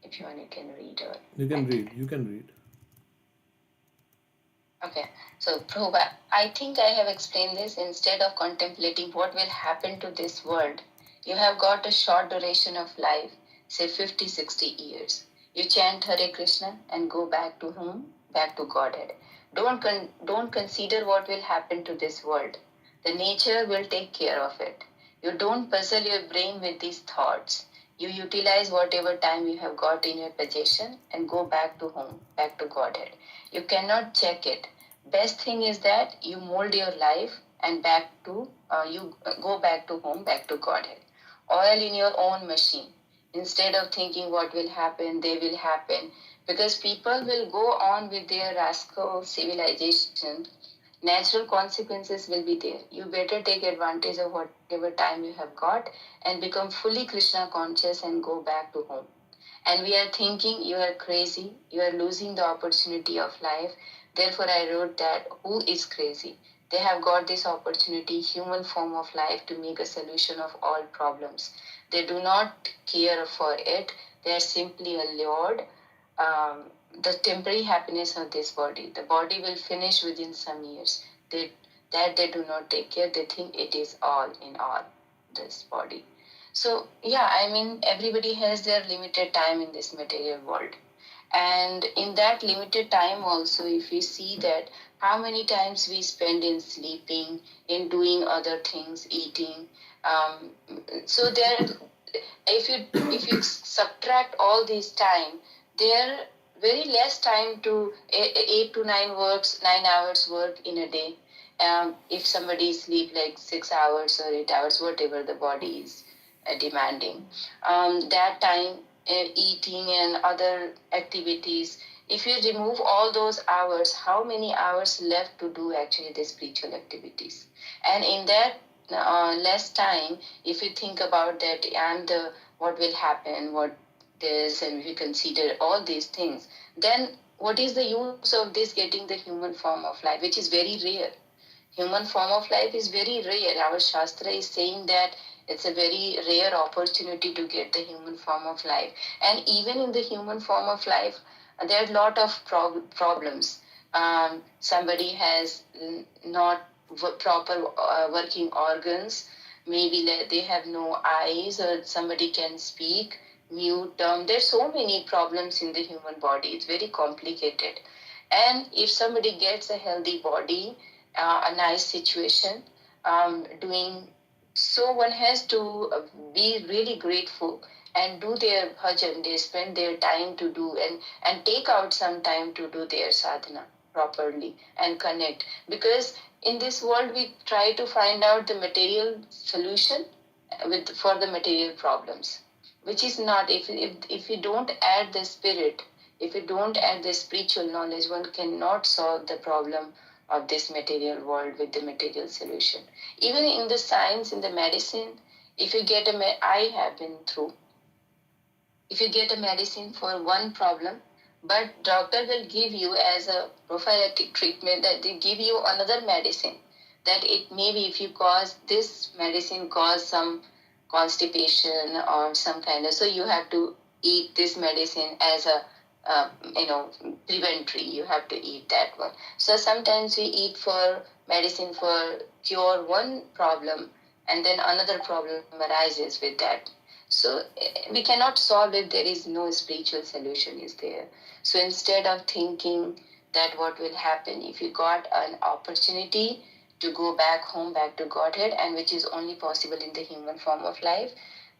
if you want, you can read. You can read. Okay. So, Prabhu, I think I have explained this. Instead of contemplating what will happen to this world, you have got a short duration of life, say 50, 60 years. You chant Hare Krishna and go back to whom? Back to Godhead. Don't consider what will happen to this world. The nature will take care of it. You don't puzzle your brain with these thoughts. You utilize whatever time you have got in your possession and go back to home, back to Godhead. You cannot check it. Best thing is that you mold your life and you go back to home, back to Godhead. Oil in your own machine. Instead of thinking what will happen, they will happen. Because people will go on with their rascal civilization, natural consequences will be there. You better take advantage of whatever time you have got and become fully Krishna conscious and go back to home. And we are thinking you are crazy, you are losing the opportunity of life. Therefore, I wrote that who is crazy? They have got this opportunity, human form of life, to make a solution of all problems. They do not care for it. They are simply allured. The temporary happiness of this body. The body will finish within some years. that they do not take care. They think it is all in all, this body. So yeah, I mean, everybody has their limited time in this material world. And in that limited time also, if we see that how many times we spend in sleeping, in doing other things, eating, so there, if you subtract all this time, there very less time to 8 to 9 hours work in a day. If somebody sleep like 6 hours or 8 hours, whatever the body is demanding, that time eating and other activities. If you remove all those hours, how many hours left to do actually the spiritual activities? And in that less time, if you think about that, and what will happen, what this, and if you consider all these things, then what is the use of this getting the human form of life, which is very rare? Human form of life is very rare. Our Shastra is saying that it's a very rare opportunity to get the human form of life. And even in the human form of life, there are a lot of problems. Somebody has not proper working organs. Maybe they have no eyes, or somebody can speak mute, dumb. There's so many problems in the human body. It's very complicated. And if somebody gets a healthy body, a nice situation, doing so, one has to be really grateful and do their bhajan. They spend their time to do, and take out some time to do their sadhana properly and connect. Because in this world, we try to find out the material solution for the material problems, which is not, if you don't add the spirit, if you don't add the spiritual knowledge, one cannot solve the problem of this material world with the material solution. Even in the science, in the medicine, if you get I have been through, if you get a medicine for one problem, but doctor will give you as a prophylactic treatment, that they give you another medicine, that it maybe if you cause this medicine cause some constipation or some kind of, so you have to eat this medicine as a preventary, you have to eat that one. So sometimes we eat for medicine for cure one problem, and then another problem arises with that. So we cannot solve it. There is no spiritual solution is there. So instead of thinking that what will happen if you got an opportunity to go back home, back to Godhead, and which is only possible in the human form of life,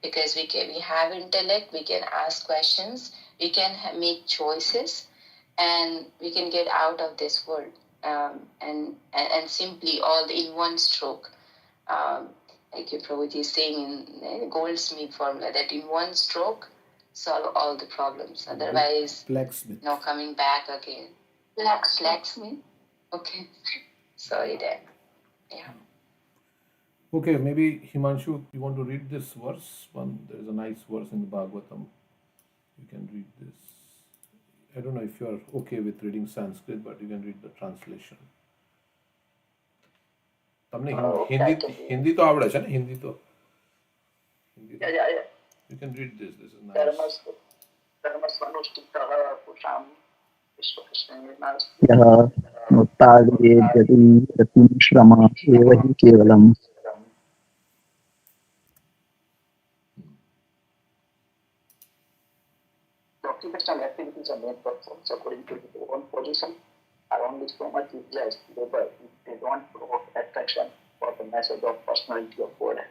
because we have intellect, we can ask questions, we can make choices, and we can get out of this world, and simply all in one stroke. Like your Prabhuji is saying in Goldsmith formula, that in one stroke solve all the problems. Otherwise, Blacksmith. no coming back again. Blacksmith? Okay. Sorry, Dad. Yeah. Okay, maybe Himanshu, you want to read this verse? There is a nice verse in the Bhagavatam. You can read this. I don't know if you are okay with reading Sanskrit, but you can read the translation. તમને હિન્દી તો આવડે છે ને? હિન્દી તો you can read this. This is nice. यः नोत्ताडयेद्यति यतिं श्रम एव हि केवलम्. Occupational activities are made performed according to their own position are only so much utilized labor if they don't provoke attraction for the message of personality of Godhead.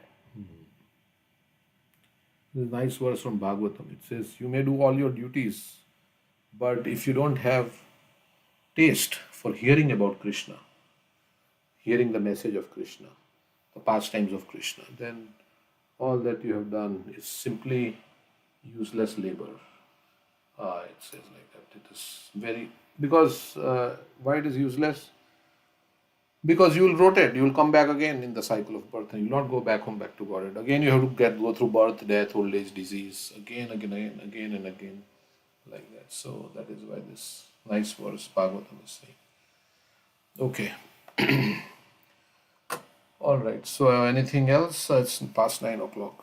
This is a nice verse from Bhagavatam. It says, you may do all your duties, but if you don't have taste for hearing about Krishna, hearing the message of Krishna, the pastimes of Krishna, then all that you have done is simply useless labor. It says like that. It is very, because why it is useless? Because you will rotate, you will come back again in the cycle of birth, and you will not go back home, back to Godhead. Again, you have to go through birth, death, old age, disease, again and again, like that. So that is why this nice verse Bhagavatam is saying. Okay. All right. So anything else? It's past 9 o'clock.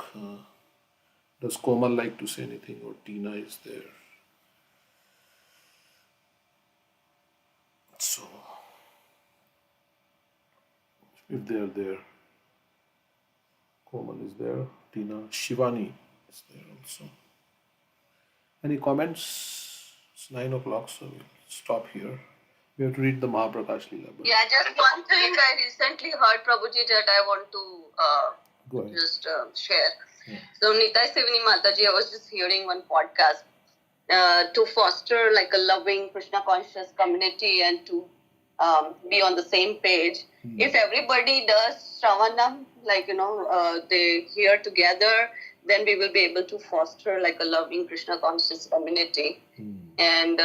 Does Komal like to say anything, or Tina is there? So if they are there. Komal is there. Tina, Shivani is there also. Any comments? It's 9 o'clock, so we'll stop here. We have to read the Mahaprakash Leela. Yeah, just one thing I recently heard, Prabhuji, that I want to just share. Yeah. So, Nitai Sivani Mataji, I was just hearing one podcast to foster like a loving Krishna conscious community and to be on the same page. If everybody does Shravanam, like, they hear together, then we will be able to foster like a loving Krishna conscious community. And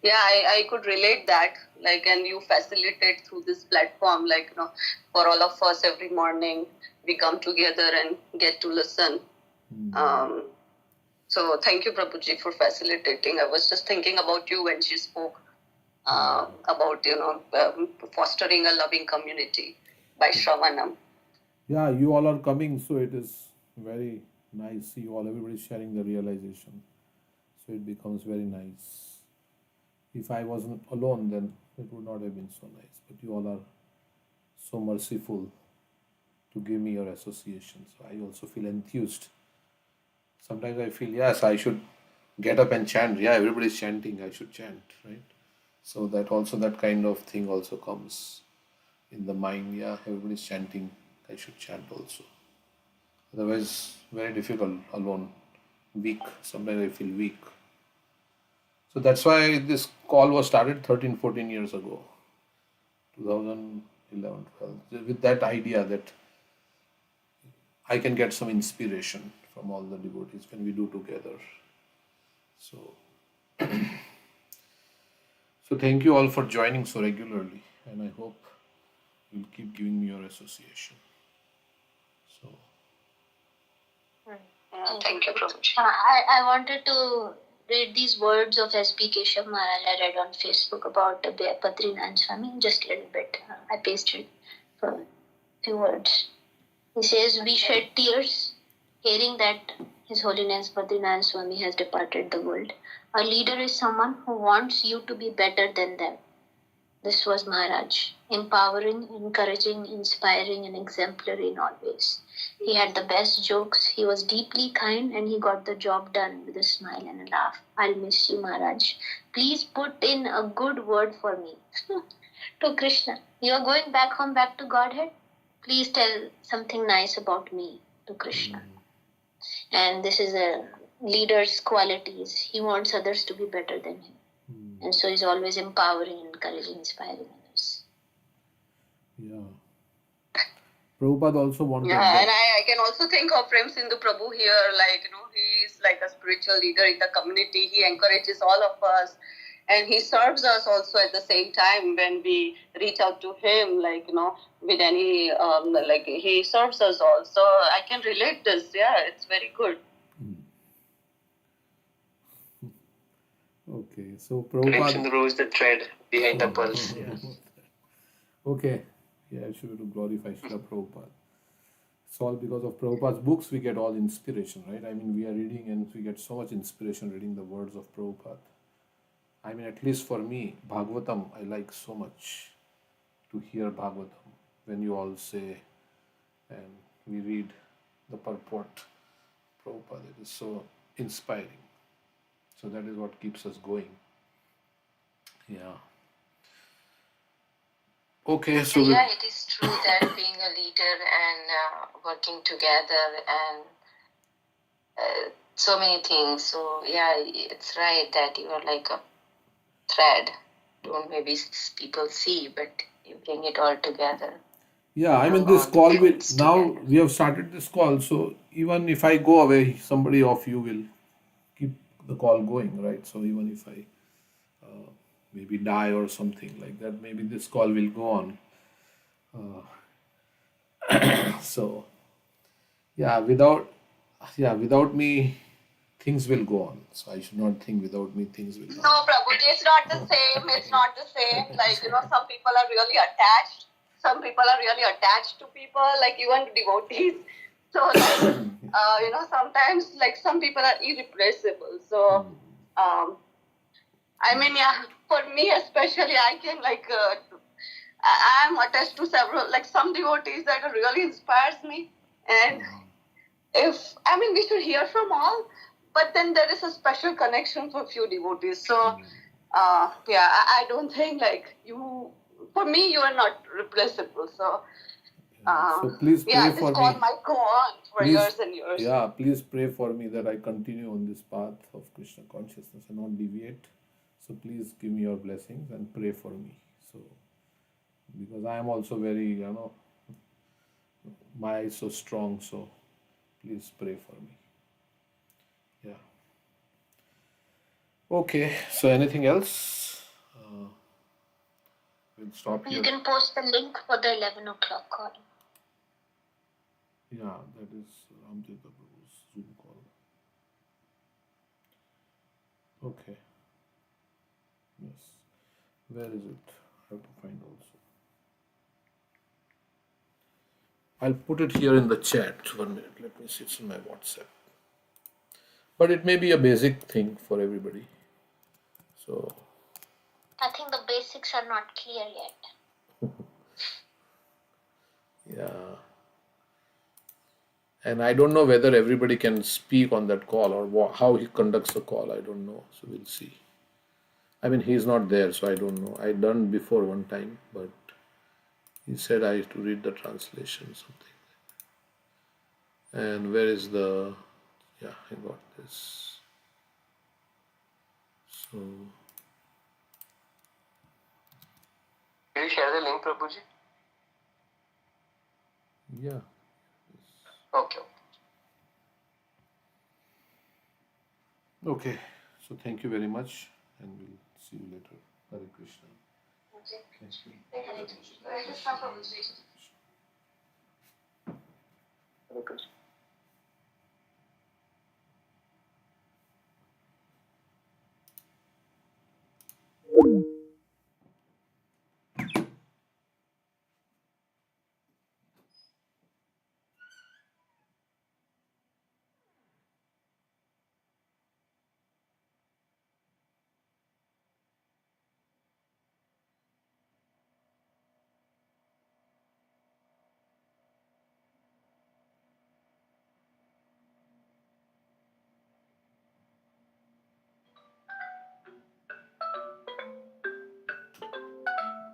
yeah, I could relate that, like, and you facilitate through this platform, like, for all of us every morning we come together and get to listen. So thank you, Prabhuji, for facilitating. I was just thinking about you when she spoke about, fostering a loving community by Shravanam. Yeah, you all are coming, so it is very nice. You all, everybody sharing the realization. So it becomes very nice. If I wasn't alone, then it would not have been so nice. But you all are so merciful to give me your association. So I also feel enthused. Sometimes I feel, yes, I should get up and chant. Yeah, everybody's chanting, I should chant, right? So that also, that kind of thing also comes in the mind. Yeah, everybody's chanting, I should chant also. Otherwise, very difficult alone, weak. Sometimes I feel weak. So that's why this call was started 13, 14 years ago, 2011, 12, with that idea that I can get some inspiration from all the devotees when we do together. So, so thank you all for joining so regularly, and I hope you'll keep giving me your association. So, Thank you, Prabhuji. I wanted to read these words of S.B. Keshav Maharaj I read on Facebook about the Badrinath Swami, just a little bit. I pasted for a few words. He says, we shed tears hearing that His Holiness Badrinath Swami has departed the world. A leader is someone who wants you to be better than them. This was Maharaj, empowering, encouraging, inspiring, and exemplary in all ways. He had the best jokes, he was deeply kind, and he got the job done with a smile and a laugh. I'll miss you, Maharaj. Please put in a good word for me. To Krishna, you are going back home, back to Godhead? Please tell something nice about me to Krishna. And this is a leader's qualities. He wants others to be better than him. And so he's always empowering, encouraging, inspiring others. yeah. Prabhupada also wanted Yeah, that. and I can also think of Prem Sindhu Prabhu here, like, he's like a spiritual leader in the community. He encourages all of us. And he serves us also at the same time when we reach out to him, like, with any, like, he serves us all. So I can relate this. Yeah, it's very good. Okay, so Prabhupada... Sindhu is the thread behind the pulse. Okay, yeah, I should have to glorify Srila Prabhupada. It's all because of Prabhupada's books we get all inspiration, right? I mean, we are reading and we get so much inspiration reading the words of Prabhupada. I mean, at least for me, Bhagavatam, I like so much to hear Bhagavatam when you all say and we read the purport of Prabhupada. It is so inspiring. So that is what keeps us going. Yeah. Okay, so yeah, it is true that being a leader and working together and so many things. So yeah, it's right that you are like a thread. Don't maybe people see, but you bring it all together. yeah, I mean, this call will now we have started this call, so even if I go away, somebody of you will keep the call going, right? So even if I maybe die or something like that, maybe this call will go on. So yeah, without me, things will go on. So I should not think without me things will go on. No, Prabhuji, it's not the same. It's not the same. Like, some people are really attached. Some people are really attached to people, like even devotees. So, like, sometimes, like, some people are irrepressible. So, I mean, yeah, for me especially, I can, like, I'm attached to several, like some devotees that really inspires me. And we should hear from all, but then there is a special connection for few devotees. So, I don't think like you, for me, you are not replaceable. So, So please pray this for call me. might go on for years and years. Yeah, please pray for me that I continue on this path of Krishna consciousness and not deviate. So please give me your blessings and pray for me. So because I am also very, my eye is so strong. So please pray for me. Yeah. Okay. So anything else? We'll stop here. You can post the link for the 11 o'clock call. Yeah, that is Ramjita Prabhu's Zoom call. Okay. Yes. Where is it? I have to find also. I'll put it here in the chat. 1 minute. Let me see. It's in my WhatsApp. But it may be a basic thing for everybody. So. I think the basics are not clear yet. Yeah. And I don't know whether everybody can speak on that call or how he conducts the call. I don't know. So we'll see. I mean, he's not there, so I don't know. I done before one time, but he said I have to read the translation, something. And where is the... Yeah, I got this. So... Can you share the link, Prabhuji? Yeah. Okay. Okay. So thank you very much, and we'll see you later. Hare Krishna. Thank you. Hare Krishna.